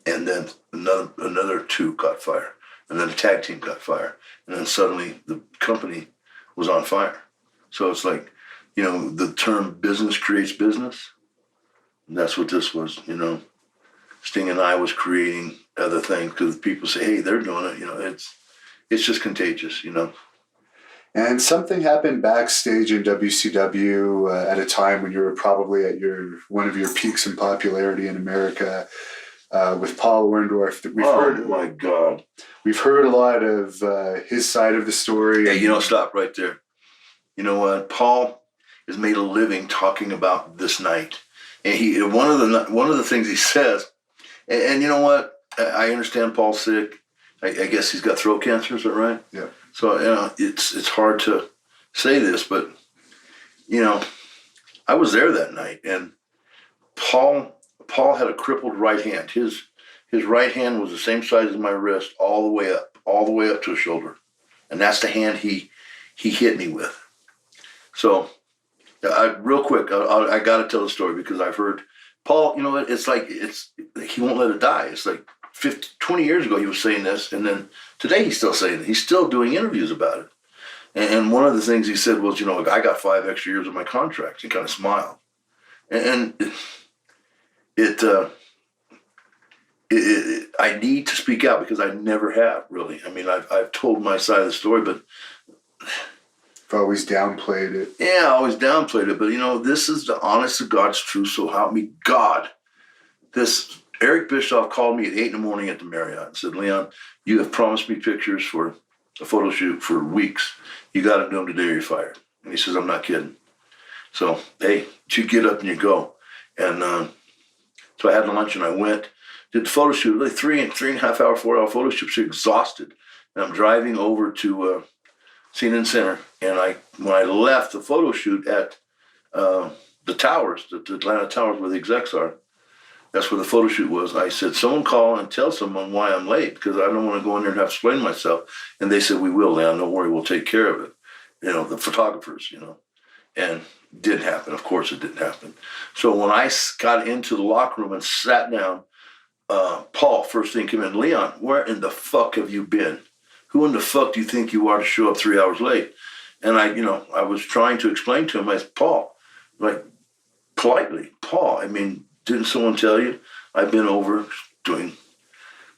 and then another 2 caught fire, and then the tag team caught fire, and then suddenly the company was on fire. So it's like, the term business creates business, and that's what this was, Sting and I was creating other things because people say, hey, they're doing it, it's just contagious, And something happened backstage in WCW at a time when you were probably at one of your peaks in popularity in America with Paul Orndorff. My God. We've heard a lot of his side of the story. Hey, stop right there. You know what? Paul has made a living talking about this night. And one of the things he says, and you know what? I understand Paul's sick. I guess he's got throat cancer, is that right? Yeah. So, it's hard to say this, but, I was there that night, and Paul had a crippled right hand. His right hand was the same size as my wrist all the way up to his shoulder. And that's the hand he hit me with. So, real quick, I got to tell the story because I've heard, Paul, it's like he won't let it die. It's like 20 years ago he was saying this, and then today he's still saying it. He's still doing interviews about it. And one of the things he said was, I got 5 extra years of my contract. He kind of smiled. And I need to speak out because I never have, really. I've told my side of the story, but... I've always downplayed it. Yeah, I always downplayed it. But, this is the honest to God's truth, so help me God. Eric Bischoff called me at 8 a.m. at the Marriott and said, Leon, you have promised me pictures for a photo shoot for weeks. You got to do them today or you're fired. And he says, I'm not kidding. So, hey, you get up and you go. And so I had lunch and I went, did the photo shoot, like 3.5 hour, 4 hour photo shoot, so exhausted. And I'm driving over to CNN Center. And when I left the photo shoot at the towers, the Atlanta Towers where the execs are, that's where the photo shoot was. I said, someone call and tell someone why I'm late because I don't want to go in there and have to explain myself. And they said, we will, Leon, don't worry, we'll take care of it. The photographers, And it didn't happen. Of course it didn't happen. So when I got into the locker room and sat down, Paul, first thing came in, Leon, where in the fuck have you been? Who in the fuck do you think you are to show up 3 hours late? And I was trying to explain to him, I said, Paul, like, politely, Paul, I mean, didn't someone tell you I've been over doing?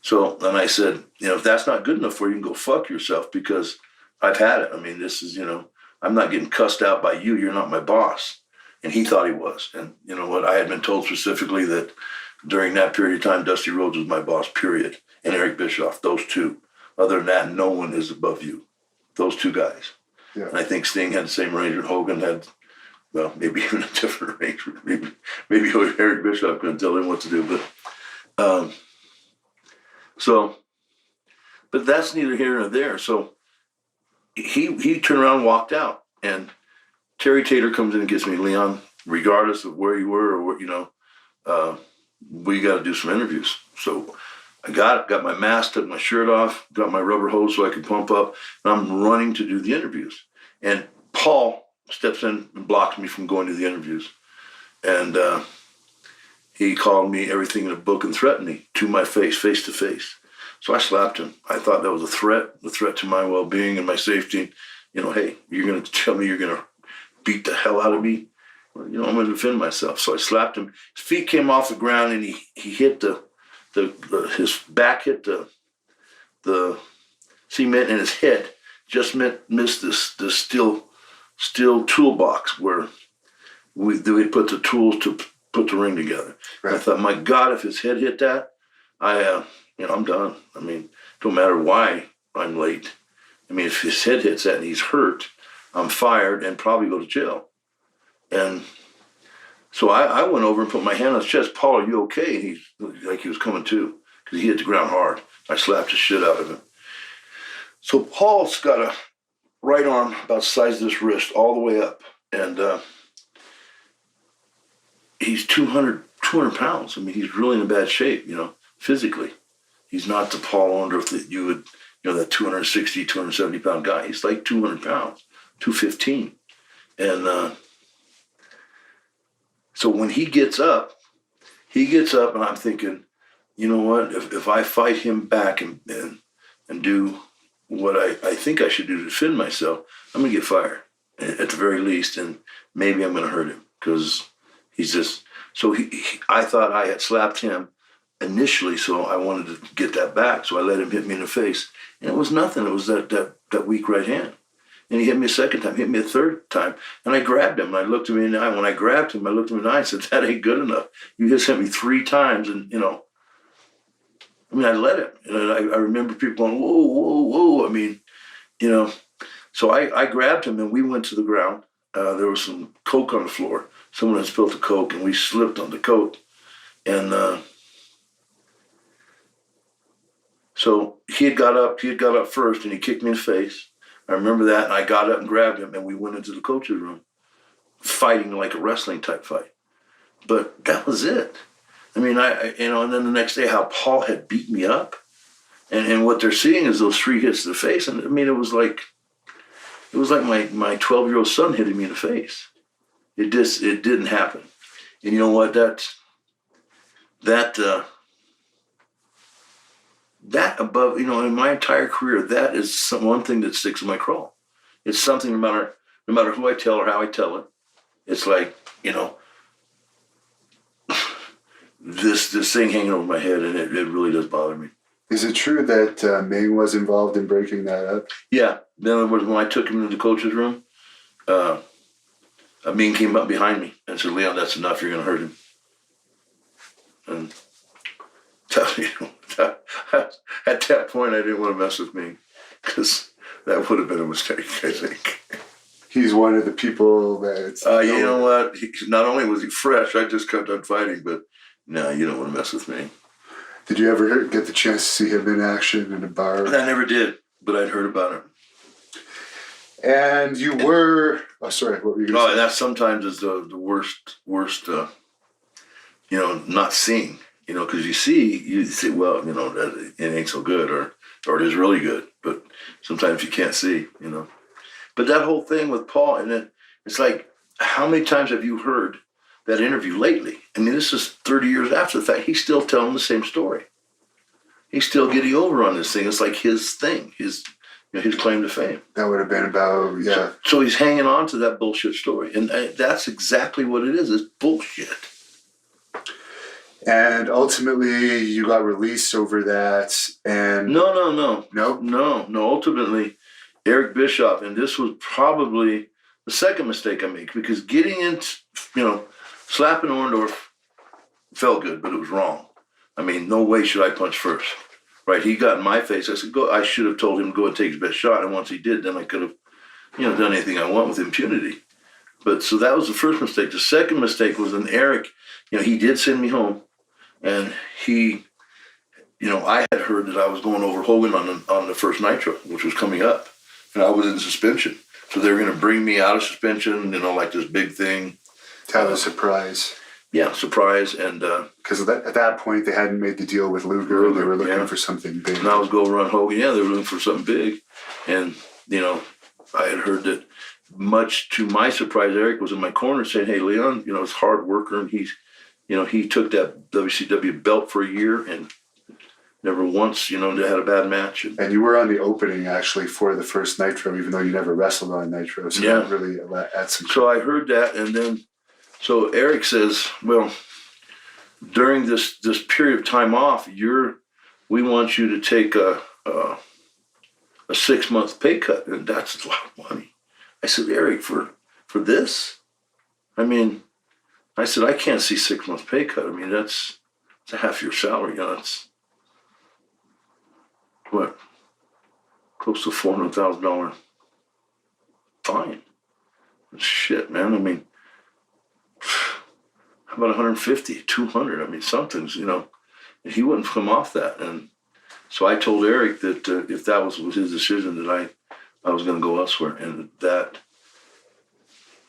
So then I said, if that's not good enough for you, you can go fuck yourself, because I've had it. I mean, this is, I'm not getting cussed out by you. You're not my boss. And he thought he was. And you know what? I had been told specifically that during that period of time, Dusty Rhodes was my boss, period. And Eric Bischoff, those two. Other than that, no one is above you. Those two guys. Yeah. And I think Sting had the same arrangement. Hogan had, well, maybe even a different arrangement. Maybe Eric Bischoff couldn't tell him what to do. But that's neither here nor there. So he turned around and walked out. And Terry Taylor comes in and gets me, Leon, regardless of where you were or what, we got to do some interviews. So I got my mask, took my shirt off, got my rubber hose so I could pump up, and I'm running to do the interviews. And Paul steps in and blocks me from going to the interviews. And he called me everything in a book and threatened me to my face to face. So I slapped him. I thought that was a threat to my well-being and my safety. Hey, you're going to tell me you're going to beat the hell out of me? Well, I'm going to defend myself. So I slapped him. His feet came off the ground, and he hit his back hit the cement, and his head just missed this steel toolbox where we put the tools to put the ring together. Right. I thought, my God, if his head hit that, I'm done. I mean, don't matter why I'm late. I mean, if his head hits that and he's hurt, I'm fired and probably go to jail. And so I went over and put my hand on his chest. Paul, are you okay? And he was coming to, because he hit the ground hard. I slapped the shit out of him. So Paul's got a right arm about the size of this wrist all the way up. And he's 200 pounds. I mean, he's really in bad shape, physically. He's not the Paul Orndorff that you would, that 260, 270 pound guy. He's like 200 pounds, 215. And so when he gets up and I'm thinking, you know what, if I fight him back and do what I think I should do to defend myself, I'm going to get fired at the very least. And maybe I'm going to hurt him, because he's just, so I thought I had slapped him initially, so I wanted to get that back. So I let him hit me in the face, and it was nothing. It was that weak right hand. And he hit me a second time, hit me a third time, and I grabbed him. And I looked him in the eye. When I grabbed him, I looked him in the eye and said, that ain't good enough. You just hit me 3 times, and, I let him. And I remember people going, whoa, whoa, whoa. I mean, so I grabbed him, and we went to the ground. There was some Coke on the floor. Someone had spilled the Coke, and we slipped on the Coke. And so he had got up first, and he kicked me in the face. I remember that, and I got up and grabbed him, and we went into the coach's room, fighting like a wrestling type fight. But that was it. I mean, and then the next day, how Paul had beat me up, and what they're seeing is those 3 hits to the face, and I mean, it was like my 12-year-old son hitting me in the face. It didn't happen, and you know what? That above, in my entire career, that is one thing that sticks in my craw. It's something no matter who I tell or how I tell it. It's like, this thing hanging over my head, and it really does bother me. Is it true that Ming was involved in breaking that up? Yeah. In other words, when I took him into the coach's room, Ming came up behind me and said, Leon, that's enough. You're going to hurt him. And at that point, I didn't want to mess with Ming, because that would have been a mistake, I think. He's one of the people that... you know what? Not only was he fresh, I just kept on fighting, but no, you don't want to mess with me. Did you ever get the chance to see him in action in a bar? I never did, but I'd heard about him. And you were... Oh, sorry, what were you going to say? That sometimes is the worst, not seeing. Because you say, well, that it ain't so good, or it is really good, but sometimes you can't see, But that whole thing with Paul, and it's like, how many times have you heard that interview lately? I mean, this is 30 years after the fact. He's still telling the same story. He's still getting over on this thing. It's like his thing, his claim to fame. That would have been about, yeah. So he's hanging on to that bullshit story. And that's exactly what it is. It's bullshit. And ultimately, you got released over that. And No. Ultimately, Eric Bischoff, and this was probably the second mistake I made, because getting into, slapping Orndorff felt good, but it was wrong. I mean, no way should I punch first, right? He got in my face. I said, go. I should have told him to go and take his best shot. And once he did, then I could have, done anything I want with impunity. But so that was the first mistake. The second mistake was when Eric, he did send me home, and he, I had heard that I was going over Hogan on the first Nitro, which was coming up, and I was in suspension. So they were going to bring me out of suspension, like this big thing. To have a surprise. Yeah, surprise. And because at that point, they hadn't made the deal with Luger, and they were looking for something big. And I was going run Hogan. Yeah, they were looking for something big. And, I had heard that, much to my surprise, Eric was in my corner saying, hey, Leon, he's a hard worker, and he's, he took that WCW belt for a year and never once, they had a bad match. And you were on the opening, actually, for the first Nitro, even though you never wrestled on Nitro. So that really adds some... So I heard that, and then, so Eric says, well, during this period of time off, we want you to take a 6-month pay cut, and that's a lot of money. I said, Eric, for this? I mean, I said, I can't see 6 months pay cut. I mean, that's a half your salary. That's what? Close to $400,000 fine. Shit, man. I mean, how about 150, 200? I mean, something's, he wouldn't come off that. And so I told Eric that if that was his decision, that I was going to go elsewhere. And that.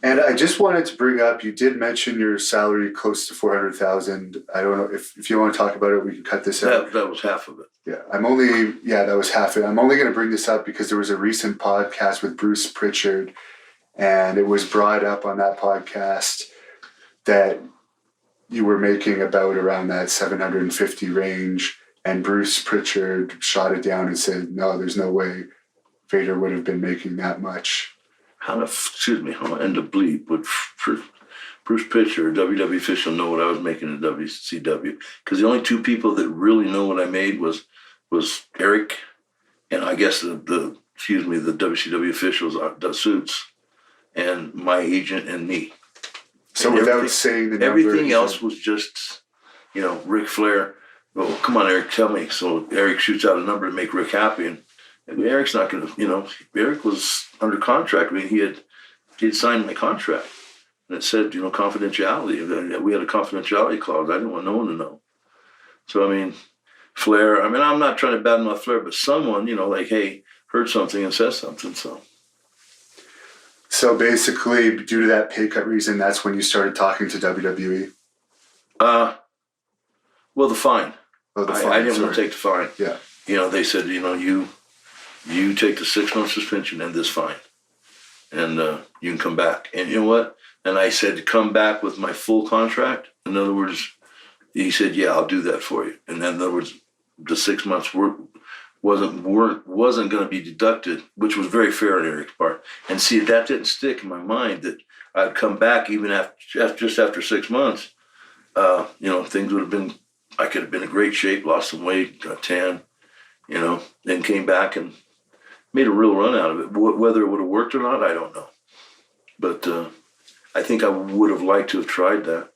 And I just wanted to bring up, you did mention your salary close to $400,000. I don't know if you want to talk about it, we can cut this out. That was half of it. Yeah, that was half it. I'm only going to bring this up because there was a recent podcast with Bruce Pritchard, and it was brought up on that podcast that you were making about around that 750 range, and Bruce Pritchard shot it down and said, no, there's no way Vader would have been making that much. How in the bleep would Bruce Pritchard, WWE official, know what I was making in WCW? Because the only two people that really know what I made was Eric, and I guess the WCW officials, the suits, and my agent and me. So and without saying the number, everything else was just, Ric Flair. Well, come on, Eric, tell me. So Eric shoots out a number to make Rick happy, and Eric's not going to, Eric was under contract. I mean, he had signed my contract, and it said, confidentiality. We had a confidentiality clause. I didn't want no one to know. So, I mean, Flair, I'm not trying to badmouth Flair, but someone, hey, heard something and says something, So basically, due to that pay cut reason, that's when you started talking to WWE? Well, the fine. Oh, the fine. I didn't want to take the fine. Yeah. They said, you take the 6-month suspension and this fine, and you can come back. And you know what? And I said to come back with my full contract. In other words, he said, yeah, I'll do that for you. And then, in other words, the 6 months wasn't going to be deducted, which was very fair on Eric's part. And see, that didn't stick in my mind that I'd come back even just after 6 months. Things would have been, I could have been in great shape, lost some weight, got tan, then came back and made a real run out of it. Whether it would have worked or not, I don't know. But I think I would have liked to have tried that,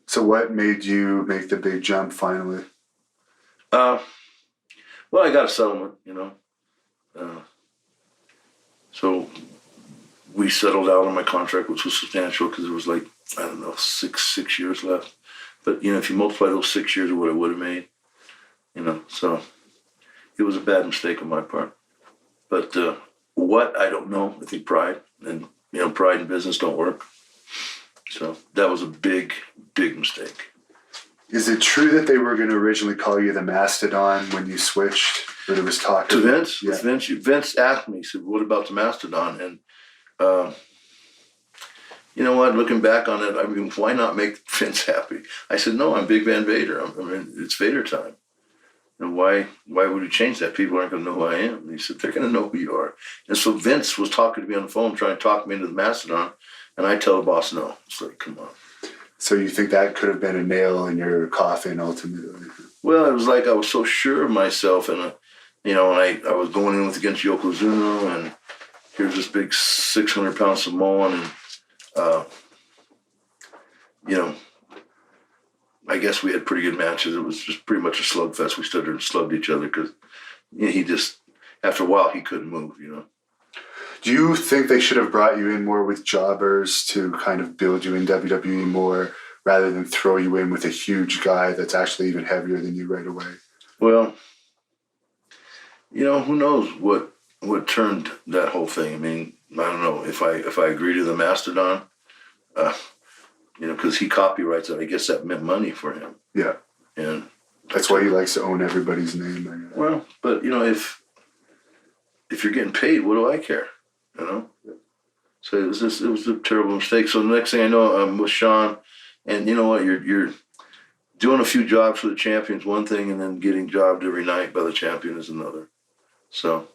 So what made you make the big jump finally? Well, I got a settlement, so we settled out on my contract, which was substantial because it was like, I don't know, six years left. But, if you multiply those 6 years of what I would have made, so it was a bad mistake on my part. But what, I don't know. I think pride. And, pride and business don't work. So that was a big, big mistake. Is it true that they were going to originally call you the Mastodon when you switched? Or there was talk to Vince? Yeah. Vince asked me, he said, what about the Mastodon? And you know what? Looking back on it, I mean, why not make Vince happy? I said, no, I'm Big Van Vader. I mean, it's Vader time. And why would you change that? People aren't going to know who I am. And he said, they're going to know who you are. And so Vince was talking to me on the phone, trying to talk me into the Mastodon. And I tell the boss no. It's like, come on. So you think that could have been a nail in your coffin ultimately? Well, it was like I was so sure of myself. And, and I was going in against Yokozuna. And here's this big 600-pound Samoan. And, I guess we had pretty good matches. It was just pretty much a slugfest. We stood there and slugged each other because he just, after a while, he couldn't move, Do you think they should have brought you in more with jobbers to kind of build you in WWE more rather than throw you in with a huge guy that's actually even heavier than you right away? Well, who knows what turned that whole thing. I mean, I don't know if I agree to the Mastodon, because he copyrights it. I guess that meant money for him. Yeah. And that's why he likes to own everybody's name. I guess. Well, but if you're getting paid, what do I care? So it was a terrible mistake. So the next thing I know, I'm with Sean, and you know what? You're doing a few jobs for the champion's one thing, and then getting jobbed every night by the champion is another. So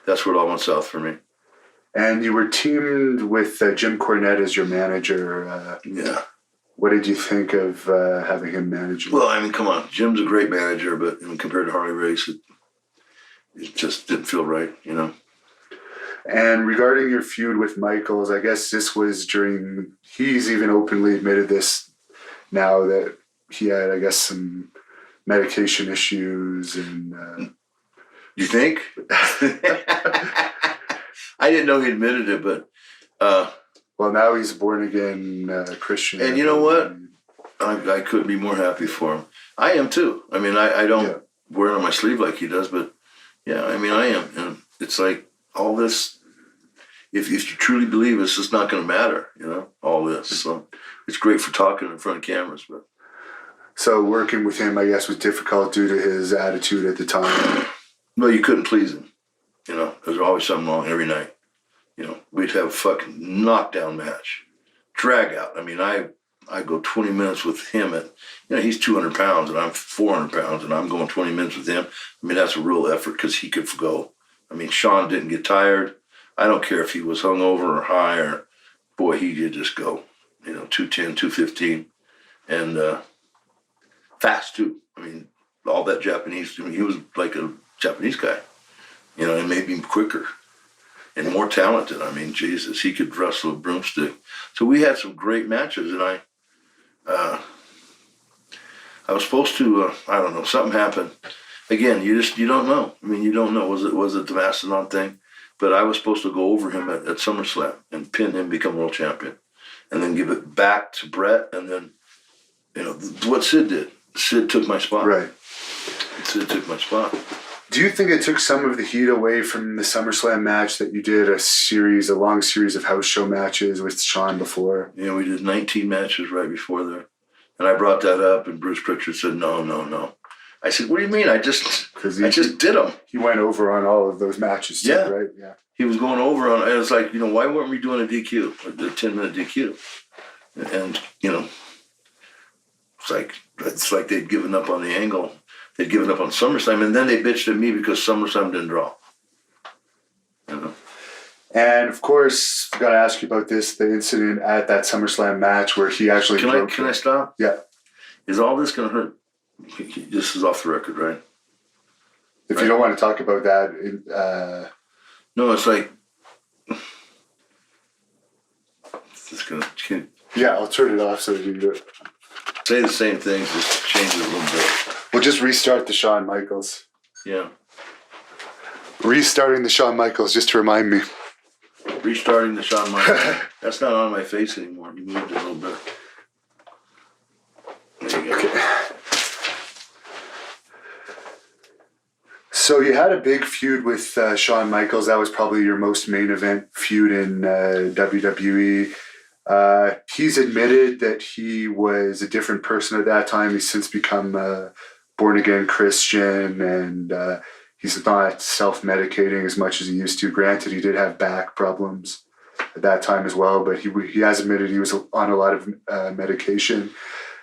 that's where it all went south for me. And you were teamed with Jim Cornette as your manager. Yeah. What did you think of having him manage you? Well, I mean, come on. Jim's a great manager, but compared to Harley Race, it just didn't feel right, And regarding your feud with Michaels, I guess this was he's even openly admitted this now that he had, I guess, some medication issues and... You think? I didn't know he admitted it, but... well, now he's a born-again Christian. And you know what? I couldn't be more happy for him. I am, too. I mean, I don't wear it on my sleeve like he does, but, yeah, I mean, I am. And it's like all this... If you truly believe it's just not going to matter, all this. So it's great for talking in front of cameras. But so working with him, I guess, was difficult due to his attitude at the time. Well, you couldn't please him. There's always something wrong every night. We'd have a fucking knockdown match, drag out. I mean, I go 20 minutes with him at, he's 200 pounds and I'm 400 pounds and I'm going 20 minutes with him. I mean, that's a real effort because he could go. I mean, Sean didn't get tired. I don't care if he was hungover or high or, boy, he could just go, 210, 215, and fast too. I mean, all that Japanese, he was like a Japanese guy, and maybe quicker and more talented. I mean, Jesus, he could wrestle a broomstick. So we had some great matches, and I was supposed to, I don't know, something happened. Again, you don't know. I mean, you don't know. Was it the Mastodon thing? But I was supposed to go over him at SummerSlam and pin him, become world champion, and then give it back to Brett. And then, what Sid did. Sid took my spot. Right. Sid took my spot. Do you think it took some of the heat away from the SummerSlam match that you did a long series of house show matches with Sean before? We did 19 matches right before there. And I brought that up, and Bruce Pritchard said, no. I said, what do you mean? I just did them. He went over on all of those matches too, right? Yeah. He was going over on, and it's like, why weren't we doing a DQ, a 10-minute DQ? And, it's like they'd given up on the angle. They'd given up on SummerSlam, and then they bitched at me because SummerSlam didn't draw. And, of course, I've got to ask you about this, the incident at that SummerSlam match where he actually Can I stop? Yeah. Is all this going to hurt? This is off the record, right? If you don't want to talk about that... No, it's like... It's going to... Yeah, I'll turn it off so you can do it. Say the same things, just change it a little bit. We'll just restart the Shawn Michaels. Yeah. Restarting the Shawn Michaels, just to remind me. Restarting the Shawn Michaels. That's not on my face anymore. You moved it a little bit. There you go. Okay. So you had a big feud with Shawn Michaels. That was probably your most main event feud in WWE. He's admitted that he was a different person at that time. He's since become a born-again Christian, and he's not self-medicating as much as he used to. Granted, he did have back problems. at that time as well, but he has admitted he was on a lot of medication.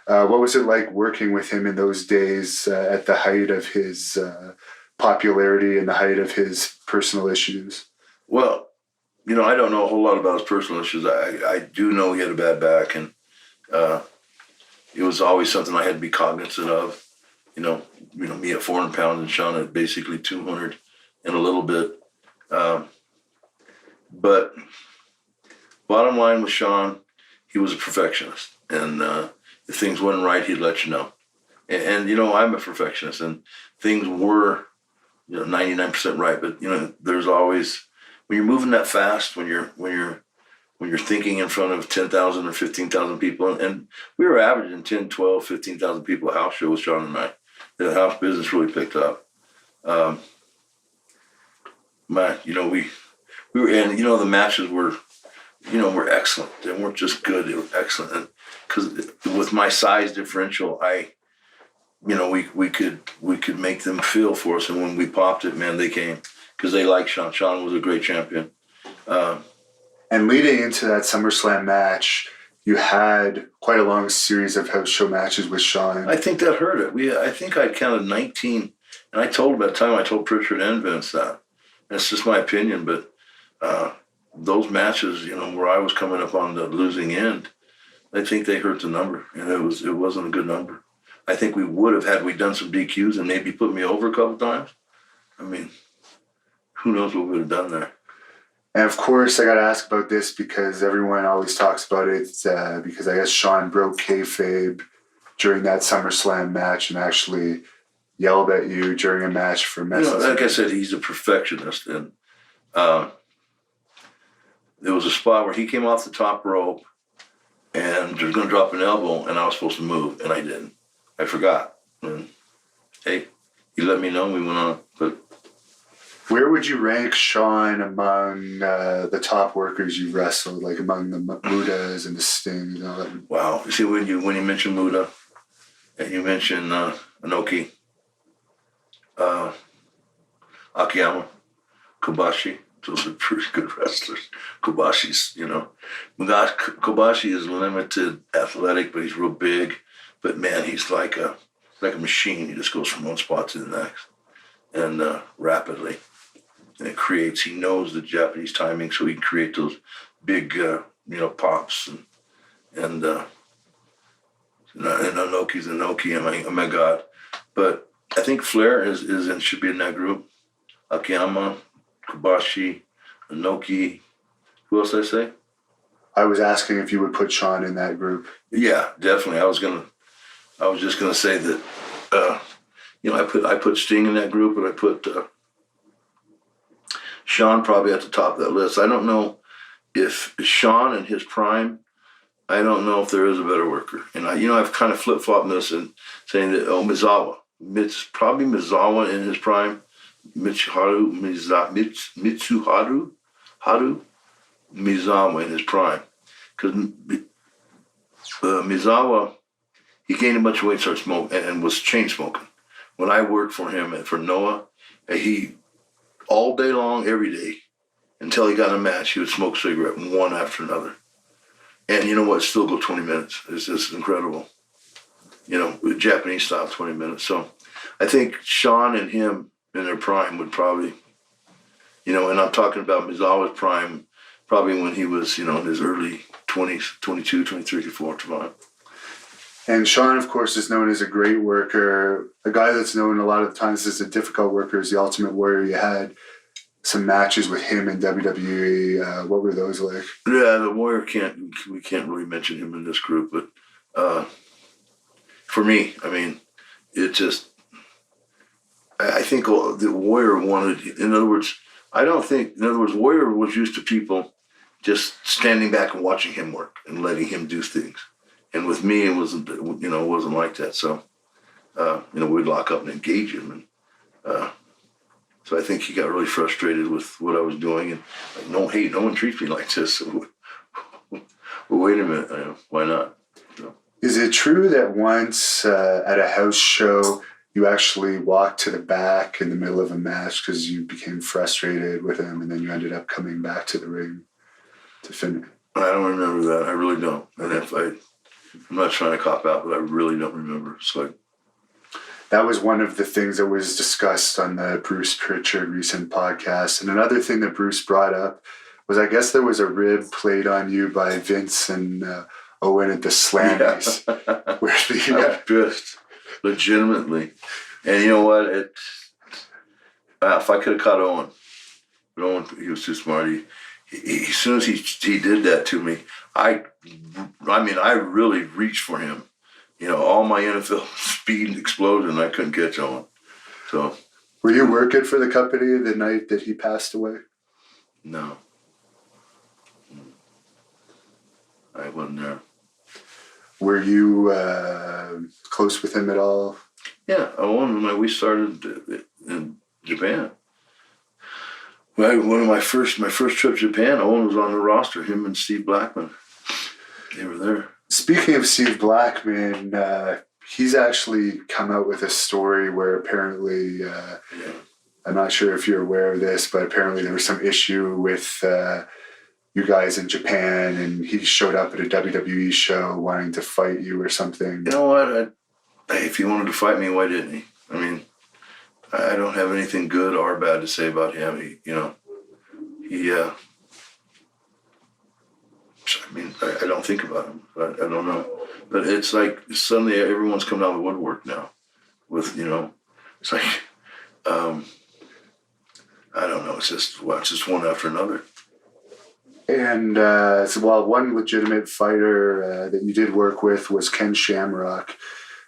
What was it like working with him in those days at the height of his popularity and the height of his personal issues? Well, I don't know a whole lot about his personal issues. I do know he had a bad back, and it was always something I had to be cognizant of. Me at 400 pounds and Sean at basically 200 and a little bit. But bottom line with Sean, he was a perfectionist, and if things wasn't right, he'd let you know. And I'm a perfectionist, and things were 99% right. But there's always, when you're moving that fast, when you're thinking in front of 10,000 or 15,000 people, and we were averaging 10, 12, 15,000 people at house show with Sean and I. The house business really picked up. We were, and the matches were excellent. They weren't just good; they were excellent. And because with my size differential, we could make them feel for us. And when we popped it, man, they came because they liked Sean. Sean was a great champion. And leading into that SummerSlam match, you had quite a long series of house show matches with Sean. I think that hurt it. I think I counted 19, and I told by the time I told Pritchard and Vince that. That's just my opinion, but those matches, where I was coming up on the losing end, I think they hurt the number, and it wasn't a good number. I think we would have had we done some DQs and maybe put me over a couple times. I mean, who knows what we would have done there. And of course, I got to ask about this because everyone always talks about it. Because I guess Sean broke kayfabe during that SummerSlam match and actually yelled at you during a match for messing. Like I said, he's a perfectionist, and there was a spot where he came off the top rope and was going to drop an elbow, and I was supposed to move, and I didn't. I forgot. And hey, he let me know, and we went on. But where would you rank Sean among the top workers you wrestled, like among the Mudas and the Sting and all that? Wow. You see, when you mention Muda and you mention Inoki, Akiyama, Kobashi, those are pretty good wrestlers. Kobashi's, Kobashi is limited athletic, but he's real big. But man, he's like a machine. He just goes from one spot to the next, and rapidly. And he knows the Japanese timing, so he can create those big, pops and Inoki's Inoki. Oh my God! But I think Flair should be in that group. Akiyama, Kobashi, Inoki. Who else did I say? I was asking if you would put Sean in that group. Yeah, definitely. I was just gonna say that. I put Sting in that group, and I put Sean probably at the top of that list. I don't know if Sean in his prime. I don't know if there is a better worker. And I've kind of flip-flopped this and saying that Mizawa. Probably Mizawa in his prime. Mitsuharu Mizawa in his prime. Because Mizawa, he gained a bunch of weight, started smoking, and was chain smoking. When I worked for him and for Noah, he all day long, every day, until he got in a match, he would smoke a cigarette one after another. And you know what? Still go 20 minutes. It's just incredible. With Japanese style, 20 minutes. So I think Sean and him in their prime would probably, and I'm talking about Mizawa's prime, probably when he was, in his early 20s, 22, 23, 24. And Sean, of course, is known as a great worker. A guy that's known a lot of times as a difficult worker is the Ultimate Warrior. You had some matches with him in WWE. What were those like? Yeah, the Warrior we can't really mention him in this group, but for me, I mean, it just, I think the Warrior wanted, in other words, Warrior was used to people just standing back and watching him work and letting him do things. And with me, it wasn't like that. So, we'd lock up and engage him. And so I think he got really frustrated with what I was doing. And like, no one treats me like this. So, well, wait a minute, why not? So. Is it true that once at a house show, you actually walked to the back in the middle of a match because you became frustrated with him and then you ended up coming back to the ring to finish? I don't remember that. I really don't. And I'm not trying to cop out, but I really don't remember. So That was one of the things that was discussed on the Bruce Pritchard recent podcast. And another thing that Bruce brought up was, I guess there was a rib played on you by Vince and Owen at the Slammies. Yeah. Where I was pissed, legitimately. And you know what? If I could have caught Owen, but Owen, he was too smart. As soon as he did that to me, I really reached for him. You know, all my NFL speed exploded, and I couldn't catch Owen. So, were you working for the company the night that he passed away? No, I wasn't there. Were you close with him at all? Yeah, Owen. We started in Japan. One of my first trip to Japan, Owen was on the roster. Him and Steve Blackman, they were there. Speaking of Steve Blackman, he's actually come out with a story where apparently, I'm not sure if you're aware of this, but apparently there was some issue with you guys in Japan, and he showed up at a WWE show wanting to fight you or something. You know what? If he wanted to fight me, why didn't he? I mean, I don't have anything good or bad to say about him. I don't think about him. I don't know. But it's like suddenly everyone's coming out of the woodwork now with, it's like, I don't know. It's just one after another. And one legitimate fighter that you did work with was Ken Shamrock.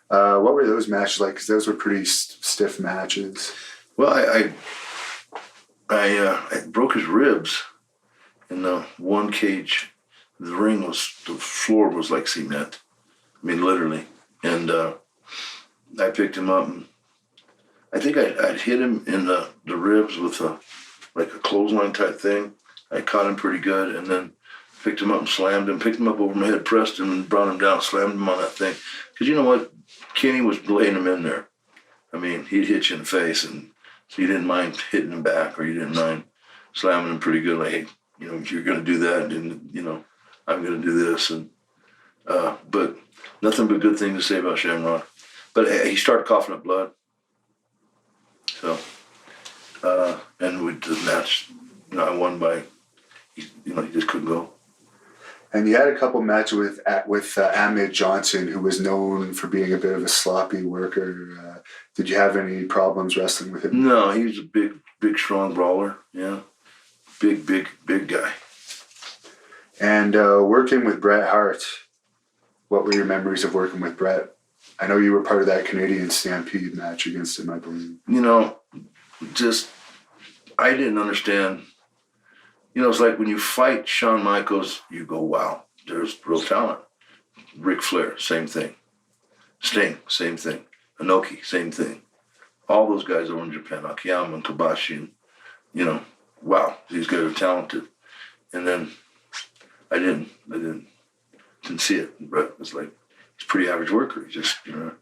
What were those matches like? Because those were pretty stiff matches. Well, I broke his ribs in the one cage. The floor was like cement. I mean, literally. And I picked him up, and I think I'd hit him in the ribs with a clothesline type thing. I caught him pretty good, and then picked him up and slammed him, picked him up over my head, pressed him, and brought him down, slammed him on that thing. Because you know what? Kenny was laying him in there. I mean, he'd hit you in the face, and so you didn't mind hitting him back, or you didn't mind slamming him pretty good. Like, hey, if you're going to do that, and I'm going to do this. And but nothing but good things to say about Shamrock. But he started coughing up blood. So, and we did the match. I won by, he just couldn't go. And you had a couple matches with Ahmed Johnson, who was known for being a bit of a sloppy worker. Did you have any problems wrestling with him? No, he was a big, strong brawler. Yeah, big guy. And working with Bret Hart, what were your memories of working with Bret? I know you were part of that Canadian Stampede match against him, I believe. I didn't understand. It's like when you fight Shawn Michaels, you go, wow, there's real talent. Ric Flair, same thing. Sting, same thing. Inoki, same thing. All those guys over in Japan, Akiyama and Kobashi, wow, these guys are talented. And then I didn't see it. Brett was like, he's a pretty average worker. He just, I'm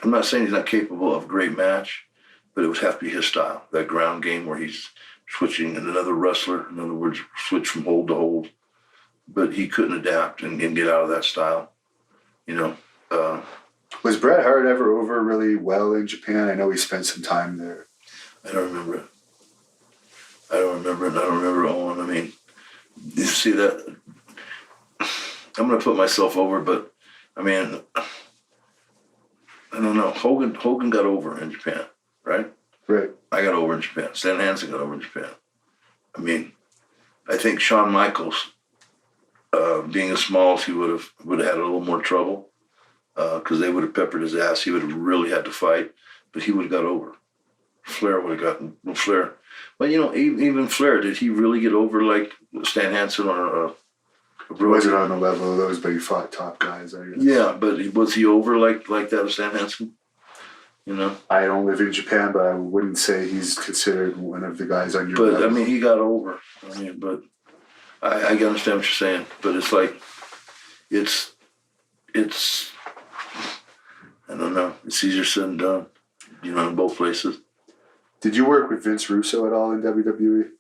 not saying he's not capable of a great match, but it would have to be his style. That ground game where he's switching, and another wrestler, in other words, switch from hold to hold. But he couldn't adapt and get out of that style. Was Bret Hart ever over really well in Japan? I know he spent some time there. I don't remember it. And I don't remember Owen. I mean, you see that? I'm going to put myself over, but I mean, I don't know. Hogan got over in Japan, right? Right. I got over in Japan. Stan Hansen got over in Japan. I mean, I think Shawn Michaels, being as small as he would have had a little more trouble, because they would have peppered his ass. He would have really had to fight, but he would have got over. Flair would have gotten Flair. But even Flair, did he really get over like Stan Hansen or He wasn't on the level of those, but he fought top guys, I guess. Yeah, but was he over like that of Stan Hansen? I don't live in Japan, but I wouldn't say he's considered one of the guys on your But level. I mean, he got over. But I understand what you're saying. But it's like, it's I don't know. It's easier said than done. In both places. Did you work with Vince Russo at all in WWE?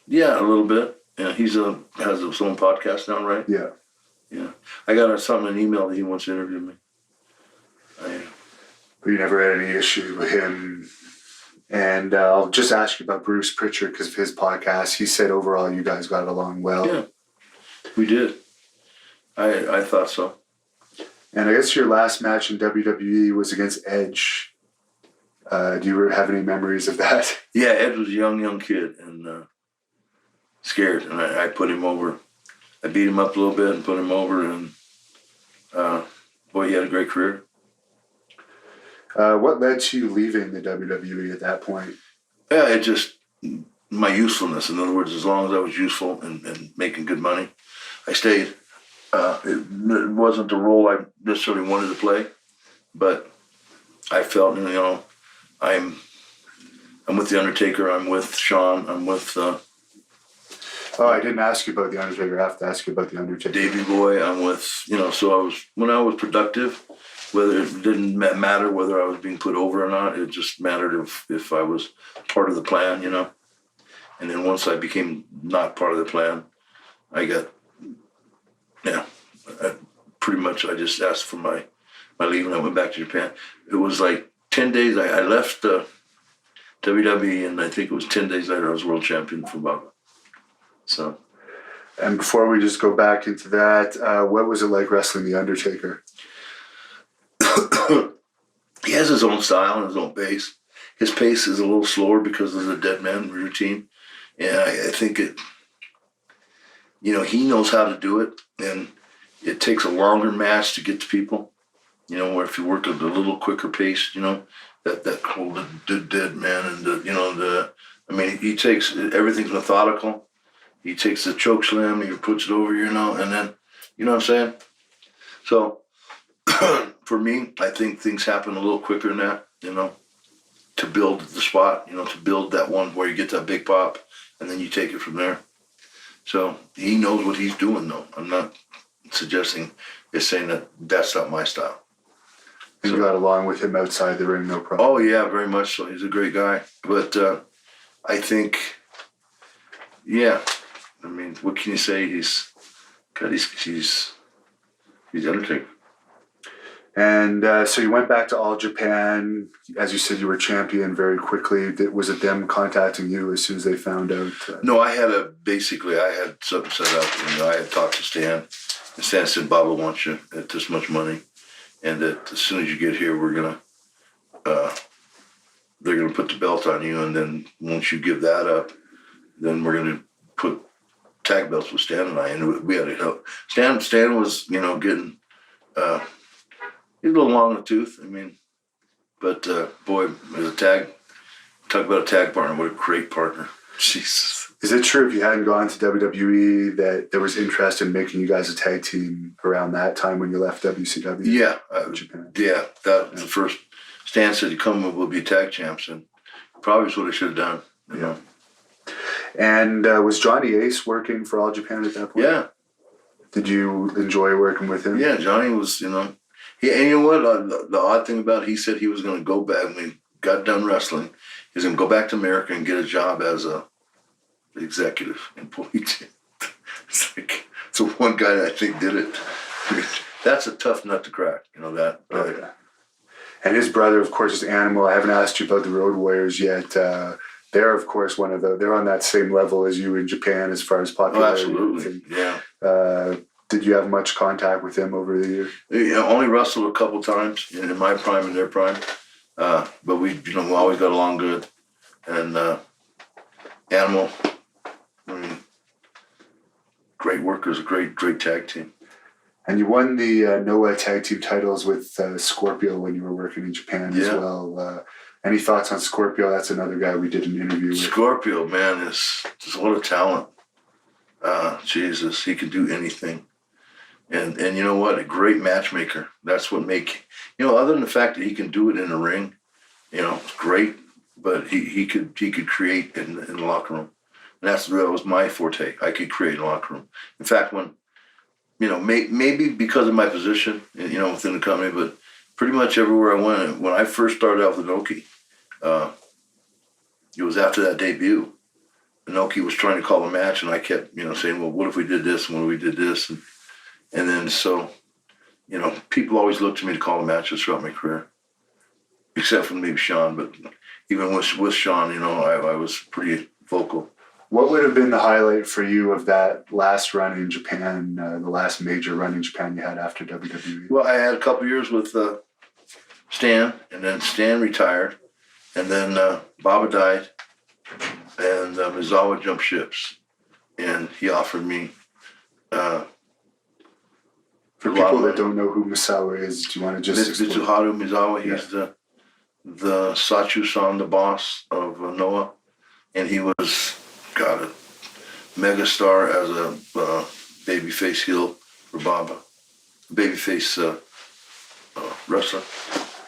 Yeah, a little bit. Yeah, has his own podcast now, right? Yeah. Yeah. I got something in an email that he wants to interview me. But you never had any issue with him. And I'll just ask you about Bruce Pritchard because of his podcast. He said overall you guys got along well. Yeah, we did. I thought so. And I guess your last match in WWE was against Edge. Do you have any memories of that? Yeah, Ed was a young kid and scared, and I put him over. I beat him up a little bit and put him over, and boy, he had a great career. What led to you leaving the WWE at that point? Yeah, it just, my usefulness. In other words, as long as I was useful and making good money, I stayed. It wasn't the role I necessarily wanted to play, but I felt, I'm with The Undertaker, I'm with Shawn, I'm with I didn't ask you about The Undertaker. I have to ask you about The Undertaker. Davey Boy, I'm with, so when I was productive, whether it didn't matter whether I was being put over or not, it just mattered if I was part of the plan, And then once I became not part of the plan, I just asked for my leave and I went back to Japan. It was like 10 days. I left WWE and I think it was 10 days later I was world champion for Baba. So. And before we just go back into that, what was it like wrestling The Undertaker? He has his own style and his own pace. His pace is a little slower because of the dead man routine. And I think he knows how to do it. And it takes a longer match to get to people. Where if you work at a little quicker pace, that whole dead man and he takes, everything's methodical. He takes the choke slam, he puts it over, and then, you know what I'm saying? So, for me, I think things happen a little quicker than that, to build the spot, to build that one where you get that big pop, and then you take it from there. So, he knows what he's doing, though. I'm not suggesting, saying that that's not my style. And you got along with him outside the ring, no problem? Oh, yeah, very much so. He's a great guy. But I think, what can you say? He's Undertaker. And so you went back to All Japan. As you said, you were champion very quickly. Was it them contacting you as soon as they found out? No, I had something set up. I had talked to Stan. And Stan said, Baba wants you at this much money. And that as soon as you get here, they're going to put the belt on you. And then once you give that up, then we're going to put tag belts with Stan and I. And we had to help. Stan was, getting... he's a little long in the tooth, but boy, as a tag, talk about a tag partner, what a great partner. Jesus. Is it true if you hadn't gone to WWE that there was interest in making you guys a tag team around that time when you left WCW? Yeah. Japan? Yeah, was the first. Stan said, you come and we'll be tag champs, and probably is what I should have done. Yeah. And was Johnny Ace working for All Japan at that point? Yeah. Did you enjoy working with him? Yeah, Johnny was, and you know what? The odd thing about it, he said he was going to go back when he got done wrestling. He was going to go back to America and get a job as a executive employee. It's the one guy that I think did it. That's a tough nut to crack, that. Oh, yeah. And his brother, of course, is Animal. I haven't asked you about the Road Warriors yet. They're, of course, they're on that same level as you in Japan as far as popularity. Oh, absolutely, yeah. Did you have much contact with them over the years? Only wrestled a couple times in my prime and their prime, but we always got along good. And Animal, great workers, great tag team. And you won the NOAH tag team titles with Scorpio when you were working in Japan as well. Any thoughts on Scorpio? That's another guy we did an interview with. Scorpio, man, is what a talent. Jesus, he can do anything. And you know what? A great matchmaker. That's what other than the fact that he can do it in the ring, it's great, but he could create in the locker room. And that was my forte. I could create in the locker room. In fact, when, maybe because of my position, within the company, but pretty much everywhere I went, when I first started out with Inoki, it was after that debut. Inoki was trying to call a match, and I kept, saying, well, what if we did this, and what if we did this? And then so, people always looked to me to call the matches throughout my career, except for maybe Sean. But even with Sean, I was pretty vocal. What would have been the highlight for you of that last run in Japan, the last major run in Japan you had after WWE? Well, I had a couple years with Stan, and then Stan retired, and then Baba died, and Misawa jumped ships, and he offered me. For people that don't know who Misawa is, do you want to just explain? Mitsuharu Misawa, he's the Sachu-san, the boss of Noah, and he was a megastar as a babyface heel for Baba, babyface wrestler.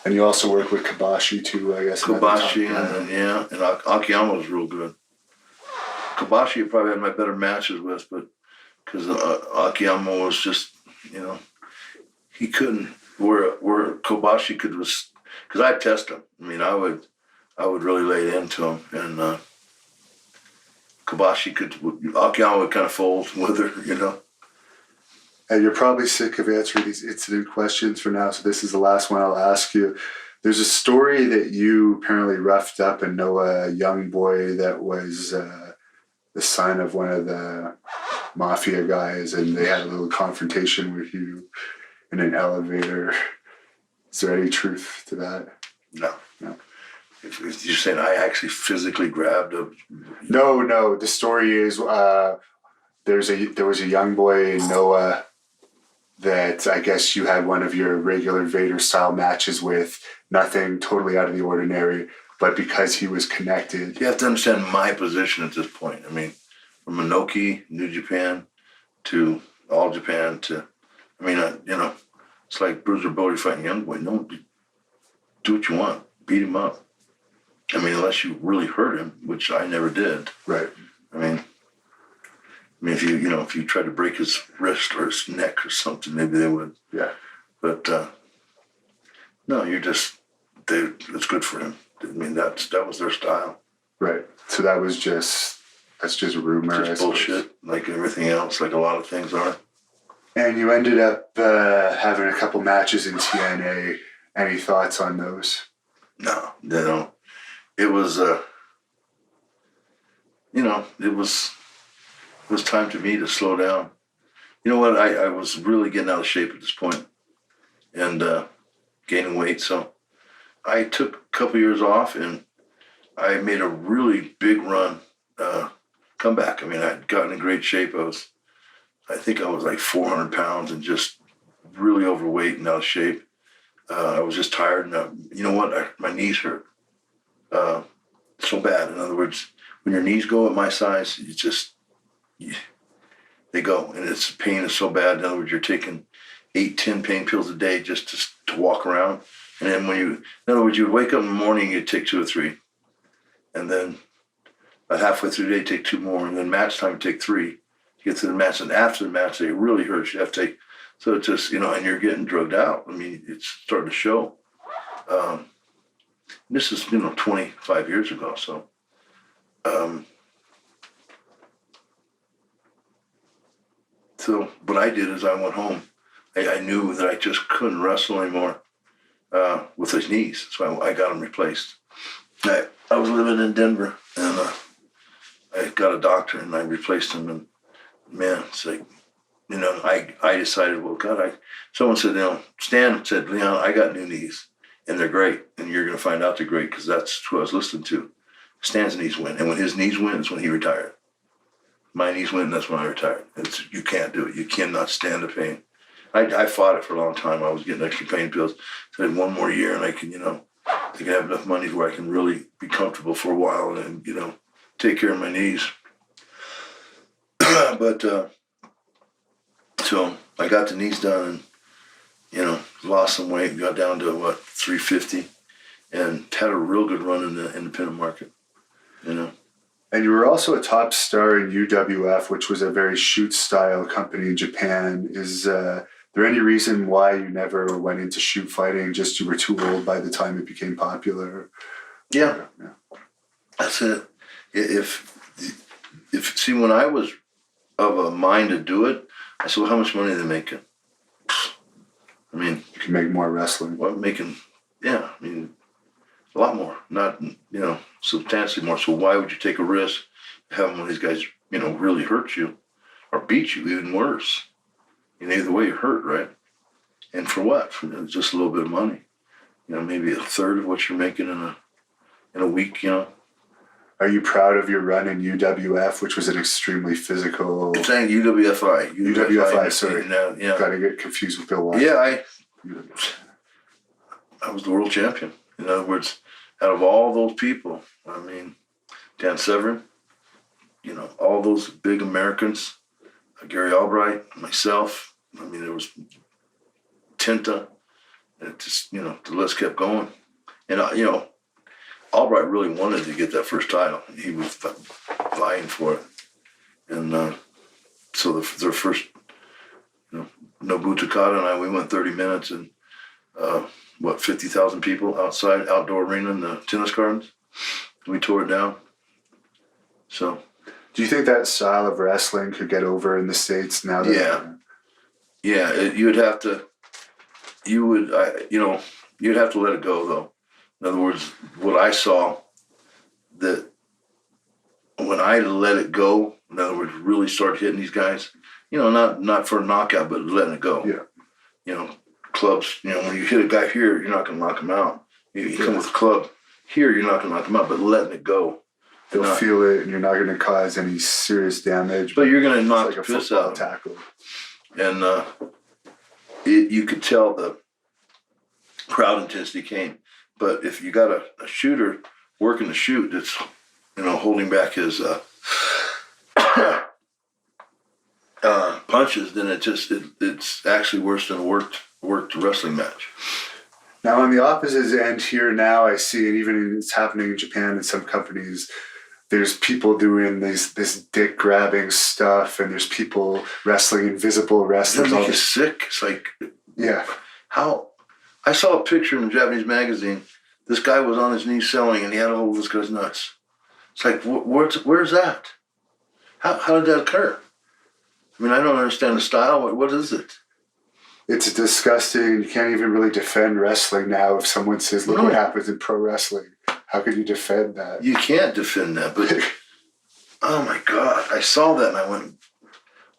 And you also work with Kobashi too, I guess. Kobashi, and Akiyama was real good. Kobashi I probably had my better matches with, but because Akiyama was just, he couldn't, where Kobashi could was, because I'd test him. I mean, I would really lay it into him, and Akiyama would kind of fold with her, And you're probably sick of answering these incident questions for now, so this is the last one I'll ask you. There's a story that you apparently roughed up and know a young boy that was the son of one of the mafia guys, and they had a little confrontation with you in an elevator. Is there any truth to that? No. No. If you're saying I actually physically grabbed a... No. The story is there was a young boy in Noah that I guess you had one of your regular Vader style matches with, nothing totally out of the ordinary, but because he was connected. You have to understand my position at this point. I mean, from Inoki, New Japan, to All Japan, it's like Bruiser Bodie fighting Young Boy. No, do what you want. Beat him up. I mean, unless you really hurt him, which I never did. Right. I mean, if you tried to break his wrist or his neck or something, maybe they would. Yeah. But no, it's good for him. I mean, that was their style. Right. So that's just rumor. Just bullshit, like everything else, like a lot of things are. And you ended up having a couple matches in TNA. Any thoughts on those? No, they don't. It was, it was time to me to slow down. You know what? I was really getting out of shape at this point and gaining weight. So I took a couple years off, and I made a really big run, comeback. I mean, I'd gotten in great shape. I think I was like 400 pounds and just really overweight and out of shape. I was just tired, and you know what? My knees hurt so bad. In other words, when your knees go at my size, they go, and the pain is so bad. In other words, you're taking 8-10 pain pills a day just to walk around. And then in other words, you'd wake up in the morning, you'd take 2 or 3, and then about halfway through the day, take 2 more, and then match time, take 3. You get to the match, and after the match, it really hurts. You have to take, so it's just, and you're getting drugged out. I mean, it's starting to show. This is, 25 years ago, so. So what I did is I went home. I knew that I just couldn't wrestle anymore with his knees, so I got them replaced. I was living in Denver, and I got a doctor, and I replaced him, and man, it's like, I decided, well, God, someone said, Stan said, Leon, I got new knees, and they're great, and you're going to find out they're great, because that's who I was listening to. Stan's knees win, and when his knees win, it's when he retired. My knees win, and that's when I retired. You can't do it. You cannot stand the pain. I fought it for a long time. I was getting extra pain pills. So I had 1 more year, and I can have enough money where I can really be comfortable for a while and, take care of my knees. But, so I got the knees done and, lost some weight, got down to 350, and had a real good run in the independent market, And you were also a top star in UWF, which was a very shoot-style company in Japan. Is there any reason why you never went into shoot fighting, just you were too old by the time it became popular? Yeah. That's it. If when I was of a mind to do it, I said, well, how much money are they making? I mean, You can make more wrestling. well, a lot more, not, substantially more. So why would you take a risk having one of these guys, really hurt you or beat you even worse? Either way, you're hurt, right? And for what? For just a little bit of money. Maybe a third of what you're making in a week, Are you proud of your run in UWF, which was an extremely physical... It's saying UWFI. UWFI, sorry. Yeah. Got to get confused with Bill Watson. Yeah, I was the world champion. In other words, out of all those people, Dan Severn, all those big Americans, Gary Albright, myself, there was Tinta, and it just, the list kept going. And, Albright really wanted to get that first title. He was vying for it. And so their first, Nobu Takada and I, we went 30 minutes and, 50,000 people outside, outdoor arena in the tennis gardens. We tore it down. So. Do you think that style of wrestling could get over in the States now? You'd have to let it go, though. In other words, what I saw, that when I let it go, in other words, really start hitting these guys, not for a knockout, but letting it go. Yeah. Clubs, when you hit a guy here, you're not going to knock him out. You come with a club here, you're not going to knock him out, but letting it go. They'll feel it, and you're not going to cause any serious damage. But you're going to knock like the a piss out of tackle. And you could tell the crowd intensity came. But if you got a shooter working the shoot that's, holding back his punches, then it's actually worse than a worked wrestling match. Now, on the opposite end here now, I see it, even it's happening in Japan in some companies, there's people doing this dick-grabbing stuff, and there's people wrestling invisible wrestlers. That makes you sick. It's like... Yeah. How... I saw a picture in a Japanese magazine. This guy was on his knees selling, and he had a hold of this guy's nuts. It's like, where's that? How did that occur? I don't understand the style. What is it? It's disgusting. You can't even really defend wrestling now. If someone says, look what happens in pro wrestling, how could you defend that? You can't defend that, but oh my God. I saw that and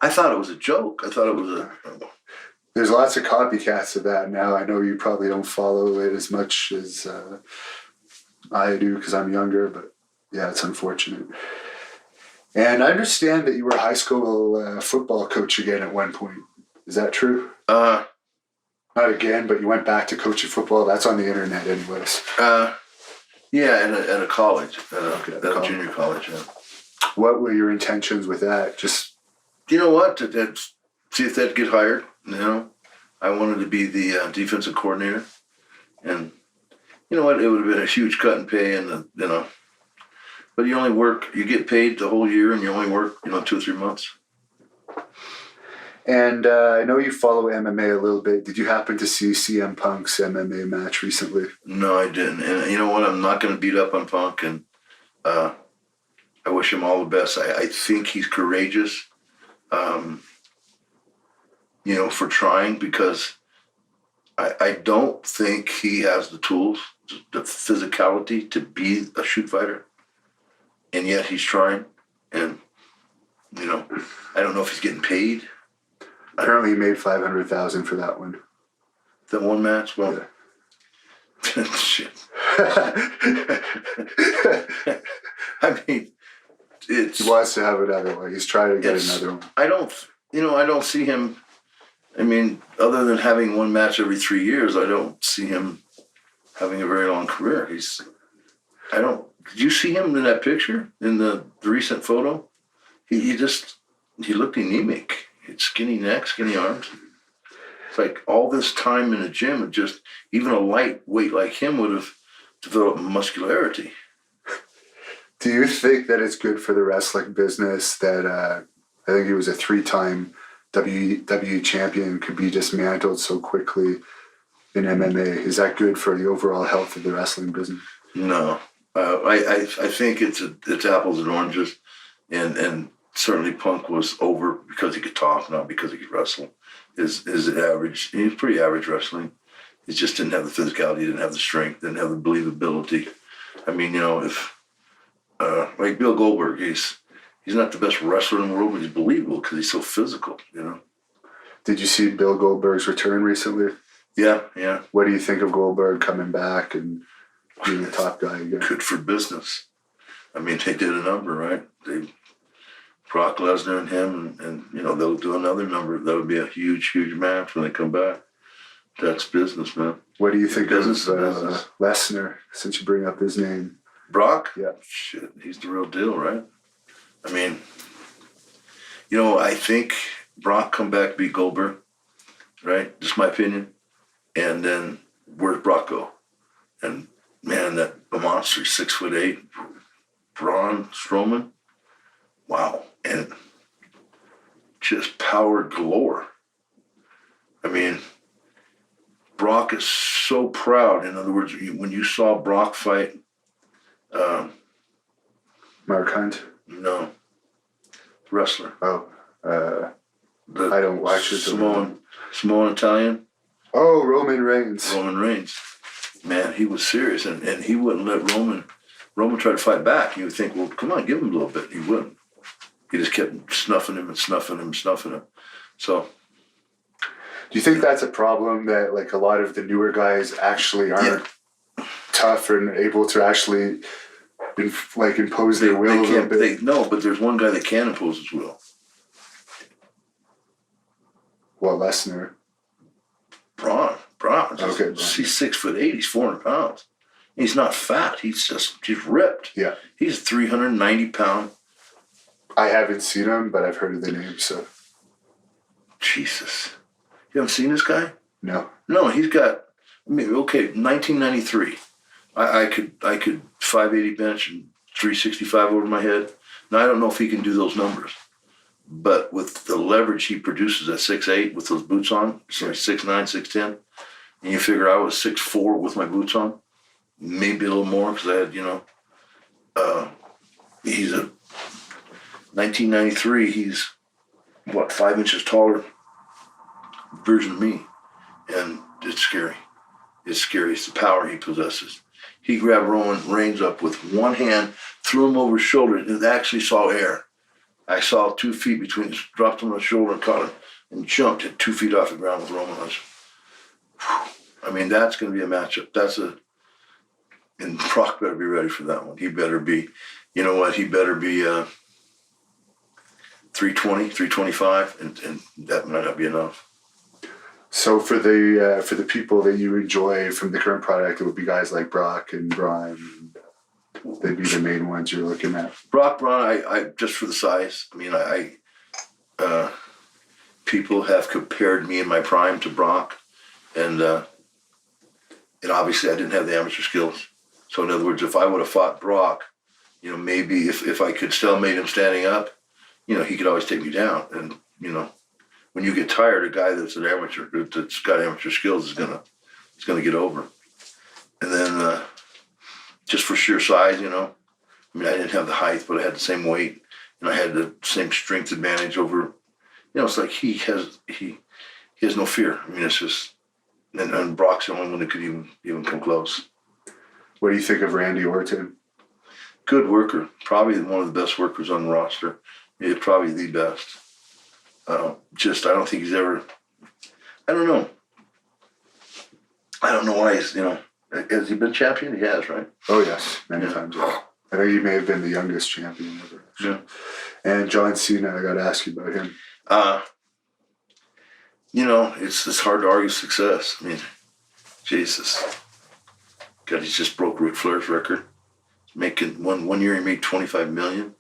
I thought it was a joke. I thought it was There's lots of copycats of that now. I know you probably don't follow it as much as I do because I'm younger, but yeah, it's unfortunate. And I understand that you were a high school football coach again at one point. Is that true? Not again, but you went back to coaching football. That's on the internet anyways. Yeah, at a college, at a junior college, yeah. What were your intentions with that? Just... You know what? See if they'd get hired. I wanted to be the defensive coordinator. And you know what? It would have been a huge cut in pay, and but you get paid the whole year, and you only work, 2 or 3 months. And I know you follow MMA a little bit. Did you happen to see CM Punk's MMA match recently? No, I didn't. And you know what? I'm not going to beat up on Punk, and I wish him all the best. I think he's courageous, for trying, because I don't think he has the tools, the physicality to be a shoot fighter, and yet he's trying. And, I don't know if he's getting paid. Apparently, he made $500,000 for that one. That one match? Well, yeah. Shit. He wants to have another one. He's trying to get another one. I don't see him. Other than having one match every 3 years, I don't see him having a very long career. Did you see him in that picture in the recent photo? He looked anemic. Skinny neck, skinny arms. It's like all this time in the gym, and just even a lightweight like him would have developed muscularity. Do you think that it's good for the wrestling business that I think he was a 3-time WWE champion could be dismantled so quickly in MMA? Is that good for the overall health of the wrestling business? No, I think it's apples and oranges. and certainly Punk was over because he could talk, not because he could wrestle. His average, he was pretty average wrestling. He just didn't have the physicality, didn't have the strength, didn't have the believability. I mean, you know, if like Bill Goldberg, he's not the best wrestler in the world, but he's believable because he's so physical, you know. Did you see Bill Goldberg's return recently? Yeah. What do you think of Goldberg coming back and being a top guy again? Good for business. I mean, they did a number, right? Brock Lesnar and him, and you know, they'll do another number. That would be a huge, huge match when they come back. That's business, man. What do you think Business of is business. Lesnar, since you bring up his name? Brock? Yeah. Shit, he's the real deal, right? I mean, you know, I think Brock come back beat Goldberg, right? Just my opinion. And then where's Brock go? And man, that monster, 6'8", Braun Strowman. Wow. And just power galore. I mean, Brock is so proud. In other words, when you saw Brock fight, Mark Hunt? no, wrestler. Oh, The I don't watch it. Samoan Italian, Oh, Roman Reigns. Roman Reigns. Man, he was serious, and he wouldn't let Roman try to fight back. You would think, well, come on, give him a little bit. He wouldn't. He just kept snuffing him and snuffing him and snuffing him. So, Do you think that's a problem that like a lot of the newer guys actually aren't tough and able to actually impose their will a little bit? no, but there's one guy that can impose his will. Well, Lesnar. Braun. Okay. He's 6'8". He's 400 pounds. He's not fat. He's ripped. Yeah. He's 390 pound. I haven't seen him, but I've heard of the name, so. Jesus. You haven't seen this guy? No. No, he's got, I mean, okay, 1993. I could 580 bench and 365 over my head. Now, I don't know if he can do those numbers. But with the leverage he produces at 6'8" with those boots on, so 6'9", 6'10", and you figure I was 6'4" with my boots on, maybe a little more because I had, you know, he's a 1993. He's what, 5 inches taller version of me, and it's scary. It's scary. It's the power he possesses. He grabbed Roman Reigns up with one hand, threw him over his shoulder, and actually saw air. I saw 2 feet between, dropped him on the shoulder and caught him and jumped at 2 feet off the ground with Roman. I mean, that's going to be a matchup. And Brock better be ready for that one. He better be, you know what? He better be 320, 325, and that might not be enough. So for the people that you enjoy from the current product, it would be guys like Brock and Braun. They'd be the main ones you're looking at. Braun, I just for the size. I mean, people have compared me in my prime to Brock, and obviously I didn't have the amateur skills. So in other words, if I would have fought Brock, you know, maybe if I could stalemate him standing up, you know, he could always take me down. And you know, when you get tired, a guy that's an amateur, that's got amateur skills, is gonna get over. And then just for sheer size, you know, I mean, I didn't have the height, but I had the same weight, and I had the same strength advantage over. You know, it's like he has no fear. I mean, it's just, and Brock's the only one that could even come close. What do you think of Randy Orton? Good worker, probably one of the best workers on the roster. Yeah, probably the best. I don't think he's ever. I don't know. I don't know why he's, you know. Has he been champion? He has, right? Oh yes, many times. Yeah. I think he may have been the youngest champion ever. Yeah. And John Cena, I got to ask you about him. You know, it's hard to argue success. I mean, Jesus. God, he just broke Ric Flair's record. Making one year he made $25 million.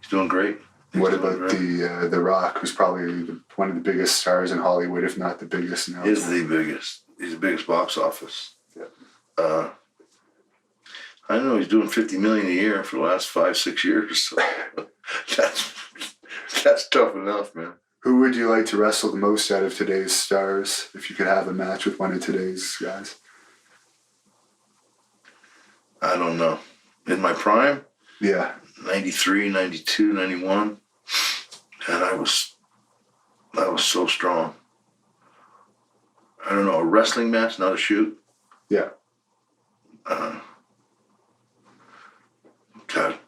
He's doing great. What about the Rock, who's probably one of the biggest stars in Hollywood, if not the biggest now? He's the biggest. He's the biggest box office. Yeah. I don't know. He's doing $50 million a year for the last 5-6 years. So that's tough enough, man. Who would you like to wrestle the most out of today's stars if you could have a match with one of today's guys? I don't know. In my prime? Yeah. 93, 92, 91. And I was so strong. I don't know, a wrestling match, not a shoot. Yeah. God,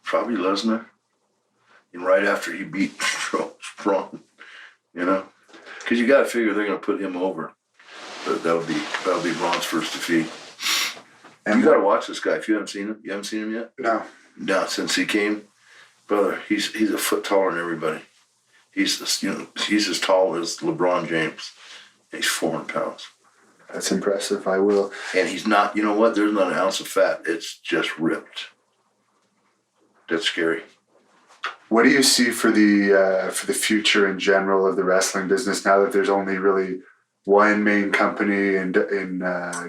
probably Lesnar. And right after he beat Braun, you know, because you got to figure they're going to put him over. But that'll be Braun's first defeat. And you got to watch this guy if you haven't seen him. You haven't seen him yet? No. No, since he came, brother, he's a foot taller than everybody. He's as tall as LeBron James. He's 400 pounds. That's impressive. I will. And he's not, you know what? There's not an ounce of fat. It's just ripped. That's scary. What do you see for the future in general of the wrestling business now that there's only really one main company in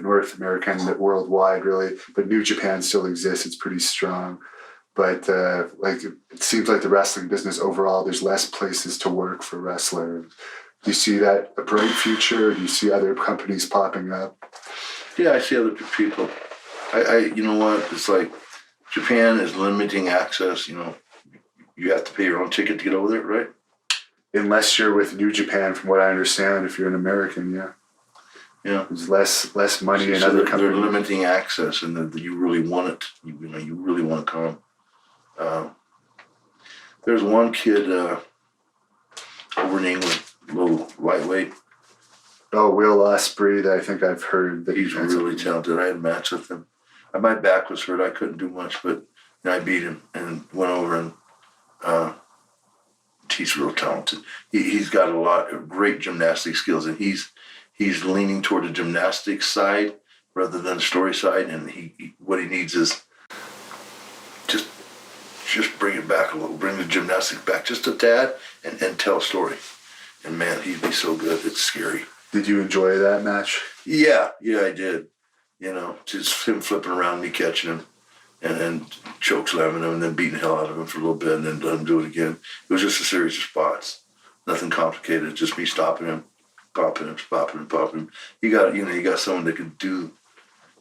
North America and worldwide, really, but New Japan still exists. It's pretty strong. But it seems like the wrestling business overall, there's less places to work for wrestlers. Do you see that a bright future? Or do you see other companies popping up? Yeah, I see other people. I you know what? It's like Japan is limiting access. You know, you have to pay your own ticket to get over there, right? Unless you're with New Japan, from what I understand, if you're an American, yeah. Yeah. There's less money in So other they're companies. limiting access, and that you really want it. You really want to come. There's one kid over in England, a little lightweight. Oh, Will Ospreay, I think I've heard that He's really talented. I had a match with him. My back was hurt. I couldn't do much, but I beat him and went over, and he's real talented. He's got a lot of great gymnastic skills, and he's leaning toward the gymnastics side rather than the story side. And what he needs is just bring it back a little, bring the gymnastics back just a tad, and tell a story. And man, he'd be so good. It's scary. Did you enjoy that match? Yeah, I did. You know, just him flipping around, me catching him, and choke slamming him, and then beating the hell out of him for a little bit, and then let him do it again. It was just a series of spots. Nothing complicated. Just me stopping him, popping him, popping him. You got someone that can do.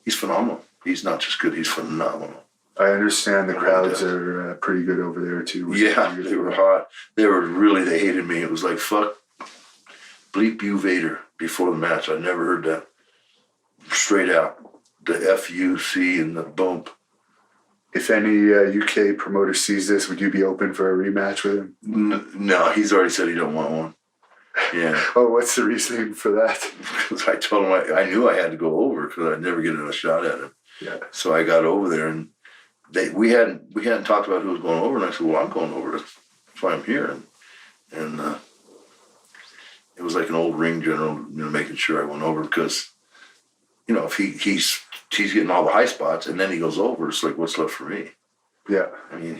He's phenomenal. He's not just good. He's phenomenal. I understand the crowds are pretty good over there too. Yeah, they were hot. They hated me. It was like, fuck, bleep you, Vader, before the match. I never heard that. Straight out. The F-U-C and the bump. If any UK promoter sees this, would you be open for a rematch with him? No, he's already said he don't want one. Yeah. Oh, what's the reasoning for that? Because I told him I knew I had to go over because I'd never get a shot at him. Yeah. So I got over there, and we hadn't talked about who was going over, and I said, well, I'm going over. That's why I'm here. And it was like an old ring general, making sure I went over because, if he's getting all the high spots and then he goes over, it's like, what's left for me? Yeah. I mean,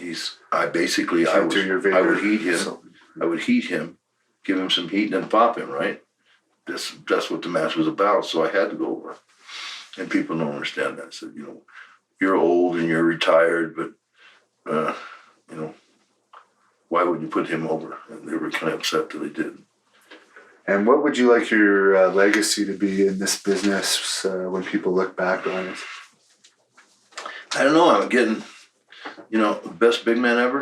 I would heat him. So, I would heat him, give him some heat, and then pop him, right? That's what the match was about, so I had to go over. And people don't understand that. I said, you're old and you're retired, but, why would you put him over? And they were kind of upset that they did. and what would you like your legacy to be in this business when people look back on it? I don't know. I'm getting, best big man ever,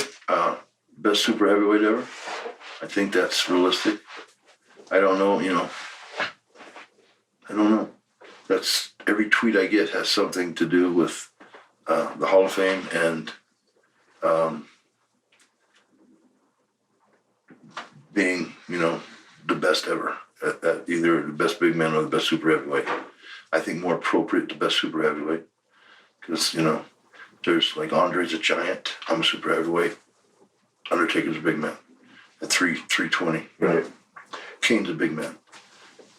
best super heavyweight ever. I think that's realistic. I don't know, I don't know. That's every tweet I get has something to do with the Hall of Fame and being, the best ever at either the best big man or the best super heavyweight. I think more appropriate the best super heavyweight because, there's like Andre's a giant. I'm a super heavyweight. Undertaker's a big man at 320. Right. Kane's a big man.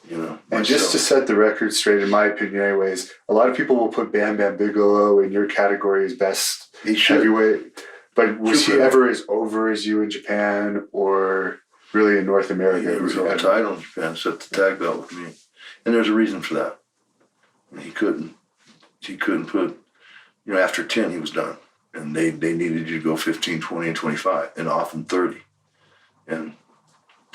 And just to set the record straight, in my opinion anyways, a lot of people will put Bam Bam Bigelow in your category as best heavyweight. But was he ever as over as you in Japan or really in North America? He was on the title in Japan, set the tag belt with me. And there's a reason for that. He couldn't put, after 10 he was done. And they needed you to go 15, 20, and 25, and often 30. And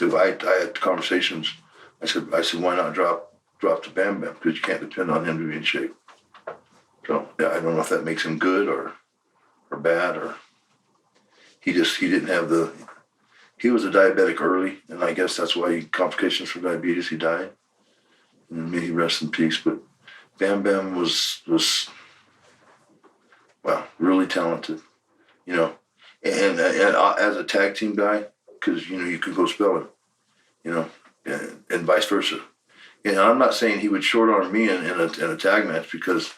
I had conversations. I said, why not drop to Bam Bam? Because you can't depend on him to be in shape. So, yeah, I don't know if that makes him good or bad or... he didn't have he was a diabetic early, and I guess that's why complications from diabetes, he died. And may he rest in peace. But Bam Bam was well, really talented, you know. And as a tag team guy, because, you know, you could go spell it, you know, and vice versa. And I'm not saying he would short arm me in a tag match, because,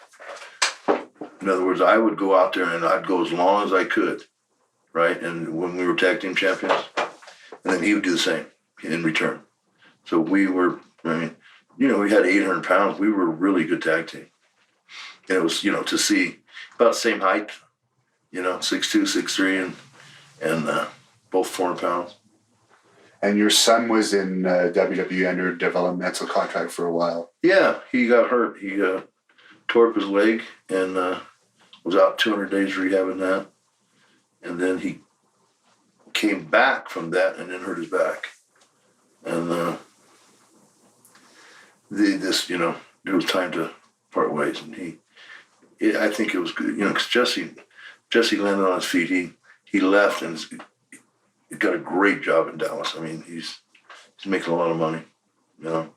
in other words, I would go out there and I'd go as long as I could, right? And when we were tag team champions, and then he would do the same in return. So we were, I mean, you know, we had 800 pounds. We were a really good tag team. And it was, you know, to see about the same height, you know, 6'2", 6'3", and both 400 pounds. And your son was in WWE under developmental contract for a while. Yeah, he got hurt. He tore up his leg and was out 200 days rehabbing that. And then he came back from that and then hurt his back. And this, you know, it was time to part ways. And I think it was good, you know, because Jesse landed on his feet. He left and he got a great job in Dallas. I mean, he's making a lot of money, you know.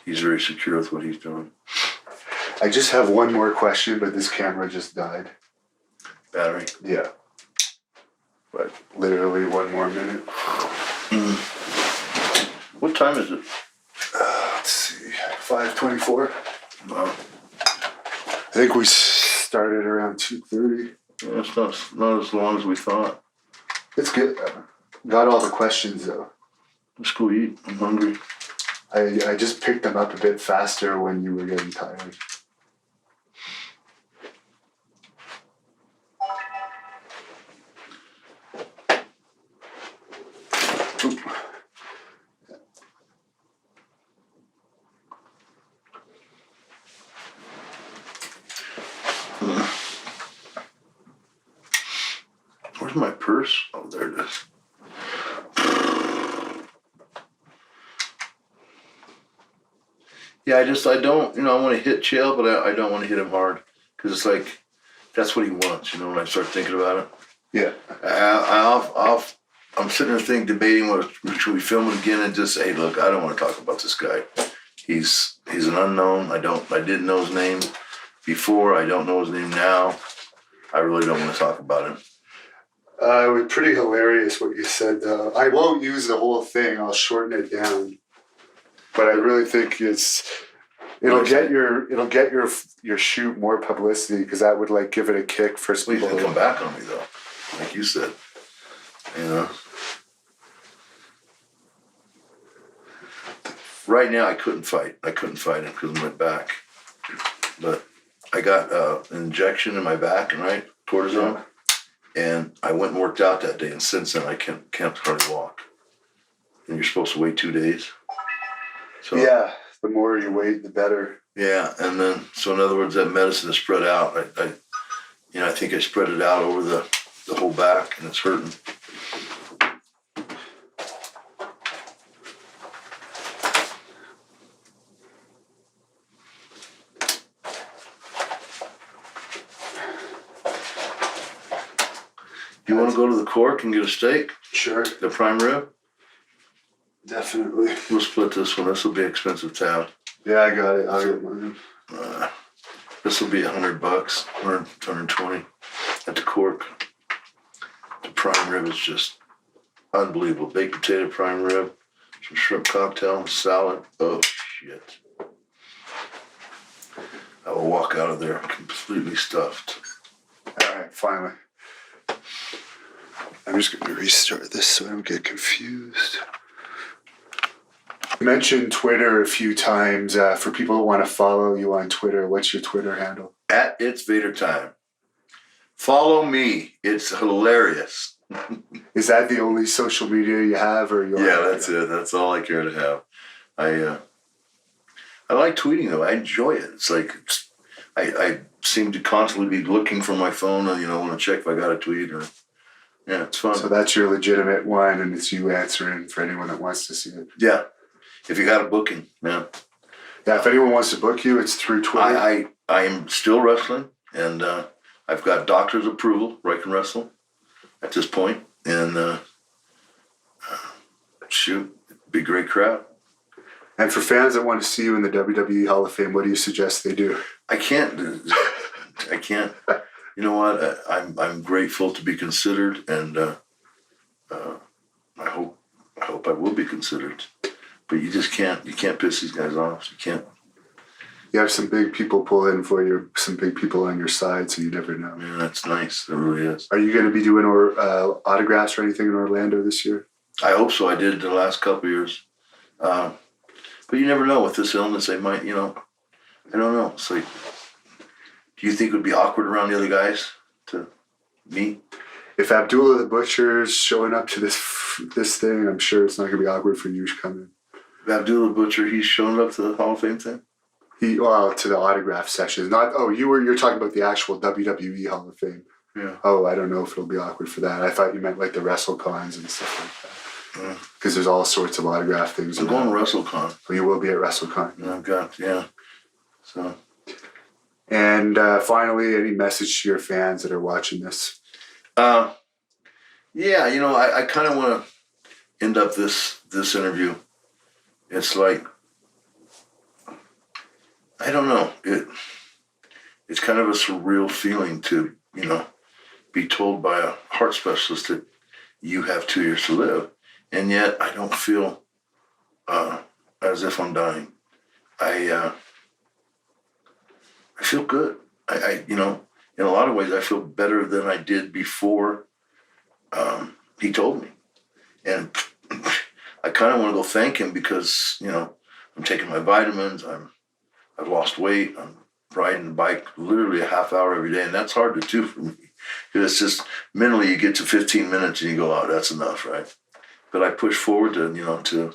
He's very secure with what he's doing. I just have one more question, but this camera just died. Battery? Yeah. But literally one more minute. What time is it? Let's see, 5:24. Wow. I think we started around 2:30. Yeah, it's not as long as we thought. It's good. Got all the questions though. Let's go eat. I'm hungry. I just picked them up a bit faster when you were getting tired. Oop. Where's my purse? Oh, there it is. Yeah, I don't, you know, I want to hit Chael, but I don't want to hit him hard, because it's like, that's what he wants, you know, when I start thinking about it. Yeah. I'm sitting there debating should we film it again and just say, hey, look, I don't want to talk about this guy. He's an unknown. I didn't know his name before. I don't know his name now. I really don't want to talk about him. It was pretty hilarious what you said, though. I won't use the whole thing. I'll shorten it down. But I really think it'll get your shoot more publicity, because that would like give it a kick for Please people don't come back on me though, like you said. You know. Right now I couldn't fight. I couldn't fight him because of my back. But I got an injection in my back, and right, cortisone. And I went and worked out that day, and since then I can't hardly walk. And you're supposed to wait 2 days. So yeah, the more you wait, the better. Yeah, and then so in other words, that medicine is spread out. I think I spread it out over the whole back, and it's hurting. You want to go to the Cork and get a steak? Sure. The prime rib? Definitely. We'll split this one. This will be expensive tab. Yeah, I got it. I'll get mine. This will be $100, 120 at the Cork. The prime rib is just unbelievable. Baked potato prime rib, some shrimp cocktail, salad. Oh, shit. I will walk out of there completely stuffed. All right, finally. I'm just going to restart this so I don't get confused. You mentioned Twitter a few times. For people who want to follow you on Twitter, what's your Twitter handle? At It's Vader Time. Follow me. It's hilarious. Is that the only social media you have, or you? Yeah, that's it. That's all I care to have. I like tweeting though. I enjoy it. It's like I seem to constantly be looking for my phone and want to check if I got a tweet or. Yeah, it's fun. So that's your legitimate one, and it's you answering for anyone that wants to see it. Yeah, if you got a booking, yeah. Yeah, if anyone wants to book you, it's through Twitter. I am still wrestling, and I've got doctor's approval where I can wrestle. at this point. And shoot, it'd be a great crowd. And for fans that want to see you in the WWE Hall of Fame, what do you suggest they do? I can't. You know what? I'm grateful to be considered, and I hope I will be considered. But you just can't. You can't piss these guys off. You can't. You have some big people pull in for you, some big people on your side, so you never know. Man, that's nice. It really is. Are you going to be doing autographs or anything in Orlando this year? I hope so. I did the last couple of years. But you never know with this illness. They might, I don't know. It's like, do you think it would be awkward around the other guys to meet? If Abdullah the Butcher's showing up to this thing, I'm sure it's not going to be awkward for you to come in. Abdullah Butcher, he's showing up to the Hall of Fame thing? To the autograph session. You're talking about the actual WWE Hall of Fame. Yeah. Oh, I don't know if it'll be awkward for that. I thought you meant like the WrestleCons and stuff like that. Because there's all sorts of autograph things. I'm going to WrestleCon. Well, you will be at WrestleCon. So. And finally, any message to your fans that are watching this? I kind of want to end up this interview. It's like, I don't know. It's kind of a surreal feeling to, be told by a heart specialist that you have 2 years to live. And yet I don't feel as if I'm dying. I feel good. In a lot of ways, I feel better than I did before he told me. And I kind of want to go thank him because, I'm taking my vitamins. I've lost weight. I'm riding the bike literally a half hour every day. And that's hard to do for me. Because it's just mentally you get to 15 minutes and you go, oh, that's enough, right? But I push forward to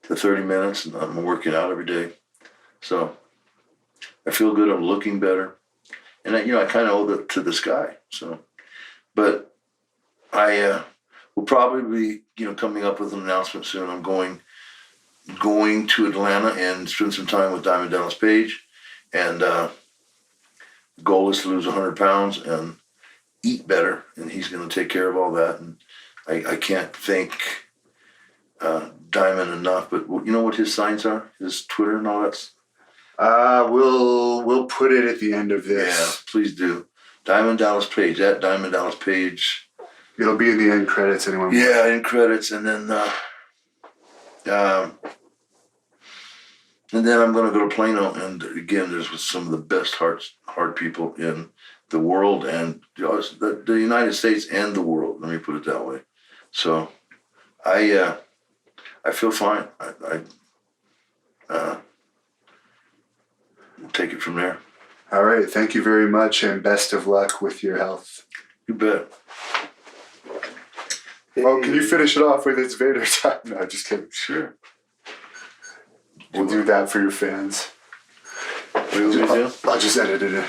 30 minutes, and I'm working out every day. So I feel good. I'm looking better. And I kind of owe that to this guy. So, but I will probably be, coming up with an announcement soon. I'm going to Atlanta and spend some time with Diamond Dallas Page. And the goal is to lose 100 pounds and eat better. And he's going to take care of all that. And I can't thank Diamond enough. But you know what his signs are? His Twitter and all that? We'll put it at the end of this. Yeah, please do. Diamond Dallas Page, at Diamond Dallas Page. It'll be in the end credits anyway. Yeah, end credits. And then I'm going to go to Plano. And again, there's some of the best heart people in the world, and the United States and the world. Let me put it that way. So I feel fine. I take it from there. All right. Thank you very much, and best of luck with your health. You bet. Oh, can you finish it off with it's Vader time? No, just kidding. Sure. We'll do that for your fans. What do you do? I'll just edit it in.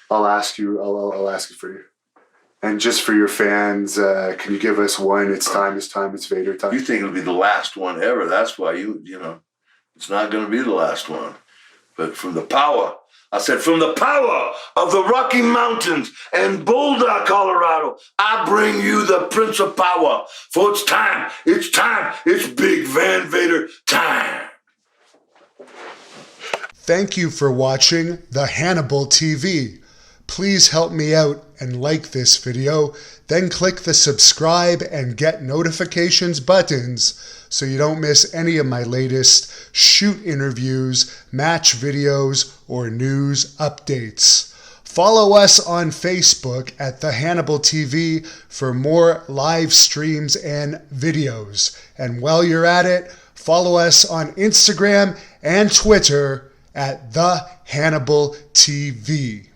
I'll ask you. I'll ask it for you. And just for your fans, can you give us one? It's Vader time. You think it'll be the last one ever? That's why it's not going to be the last one. But from the power of the Rocky Mountains and Boulder, Colorado, I bring you the Prince of Power. For it's time, it's Big Van Vader time. Thank you for watching the Hannibal TV. Please help me out and like this video, then click the subscribe and get notifications buttons so you don't miss any of my latest shoot interviews, match videos, or news updates. Follow us on Facebook at the Hannibal TV for more live streams and videos. And while you're at it, follow us on Instagram and Twitter at the Hannibal TV.